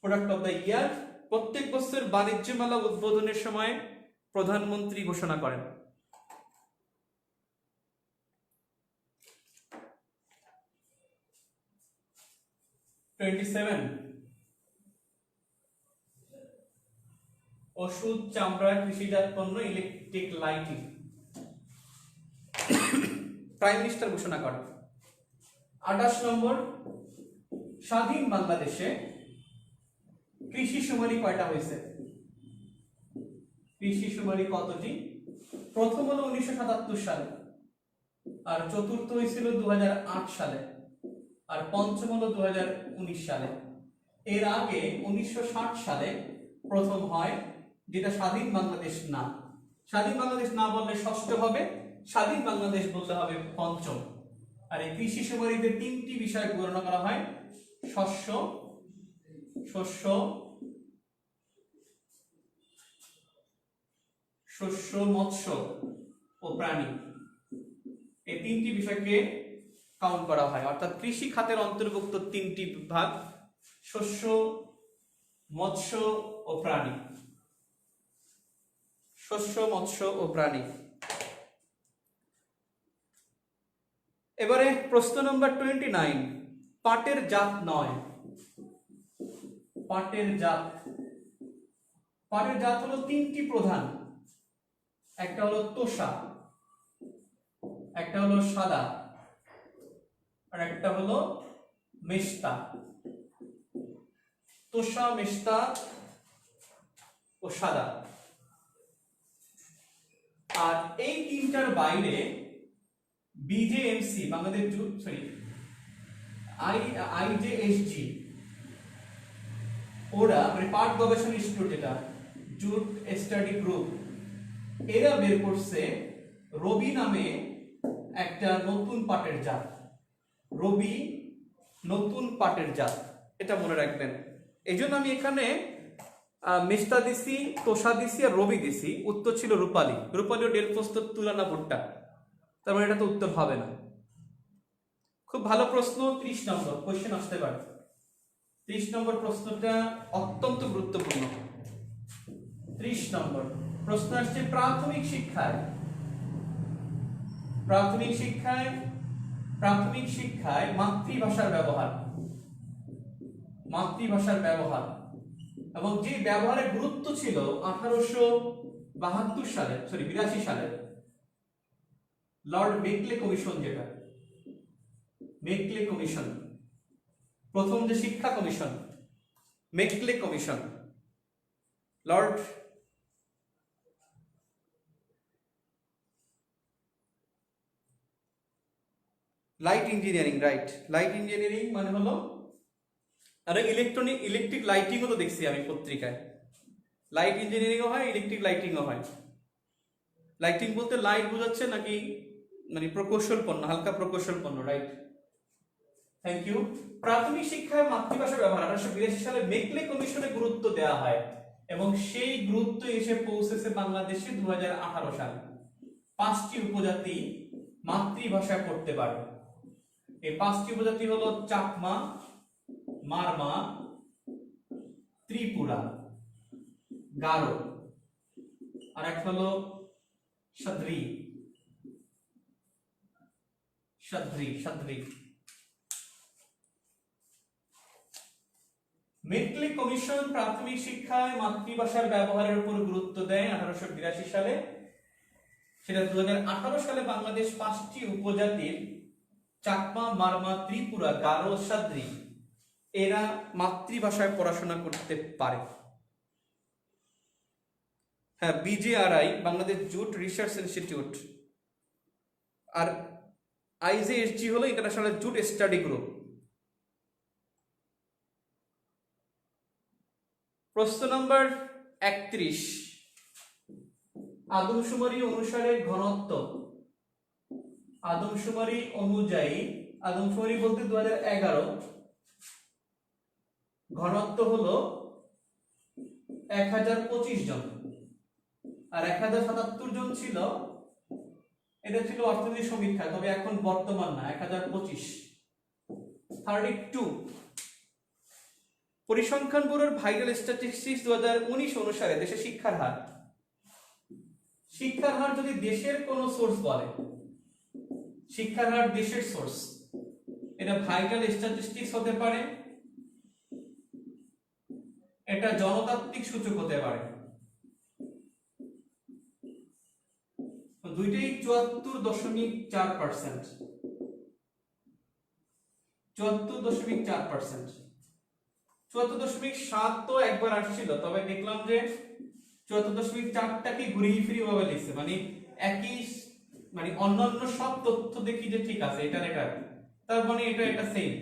প্রোডাক্ট অফ দ্য ইয়ার প্রত্যেক বছর বাণিজ্য মেলা উদ্বোধনের সময় প্রধানমন্ত্রী ঘোষণা করেন। ওষুধ, চামড়া, কৃষিজাত পণ্য, ইলেকট্রিক লাইটিং প্রাইম মিনিস্টার ঘোষণা করেন। 28 নম্বর, স্বাধীন বাংলাদেশে কৃষি শুমারি কয়টা হয়েছে? কৃষি শুমারি কতটি? প্রথম হলো 1977 সালে, আর চতুর্থ হয়েছিল 2008 সালে, আর পঞ্চম হলো 2019 সালে। এর আগে 1960 সালে প্রথম হয়, যেটা স্বাধীন বাংলাদেশ না। স্বাধীন বাংলাদেশ না বললে ষষ্ঠ হবে, স্বাধীন বাংলাদেশ বলতে হবে পঞ্চম। আর এই কৃষি সুমারিতে তিনটি বিষয় গণনা করা হয়: শস্য, শস্য, শস্য, মৎস্য ও প্রাণী। এই তিনটি বিষয়কে কাউন্ট করা হয়, অর্থাৎ কৃষি খাতের অন্তর্ভুক্ত তিনটি বিভাগ: শস্য, মৎস্য ও প্রাণী। শস্য, মৎস্য ও প্রাণী। এবারে প্রশ্ন নম্বর 29, পাটের জাত নয়। পাটের জাত, পাটের জাত হলো তিনটি প্রধান। একটা হলো তোষা, একটা হলো সাদা, আর একটা হলো মেস্তা। তোষা, মেস্তা ও সাদা। আর এই তিনটার বাইরে বিজেএমসি, বাংলাদেশ জুট, সরি আইজেএসজি, ওরা মানে পাট গবেষণা ইনস্টিটিউট, যেটা জুট স্টাডি গ্রুপ, এরা বের করছে রবি নামে একটা নতুন পাটের জাত। রবি নতুন পাটের জাত, এটা মনে রাখবেন। এই জন্য আমি এখানে মেস্তা দিছি, তোষা দিছি আর রবি দিছি। উত্তর ছিল রূপালী। রূপালী ও ডেলফোস্ত তুলনা ভুট্টা, তার মানে এটা তো উত্তর হবে না। খুব ভালো প্রশ্ন, 30 নম্বর কোশ্চেন আসতে পারে। 30 নম্বর প্রশ্নটা অত্যন্ত গুরুত্বপূর্ণ। 30 নম্বর প্রশ্ন আসছে, প্রাথমিক শিক্ষায়, প্রাথমিক শিক্ষায়, প্রাথমিক শিক্ষায় মাতৃভাষার ব্যবহার, মাতৃভাষার ব্যবহার এবং যে ব্যবহারের গুরুত্ব ছিল 1872 সালে, সরি 82 সালে লর্ড মেকলে কমিশন, যেটা মেকলে কমিশন, প্রথম যে শিক্ষা commission, Macaulay commission, Lord light engineering, right, light engineering মানে হলো, আর ইলেকট্রিক লাইটিংও তো দেখছি আমি পত্রিকায়। লাইট ইঞ্জিনিয়ারিংও হয়, ইলেকট্রিক লাইটিংও হয়। লাইটিং বলতে লাইট বোঝাচ্ছে নাকি মানে প্রকৌশল পণ্য, হালকা প্রকৌশল পণ্য, রাইট, থ্যাংক ইউ। প্রাথমিক শিক্ষায় মাতৃভাষা ব্যবহার 1882 সালে মেকলে কমিশনে গুরুত্ব দেওয়া হয় এবং সেই গুরুত্ব এসে পৌঁছেছে বাংলাদেশে 2018 সালে। 5টি উপজাতি মাতৃভাষা পড়তে পারে। এই 5টি উপজাতি হলো চাকমা, মারমা, ত্রিপুরা, গারো, আর একটা হলো সাদ্রি, সাদ্রি, সাদ্রি। মেকলে কমিশন প্রাথমিক শিক্ষায় মাতৃভাষার ব্যবহারের উপর গুরুত্ব দেয় 1882 সালে। সেটা 2018 সালে বাংলাদেশ 5টি উপজাতির চাকমা, মারমা, ত্রিপুরা, গারো, সাদ্রি এরা মাতৃভাষায় পড়াশোনা করতে পারে। হ্যাঁ, BJRI Bangladesh jute research institute, আর আইজেএসজি হলো ইন্টারন্যাশনাল জুট স্টাডি গ্রুপ। প্রশ্ন নম্বর 31, আদমশুমারি অনুসারে ঘনত্ব, আদমশুমারি অনুযায়ী, আদমশুমারি বলতে 2011, ঘনত্ব হলো 1025 জন, আর 1077 জন ছিল, এটা ছিল অর্থনীতি সমীক্ষা, তবে এখন বর্তমান না, 1025, 32। পরিসংখ্যান ব্যুরোর ভাইরাল স্ট্যাটিস্টিক্স 2019 অনুসারে দেশের শিক্ষার হার, শিক্ষার হার যদি দেশের কোন সোর্স বলে, শিক্ষার হার দেশের সোর্স, এটা ভাইরাল স্ট্যাটিস্টিক্স হতে পারে, এটা জনতাত্ত্বিক সূচক হতে পারে। দুইটাই 74.4%, 74.4%। 74.7 তো একবার আসছিল, তবে দেখলাম যে 74.4টাকে ঘুরিয়ে ফিরিয়ে ভাবে লিখছে, মানে একই মানে অন্যান্য সব তথ্য দেখি যে ঠিক আছে, এটা তার মানে এটা সেম।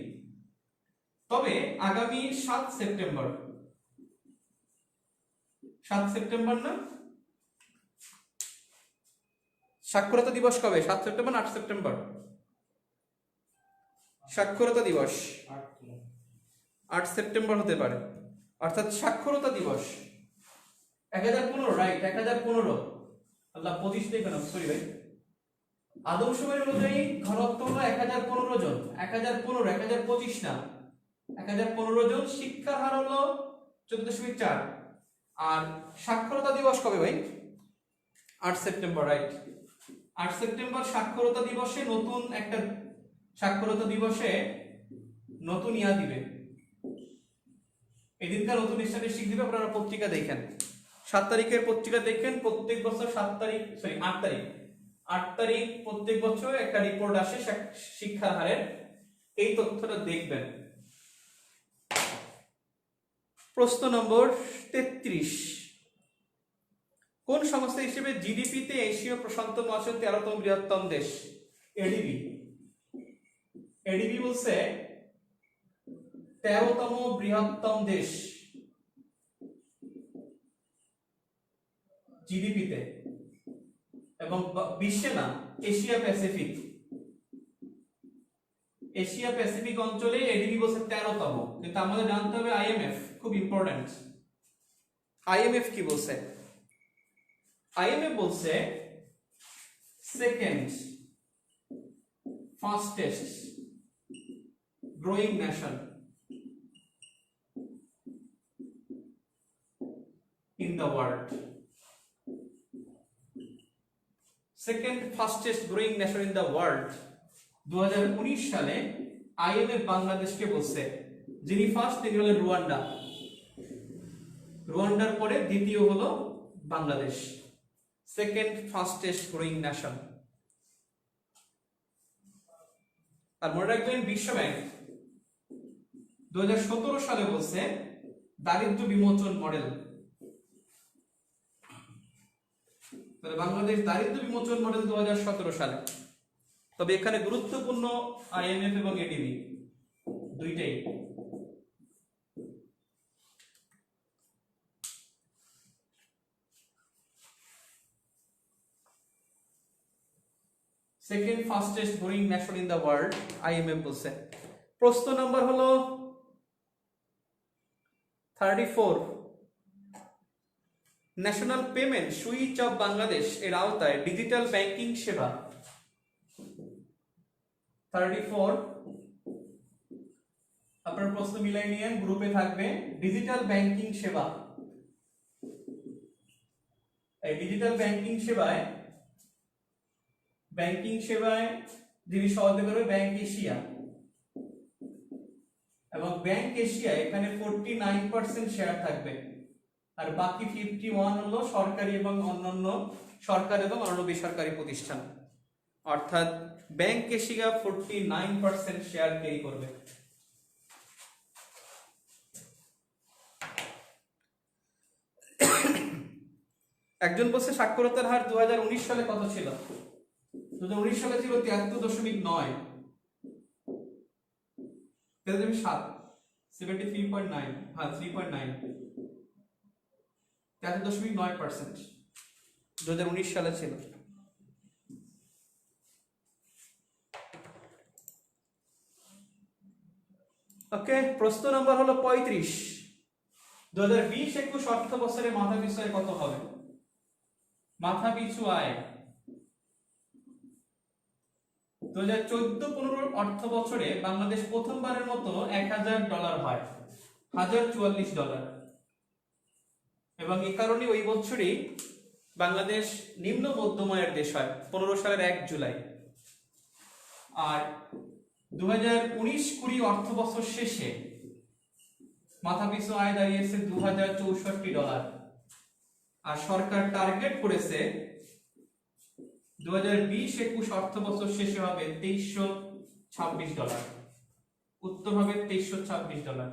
তবে আগামী 7 সেপ্টেম্বর, 7 সেপ্টেম্বর না, সাক্ষরতা দিবস কবে? 7 সেপ্টেম্বর না 8 সেপ্টেম্বর? সাক্ষরতা দিবস 8 সেপ্টেম্বর হতে পারে। অর্থাৎ সাক্ষরতা দিবস 1015, রাইট, 1015। আল্লাহ 25 দেখবেন, সরি ভাই। আদমশুমারি অনুযায়ী ঘনত্ব হলো 1015 জন। 1015, 1025 না, 1015 জন। শিক্ষার হার হলো 14.4। আর সাক্ষরতা দিবস কবে ভাই? 8 সেপ্টেম্বর, রাইট। 8 সেপ্টেম্বর সাক্ষরতা দিবসে নতুন একটা, সাক্ষরতা দিবসে নতুন ইয়া দিবে, এদিনকার নতুন স্ট্যাটিস্টিক দিবে। আপনারা পত্রিকা দেখেন, 7 তারিখের পত্রিকা দেখেন। প্রত্যেক বছর 7 তারিখ, সরি 8 তারিখ প্রত্যেক বছর একটা রিপোর্ট আসে শিক্ষার হারের, এই তথ্যটা দেখবেন। প্রশ্ন নম্বর 33, কোন সংস্থা হিসেবে জিডিপিতে এশীয় প্রশান্ত মহাসাগরের 13তম বৃহত্তম দেশ? এডিবি। এডিবি বলছে 13তম বৃহত্তম দেশ জিডিপিতে, এবং বিশ্বে না, এশিয়া প্যাসিফিক। এশিয়া প্যাসিফিক অঞ্চলে এডিবি বলছে 13তম। কিন্তু আমাদের জানতে হবে আইএমএফ, খুব ইম্পর্টেন্ট। আইএমএফ কি বলছে? আইএমএফ বলছে second fastest growing nation in the world, second fastest growing nation in the world। 2019 সালে আইএমএফ বাংলাদেশকে বলছে, যিনি ফার্স্ট তিনি হলেন রুয়ান্ডা, রুয়ান্ডার পরে দ্বিতীয় হলো Bangladesh, second fastest growing nation. আর মনে রাখবেন বিশ্ব ব্যাংক 2017 সালে বলছে দারিদ্র্য বিমোচন মডেল। বাংলাদেশ দারিদ্র্য বিমোচন মডেল 2017 সালে। তবে এখানে গুরুত্বপূর্ণ আইএমএফ এবং এডিবি দুইটাই। Second fastest growing nation in the world, IMF বলছে। প্রশ্ন নাম্বার হলো 34, national payment switch off Bangladesh এর আওতায় ডিজিটাল ব্যাংকিং সেবা। 34, আপনার প্রশ্ন মিলাই নিয়ে গ্রুপে থাকবে। ডিজিটাল ব্যাংকিং সেবা, এই ডিজিটাল ব্যাংকিং সেবায় যিনি সহযোগিতা করবে ব্যাংক এশিয়া, এবং ব্যাংক এশিয়া এখানে 49% শেয়ার থাকবে, আর বাকি 51 হলো সরকারি এবং অন্যান্য সরকার এবং অন্য বেসরকারি প্রতিষ্ঠান। অর্থাৎ ব্যাংক এশিয়া 49% শেয়ার ক্যারি করবে। একজন বলছে সাক্ষরতার হার 2019 সালে কত ছিল? 2019 সালে ছিল 73.9, 73.9, হ্যাঁ 3.9, 73.9% 2019 সালে ছিল। ওকে, প্রশ্ন নাম্বার হলো 35, 2020-21 অর্থ বছরে মাথা পিছু আয় কত হবে? মাথা পিছু আয় 2014-15 অর্থ বছরে বাংলাদেশ প্রথমবারের মতো $1000 হয়, $1044, এবং এই কারণে ওই বছরই বাংলাদেশ নিম্ন মধ্যম আয়ের দেশ হয় 15 সালের 1 জুলাই। আর 2019-20 অর্থ বছর শেষে মাথা পিছু আয় দাঁড়িয়েছে $2064, আর সরকার টার্গেট করেছে 2020-21 অর্থ বছর শেষে হবে $2326। উত্তর হবে $2326।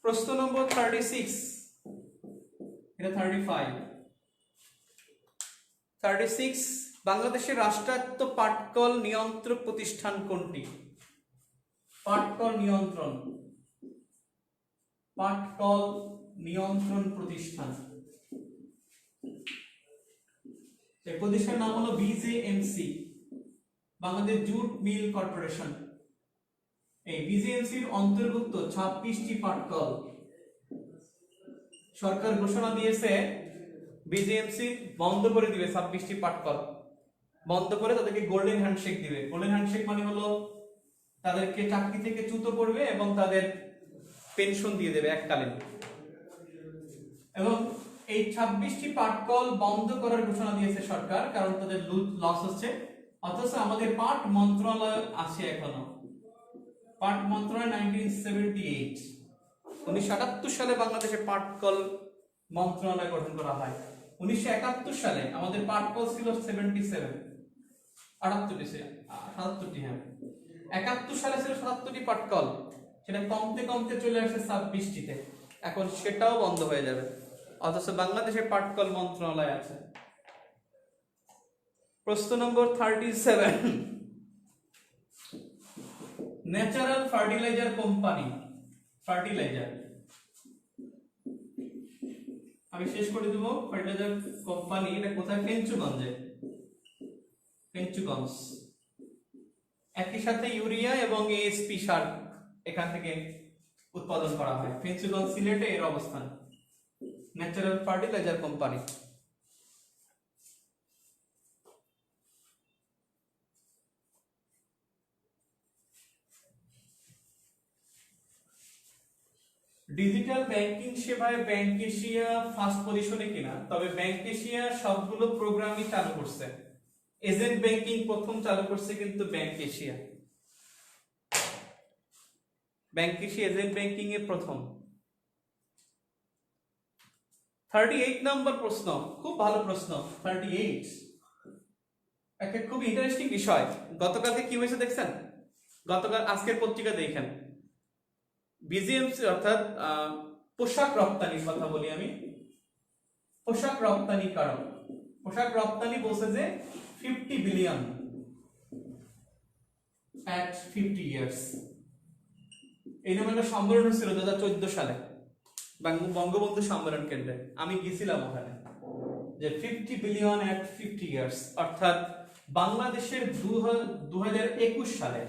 প্রশ্ন নম্বর 36, এটা 36, বাংলাদেশের রাষ্ট্রায়ত্ত পাটকল নিয়ন্ত্রক প্রতিষ্ঠান কোনটি? পাটকল নিয়ন্ত্রণ প্রতিষ্ঠান, এই প্রতিষ্ঠানের নাম হলো BJMC, Bangladesh jute mill corporation. এই বিজেএমসির অন্তর্ভুক্ত 26টি পাটকল। সরকার ঘোষণা দিয়েছে বিজেএমসি বন্ধ করে দিবে 26টি পাটকল, বন্ধ করে তাদেরকে গোল্ডেন হ্যান্ডশেক দিবে। গোল্ডেন হ্যান্ডশেক মানে হলো তাদেরকে চাকরি থেকে চ্যুত করবে এবং তাদের পেনশন দিয়ে দেবে এককালীন। এবং এই 26টি পাটকল বন্ধ করার ঘোষণা দিয়েছে সরকার, কারণ তাদের লস হচ্ছে। অথচ আমাদের পাট মন্ত্রণালয় আছে এখনো। পাট মন্ত্রণালয় 1978 সালে বাংলাদেশে পাটকল মন্ত্রণালয় গঠন করা হয়। 1971 সালে আমাদের পাটকল ছিল 77, 78টি, হ্যাঁ 71 সালে ছিল 77টি পাটকল, সেটা কমতে কমতে চলে আসে 26টিতে, এখন সেটাও বন্ধ হয়ে যাবে। অথচ বাংলাদেশের পাটকল মন্ত্রণালয় আছে। প্রশ্ন নম্বর 37, ন্যাচারাল ফার্টিলাইজার কোম্পানি, আমি শেষ করে দেব। ফার্টিলাইজার কোম্পানি এটা কোথায়? ফেঞ্চুগঞ্জ। একই সাথে ইউরিয়া এবং এএসপি সার এখান থেকে উৎপাদন করা হয়। ফেঞ্চুগঞ্জ সিলেটে এর অবস্থান। Natural fertiliser company. Digital banking সেবায় ব্যাংক এশিয়া ফার্স্ট পজিশনে কিনা? তবে ব্যাংক এশিয়া সবগুলো প্রোগ্রামই চালু করছে। এজেন্ট ব্যাংকিং প্রথম চালু করছে কিন্তু ব্যাংক এশিয়া এজেন্ট ব্যাংকিং এ প্রথম। 38 নম্বর প্রশ্ন, খুব ভালো প্রশ্ন। 38 একটা খুব ইন্টারেস্টিং বিষয়। গতকালকে কি হয়েছে দেখছেন? গতকাল আজকের পত্রিকা দেখেন, বিজিএমসি অর্থাৎ পোশাক রপ্তানির কথা বলি আমি। পোশাক রপ্তানি কারণ পোশাক রপ্তানি বলছে যে 50 বিলিয়ন at 50 years। এই নামে একটা সম্মেলন হয়েছিল 2014 সালে বঙ্গবন্ধু সম্মেলন কেন্দ্রে। আমি গেছিলাম ওখানে। যে 50 বিলিয়ন at 50 years অর্থাৎ বাংলাদেশের 2021 সালে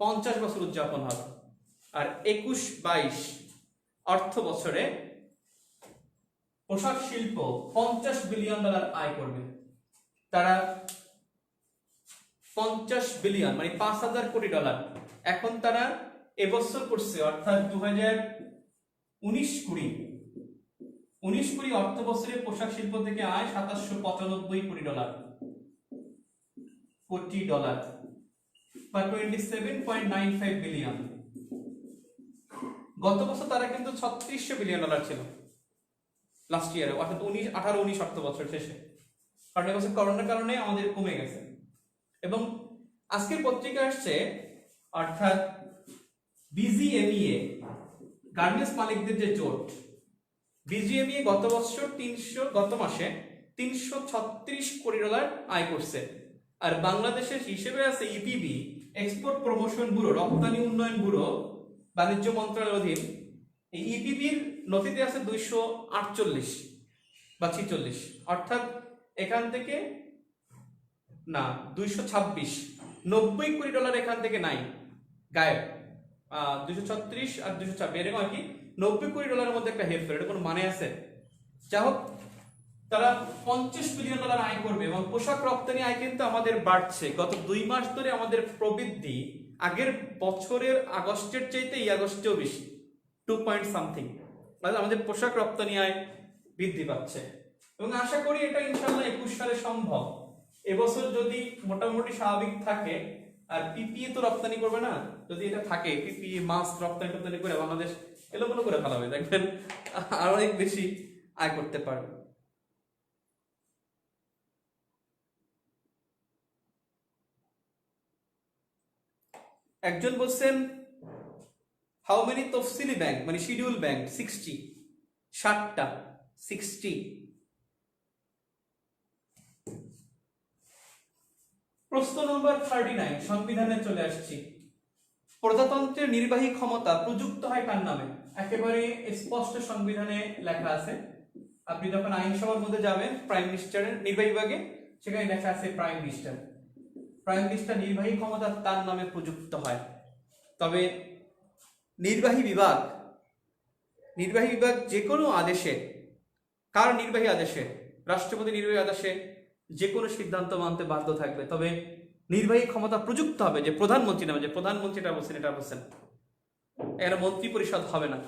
50 বছর উদযাপন হবে। আর 21-22 অর্থ বছরে পোশাক শিল্প $50 বিলিয়ন আয় করবে। তারা 50 বিলিয়ন মানে $5,000 কোটি। এখন তারা এবছর করছে, অর্থাৎ 2019-20 অর্থ বছরে পোশাক শিল্প থেকে আয় $795 কোটি বা $27.95 বিলিয়ন। গত বছর তারা কিন্তু $3600 বিলিয়ন ছিল লাস্ট ইয়ারে, অর্থাৎ 18-19 অর্থ বছর শেষে। কারণ এবছর করোনার কারণে আমাদের কমে গেছে। এবং আজকের পত্রিকা আসছে, অর্থাৎ বিজিএমইএ গার্মেন্টস মালিকদের যে জোট, বিজিএমইএ গত মাসে $336 কোটি আয় করছে। আর বাংলাদেশের হিসেবে আছে ইপিবি, এক্সপোর্ট প্রমোশন ব্যুরো, রপ্তানি উন্নয়ন ব্যুরো, বাণিজ্য মন্ত্রণালয়ের অধীন। এই ইপিবির নথিতে আছে 248 বা 46, অর্থাৎ এখান থেকে না 226, $90 কোটি এখান থেকে নাই, গায়েব। 236 আর 226 এরকম আর কি, $90 কোটি মধ্যে একটা হেরফের, এটা কোনো মানে আছে? যা হোক, তারা $50 বিলিয়ন আয় করবে। এবং পোশাক রপ্তানি আয় কিন্তু আমাদের বাড়ছে। গত 2 মাস ধরে আমাদের প্রবৃদ্ধি আগের বছরের আগস্টের চাইতে এই আগস্টেও বেশি, 2 পয়েন্ট সামথিং। আমাদের পোশাক রপ্তানি আয় বৃদ্ধি পাচ্ছে এবং আশা করি এটা ইনশাআল্লাহ 21 সালে সম্ভব। এবছর যদি মোটামুটি স্বাভাবিক থাকে, আর পিপিই তো রপ্তানি করবে না, যদি এটা থাকে পিপিই মাস্ক রপ্তানি করে বাংলাদেশ এলোমেলো করে ফেলা হবে, দেখবেন আরো অনেক বেশি আয় করতে পারবে। একজন বলছেন হাউ মেনি তফসিলি ব্যাংক মানে শিডিউল ব্যাংক? 60, 60টা, 60। প্রশ্ন নম্বর 39, সংবিধানে চলে আসছি। প্রজাতন্ত্রের নির্বাহী ক্ষমতা প্রযুক্ত হয় কার নামে? একেবারে স্পষ্ট সংবিধানে লেখা আছে। আপনি যখন আইনসভার মধ্যে যাবেন প্রাইম মিনিস্টারের নির্বাহী বিভাগে, সেখানে লেখা আছে প্রাইম মিনিস্টার। প্রাইম মিনিস্টার নির্বাহী ক্ষমতা তার নামে প্রযুক্ত হয়। তবে নির্বাহী বিভাগ যে কোনো আদেশে, কার নির্বাহী আদেশে? রাষ্ট্রপতি নির্বাহী আদেশে যে কোনো সিদ্ধান্ত মানতে বাধ্য থাকবে। তবে নির্বাহী ক্ষমতা প্রযুক্ত হবে যে প্রধানমন্ত্রী নামে, যে প্রধানমন্ত্রী এটা বলছেন, এখানে মন্ত্রী পরিষদ হবে না।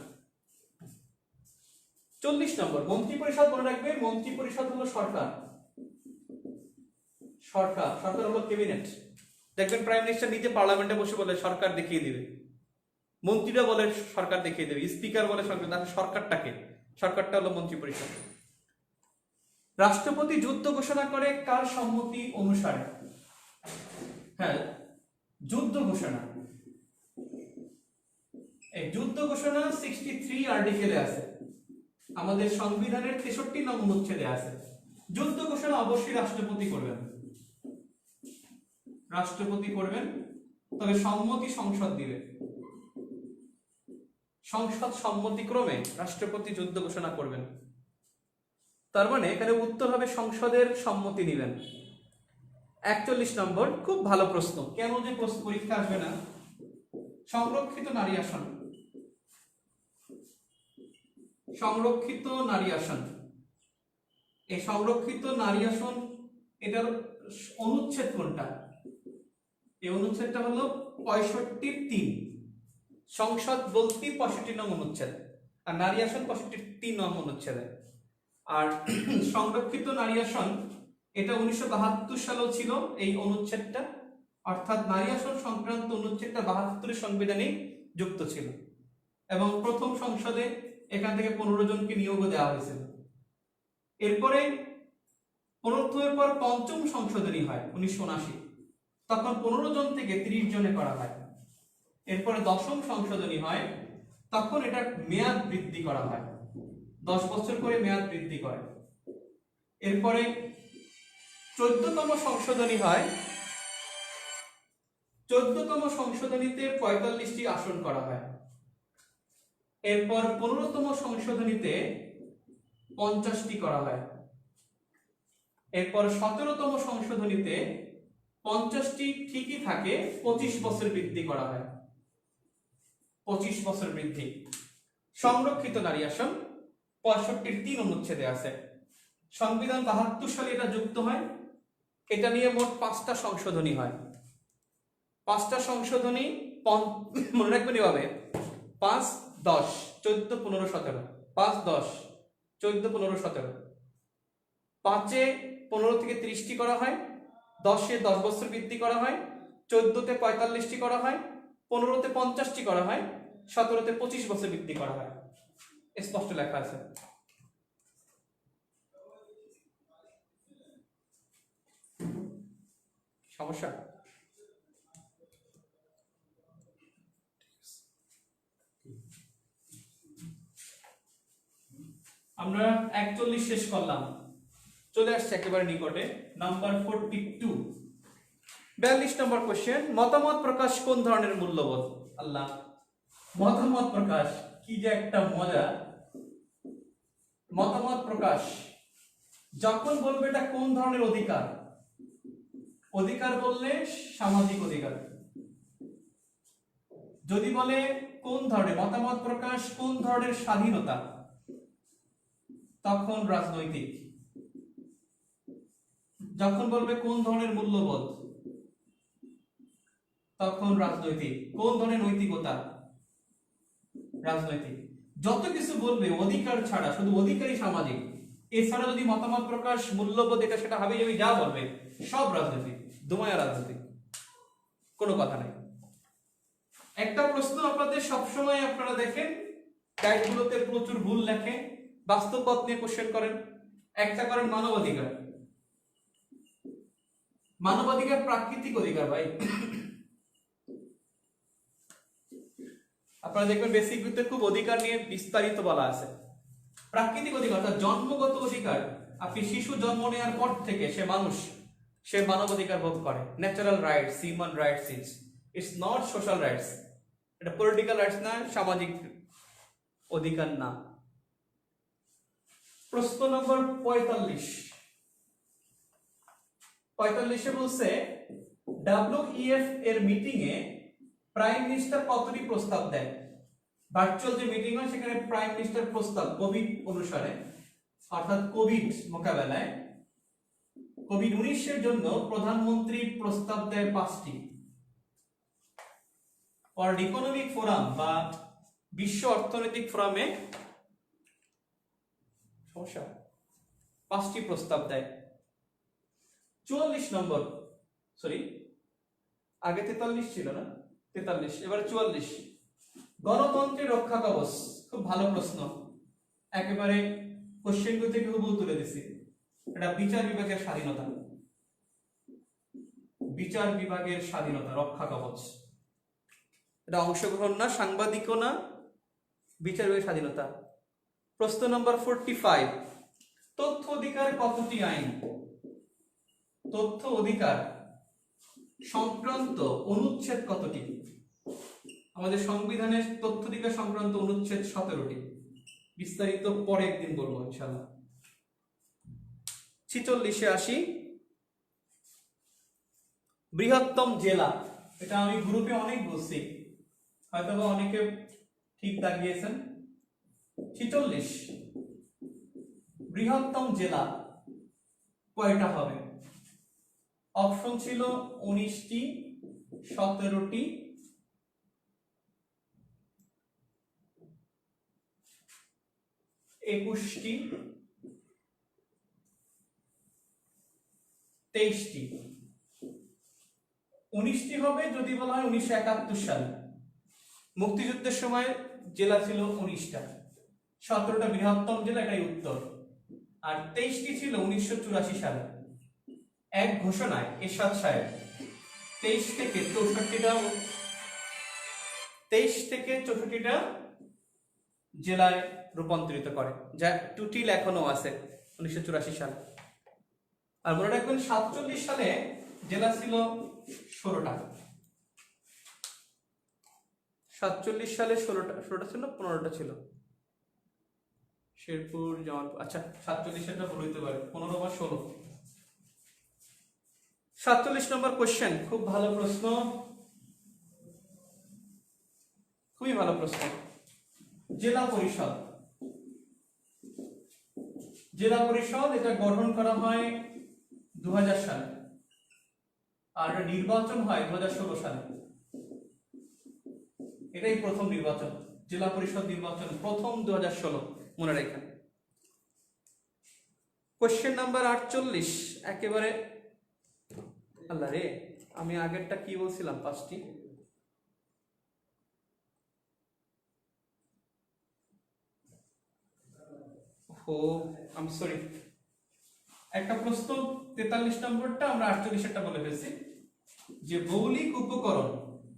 40 নম্বর, মন্ত্রী পরিষদ মনে রাখবে, মন্ত্রী পরিষদ হলো সরকার হলো ক্যাবিনেট। দেখবেন প্রাইম মিনিস্টার নিজে পার্লামেন্টে বসে বলে সরকার দেখিয়ে দিবে, মন্ত্রীরা বলে সরকার দেখিয়ে দেবে, স্পিকার বলে সরকারটা হলো মন্ত্রী পরিষদ। রাষ্ট্রপতি যুদ্ধ ঘোষণা করে কার সম্মতি অনুসারে? হ্যাঁ, যুদ্ধ ঘোষণা। এই যুদ্ধ ঘোষণা 63 আর্টিকেলে আছে, আমাদের সংবিধানের 63 নং অনুচ্ছেদে আছে। যুদ্ধ ঘোষণা অবশ্যই রাষ্ট্রপতি করবেন, তবে সম্মতি সংসদ দিবে। সংসদ সম্মতিক্রমে রাষ্ট্রপতি যুদ্ধ ঘোষণা করবেন। তার মানে এখানে উত্তর হবে সংসদের সম্মতি নেবেন। 41 নম্বর, খুব ভালো প্রশ্ন, কেন যে প্রশ্ন পরীক্ষা আসবে না। সংরক্ষিত নারী আসন, এই সংরক্ষিত নারী আসন এটার অনুচ্ছেদ কোনটা? এই অনুচ্ছেদটা হলো 65(3)। সংসদ বলতে 65 নং অনুচ্ছেদ, আর নারী আসন 65 নং অনুচ্ছেদে। আর সংরক্ষিত নারী আসন এটা 1972 সালেও ছিল এই অনুচ্ছেদটা, অর্থাৎ নারী আসন সংক্রান্ত অনুচ্ছেদটা 72 সংবিধানে যুক্ত ছিল, এবং প্রথম সংসদে এখান থেকে 15 জনকে নিয়োগও দেওয়া হয়েছিল। এরপরে পুনরুত্থানের পর পঞ্চম সংশোধনী হয় 1979, তখন 15 জন থেকে 30 জনে করা হয়। এরপরে দশম সংশোধনী হয়, তখন এটা মেয়াদ বৃদ্ধি করা হয়, 10 বছর করে মেয়াদ বৃদ্ধি করে। এরপরে 14তম সংশোধনী হয়, 14তম সংশোধনীতে 45টি আসন করা হয়। এরপর 15তম সংশোধনীতে 50টি করা হয়। এরপর 17তম সংশোধনীতে 50টি ঠিকই থাকে, 25 বছর বৃদ্ধি করা হয়, 25 বছর বৃদ্ধি। সংরক্ষিত নারী আসন 65(3) অনুচ্ছেদে আছে। সংবিধান 72 সালে এটা যুক্ত হয়। এটা নিয়ে মোট 5টা সংশোধনী হয়। 5টা সংশোধনী মনে রাখবেন এভাবে: 5, 10, 14, 15, 17, 5, 10, 14, 15, 17। 5-এ 15 থেকে 30টি করা হয়, 10-এ 10 বছর বৃদ্ধি করা হয়, 14-তে 45টি করা হয়, 15-তে 50টি করা হয়, 17-তে 25 বছর বৃদ্ধি করা হয়। স্পষ্ট লেখা আছে। সমস্যা? আমরা 41 শেষ করলাম, চলে আসছে একেবারে নিকটে নাম্বার 42। 42 নম্বর কোশ্চেন, মতামত প্রকাশ কোন ধরনের মূল্যবোধ? আল্লাহ, মতামত প্রকাশ কি যে একটা মজা। মতামত প্রকাশ যখন বলবে এটা কোন ধরনের অধিকার, অধিকার বললে সামাজিক অধিকার। যদি বলে কোন ধরনের মতামত প্রকাশ, কোন ধরনের স্বাধীনতা, তখন রাজনৈতিক। যখন বলবে কোন ধরনের মূল্যবোধ, তখন রাজনৈতিক। কোন ধরনের নৈতিকতা, রাজনৈতিক। যত কিছু বলবে অধিকার ছাড়া, শুধু অধিকারই সামাজিক, এছাড়া যদি মতামত প্রকাশ, মূল্যবোধ এটা সেটা হবে, আমি যা বলবে সব রাজনৈতিক, দুমায়া রাজনৈতিক, কোনো কথা নাই। একটা প্রশ্ন আপনাদের সবসময় আপনারা দেখেন গাইডগুলোতে প্রচুর ভুল লেখে, বাস্তববাদ নিয়ে কোশ্চেন করেন। একটা করেন মানবাধিকার। মানবাধিকার প্রাকৃতিক অধিকার ভাই। আপনারা দেখবেন বেসিক ভিত্তিতে খুব অধিকার নিয়ে বিস্তারিত বলা আছে। প্রাকৃতিক অধিকার অর্থাৎ জন্মগত অধিকার, আপনি শিশু জন্ম নেওয়ার পর থেকে সে মানুষ, সে মানব অধিকার ভোগ করে। Natural rights, human rights, it's not social rights. এটা পলিটিক্যাল রাইটস না, সামাজিক অধিকার না। প্রশ্ন নম্বর 45 বলছে WEF এর মিটিং এ প্রাইম মিনিস্টার কতটি প্রস্তাব দেয়? ভার্চুয়াল যে মিটিং হয় সেখানে প্রাইম মিনিস্টার প্রস্তাব কোভিড অনুসারে অর্থাৎ কোভিড মোকাবেলায় কোভিড-19 এর জন্য প্রধানমন্ত্রী প্রস্তাব দেয় 5টি। ওয়ার্ল্ড ইকোনমিক ফোরাম বা বিশ্ব অর্থনৈতিক ফোরামে 5টি প্রস্তাব দেয়। 44 নম্বর, সরি আগে 43 ছিল না, 43 এবারে 44। গণতন্ত্রের রক্ষা কবচ, খুব ভালো প্রশ্ন, একেবারে কোশ্চেনগুলো থেকে হুবহু তুলে দিছি। এটা বিচার বিভাগের স্বাধীনতা, বিচার বিভাগের স্বাধীনতা রক্ষা কবচ। এটা অংশগ্রহণ না, সাংবাদিকও না, বিচার বিভাগের স্বাধীনতা। প্রশ্ন নম্বর 45, তথ্য অধিকার কতটি আইন? তথ্য অধিকার সংক্রান্ত অনুচ্ছেদ কতটি? আমাদের সংবিধানের তথ্য অধিকার সংক্রান্ত অনুচ্ছেদ 17টি। বিস্তারিত পরে একদিন বলবো ইনশাআল্লাহ। 46-এ আসি, বৃহত্তম জেলা। এটা আমি গ্রুপে অনেক বলছি, হয়তো অনেকে ঠিক দাগিয়েছেন। 46, বৃহত্তম জেলা কয়টা হবে? অপশন ছিল 19টি, 17টি, 21টি, 23টি। 19টি হবে যদি বলা হয় 1971 সালে মুক্তিযুদ্ধের সময় জেলা ছিল 19টা, 17টা বৃহত্তম জেলা, এটাই উত্তর। আর 23টি ছিল 1984 সালে এক ঘোষণায় এরশাদ সাহেব 23 থেকে 64টা জেলায় রূপান্তরিত করে, যা টুটিল এখনো আছে 1984 সালে। আর মনে রাখবেন 47 সালে জেলা ছিল 16টা। 47 সালে 16টা ছিল, 15টা ছিল শেরপুর, জামালপুর। আচ্ছা 47 ভুল হইতে পারে, 15 বা 16। 47 নম্বর কোশ্চেন, খুব ভালো প্রশ্ন, খুবই ভালো প্রশ্ন। জেলা পরিষদ, জেলা পরিষদ এটা গঠন করা হয় 2000 সালে আর নির্বাচন হয় 2016 সালে। এটাই প্রথম নির্বাচন, জেলা পরিষদ নির্বাচন প্রথম 2016, মনে রাখেন। কোশ্চেন নাম্বার 48, একেবারে আল্লাহ রে, আমি আগেরটা কি বলছিলাম? 5টি। আই সরি, একটা প্রশ্ন 43 নম্বরটা আমরা 48-এরটা বলে ফেলছি। যে মৌলিক উপকরণ,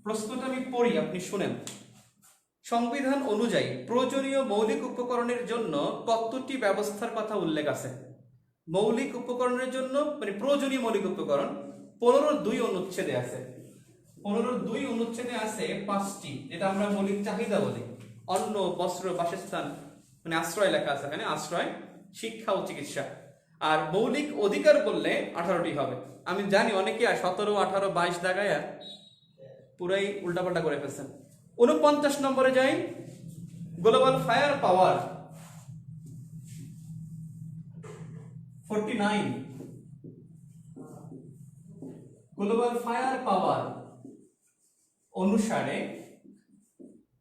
প্রশ্নটা আমি পড়ি, আপনি শুনেন। সংবিধান অনুযায়ী প্রয়োজনীয় মৌলিক উপকরণের জন্য কতটি ব্যবস্থার কথা উল্লেখ আছে? মৌলিক উপকরণের জন্য মানে প্রয়োজনীয় মৌলিক উপকরণ 15(2) অনুচ্ছেদে আছে। 15(2) অনুচ্ছেদে আছে 5টি, যেটা আমরা মৌলিক চাহিদা বলি। অন্ন, বস্ত্র, বাসস্থান, মানে আশ্রয় লেখা আছে এখানে, আশ্রয়, শিক্ষা ও চিকিৎসা। আর মৌলিক অধিকার বললে 18টি হবে। আমি জানি অনেকে 17, 18, 22 দাগায় পুরাই উল্টাপাল্টা করে ফেলছেন। 49 নম্বরে যাই, গ্লোবাল ফায়ার পাওয়ার 49, গ্লোবাল ফায়ার পাওয়ার অনুসারে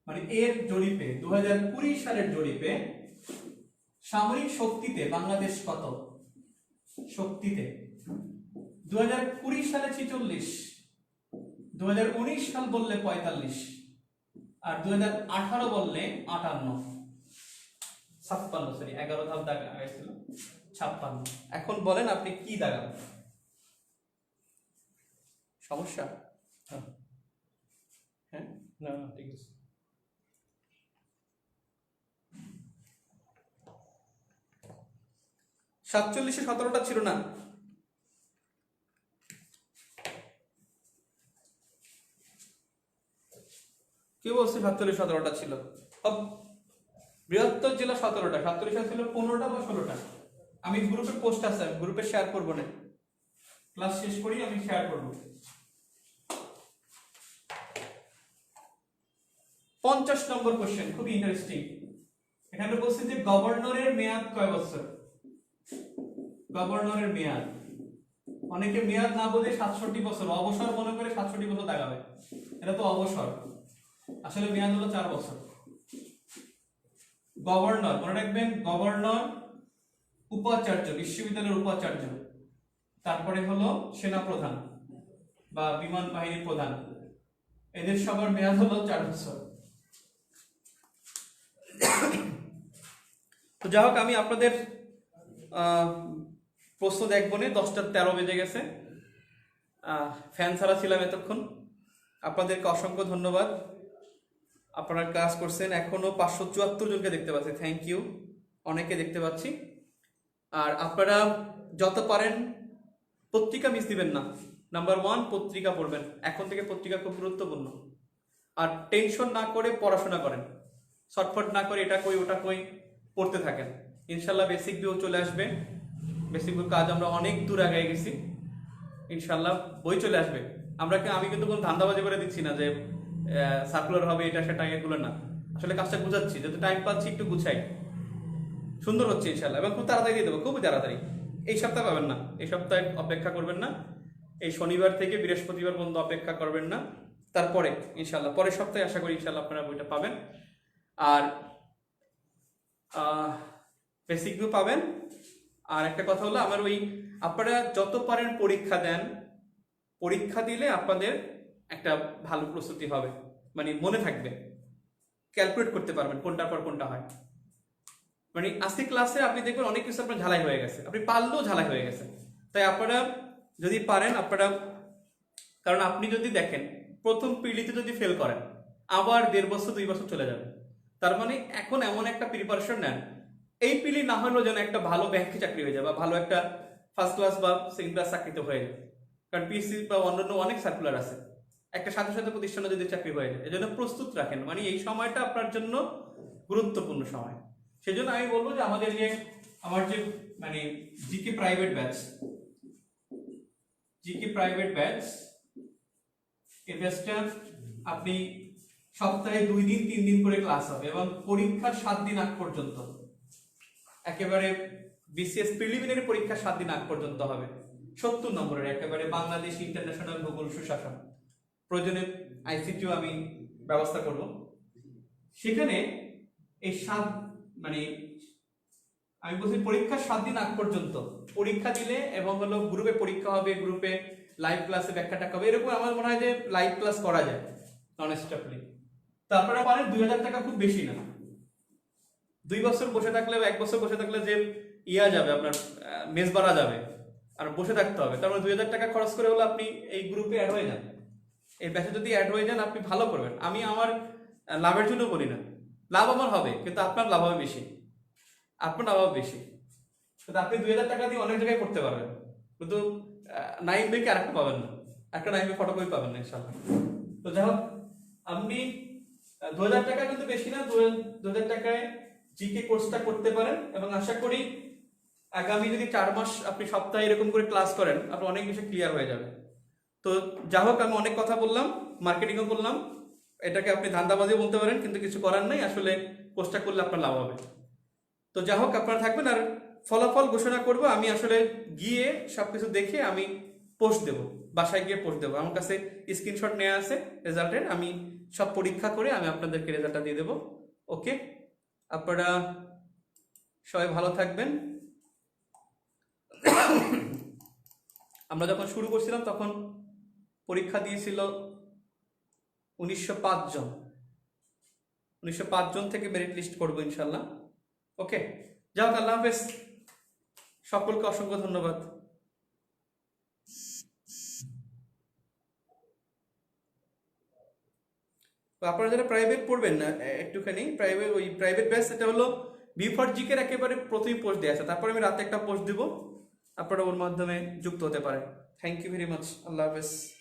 মানে এর জরিপে 2020 সালের জরিপে সামরিক শক্তিতে বাংলাদেশ কত? শক্তিতে 2020 সালে 46, 2019 সাল বললে 45, আর 2018 বললে 58, 56, সরি 11 ধাপ দাগ আগেছিল 56। এখন বলেন আপনি কি দাগাবেন? সমস্যা? হ্যাঁ না ঠিক আছে। 47-এ 17টা ছিল না? কেউ বলছে 47-এ 17টা ছিল? বৃহত্তর জেলা 17টা, 47 সালে ছিল 15টা বা 16টা। আমি গ্রুপে পোস্ট আছে, গ্রুপে শেয়ার করবো না, ক্লাস শেষ করি আমি শেয়ার করবো। 50 নম্বর কোশ্চেন, খুবই ইন্টারেস্টিং। এখানে বলছে যে গভর্নরের মেয়াদ কয় বছর? গভর্নরের মেয়াদ, অনেকে মেয়াদ না বলে 67 বছর অবসর মনে করে 67 বছর দাগাবে, এটা তো অবসর, আসলে মেয়াদ হলো 4 বছর। গভর্নর মনে রাখবেন, গভর্নর, উপাচার্য, বিশ্ববিদ্যালয়ের উপাচার্য, তারপরে হলো সেনাপ্রধান বা বিমান বাহিনী প্রধান, এদের সবার মেয়াদ হলো 4 বছর। তো যাই হোক, আমি আপনাদের প্রশ্ন দেখবো না, 10:13 বেজে গেছে, ফ্যান ছাড়া ছিলাম এতক্ষণ। আপনাদেরকে অসংখ্য ধন্যবাদ, আপনারা ক্লাস করছেন। এখনো 574 জনকে দেখতে পাচ্ছি, থ্যাংক ইউ, অনেকে দেখতে পাচ্ছি। আর আপনারা যত পারেন পত্রিকা মিস দিবেন না। নাম্বার 1, পত্রিকা পড়বেন, এখন থেকে পত্রিকা খুব গুরুত্বপূর্ণ। আর টেনশন না করে পড়াশোনা করেন, শর্টফট না করে এটা কই ওটা কই পড়তে থাকেন। ইনশাল্লাহ বেসিক ভিউ চলে আসবে, বেসিক ভিউ কাজ আমরা অনেক দূর আগে গেছি, ইনশাল্লাহ বই চলে আসবে। আমি কিন্তু কোনো ধান্দাবাজি করে দিচ্ছি না যে সার্কুলার হবে এটা সেটা, এগুলো না, আসলে কাজটা গুছাচ্ছি, যত টাইম পাচ্ছি একটু গুছাই, সুন্দর হচ্ছে ইনশাল্লাহ, এবং খুব তাড়াতাড়ি দিয়ে দেবো, খুব তাড়াতাড়ি। এই সপ্তাহে পাবেন না, এই সপ্তাহে অপেক্ষা করবেন না, এই শনিবার থেকে বৃহস্পতিবার পর্যন্ত অপেক্ষা করবেন না, তারপরে ইনশাল্লাহ পরের সপ্তাহে আশা করি ইনশাল্লাহ আপনারা বইটা পাবেন। আর বেসিক ভিউ পাবেন। আর একটা কথা হলো, আমার আপনারা যত পারেন পরীক্ষা দেন, পরীক্ষা দিলে আপনাদের একটা ভালো প্রস্তুতি হবে, মানে মনে থাকবে, ক্যালকুলেট করতে পারবেন কোনটার পর কোনটা হয়। মানে আজকে ক্লাসে আপনি দেখবেন অনেক কিছু আপনার ঝালাই হয়ে গেছে, আপনি পারলেও ঝালাই হয়ে গেছে। তাই আপনারা যদি পারেন, কারণ আপনি যদি দেখেন প্রথম পিলিতে যদি ফেল করেন, আবার 1.5 বছর 2 বছর চলে যাবে। তার মানে এখন এমন একটা প্রিপারেশন নেন, এই পিলি না হলেও যেন একটা ভালো ব্যাংকে চাকরি হয়ে যায়, বা ভালো একটা ফার্স্ট ক্লাস বা সেকেন্ড ক্লাস চাকরিতে হয়ে যায়। কারণ পিএসসি বা অন্যান্য অনেক সার্কুলার আছে, একটা সাথে সাথে প্রতিষ্ঠানে যদি চাকরি হয়ে যায়, এজন্য প্রস্তুত রাখেন। মানে এই সময়টা আপনার জন্য গুরুত্বপূর্ণ সময়। সেই জন্য আমি বলবো যে আমার যে মানে জিকে প্রাইভেট ব্যাচ, এই ব্যাচটা আপনি সপ্তাহে 2 দিন 3 দিন করে ক্লাস হবে, এবং পরীক্ষার 7 দিন আগ পর্যন্ত, একেবারে বিসিএস প্রিলিমিনারি পরীক্ষার 7 দিন আগ পর্যন্ত হবে। 70 নম্বরের একেবারে বাংলাদেশ ইন্টারন্যাশনাল ভূগোল সুশাসন, প্রয়োজনে আইসিটিও আমি ব্যবস্থা করব। সেখানে এই মানে আমি বলছি পরীক্ষার 7 দিন আগ পর্যন্ত পরীক্ষা দিলে, এবং হলো গ্রুপে পরীক্ষা হবে, গ্রুপে লাইভ ক্লাসে ব্যাখ্যাটা হবে, এরকম আমার মনে হয় যে লাইভ ক্লাস করা যায় নন স্টপলি। তারপরে পারেন 2000 টাকা খুব বেশি না, 2 বছর বসে থাকলে বা 1 বছর বসে থাকলে যে যাবে আপনার মেস বাড়া যাবে, আর বসে থাকতে হবে। তারপরে 2000 টাকা খরচ করে হলো আপনি এই গ্রুপে অ্যাড হয়ে যান, এই ব্যাচে যদি অ্যাড হয়ে যান আপনি ভালো করবেন। আমি আমার লাভের জন্য বলি না, লাভ আমার হবে, কিন্তু আপনার লাভ হবে বেশি, আপনার লাভ হবে বেশি। কিন্তু আপনি 2000 টাকা দিয়ে অনেক জায়গায় করতে পারবেন, কিন্তু নাইম বেকে আরেকটা পাবেন না, একটা নাইমে ফটোকপি পাবেন না ইনশাল্লাহ। তো যাই হোক, আপনি 2000 টাকা কিন্তু বেশি না, 2000 টাকায় জিকে কোর্সটা করতে পারেন, এবং আশা করি আগামী যদি 4 মাস আপনি সপ্তাহে এরকম করে ক্লাস করেন, আপনার অনেক কিছু ক্লিয়ার হয়ে যাবে। তো যাই হোক, আমি অনেক কথা বললাম, মার্কেটিংও করলাম, এটাকে আপনি ধান্দাবাজিও বলতে পারেন, কিন্তু কিছু করার নাই, আসলে কোর্সটা করলে আপনার লাভ হবে। তো যাই হোক, আপনারা থাকবেন। আর ফলাফল ঘোষণা করব আমি, আসলে গিয়ে সবকিছু দেখে আমি পোস্ট দেব, বাসায় গিয়ে পোস্ট দেবো। আমার কাছে স্ক্রিনশট নেওয়া আছে রেজাল্টের, আমি সব পরীক্ষা করে আমি আপনাদেরকে রেজাল্টটা দিয়ে দেবো। ওকে, আপনারা সবাই ভালো থাকবেন। আমরা যখন শুরু করছিলাম তখন পরীক্ষা দিয়েছিল 1905 জন, 1905 জন থেকে মেরিট লিস্ট করবো ইনশাল্লাহ। ওকে, যাও, আল্লাহ হাফেজ, সকলকে অসংখ্য ধন্যবাদ। আপনারা যারা প্রাইভেট পড়বেন না, একটুখানি প্রাইভেট ব্যাচ, এটা হলো B4GK-র একেবারে প্রথমে পোস্ট দেওয়া আছে, তারপর আমি রাতে একটা পোস্ট দিব, আপনারা ওর মাধ্যমে যুক্ত হতে পারেন। থ্যাংক ইউ ভেরি মাচ, আল্লাহ হাফেজ।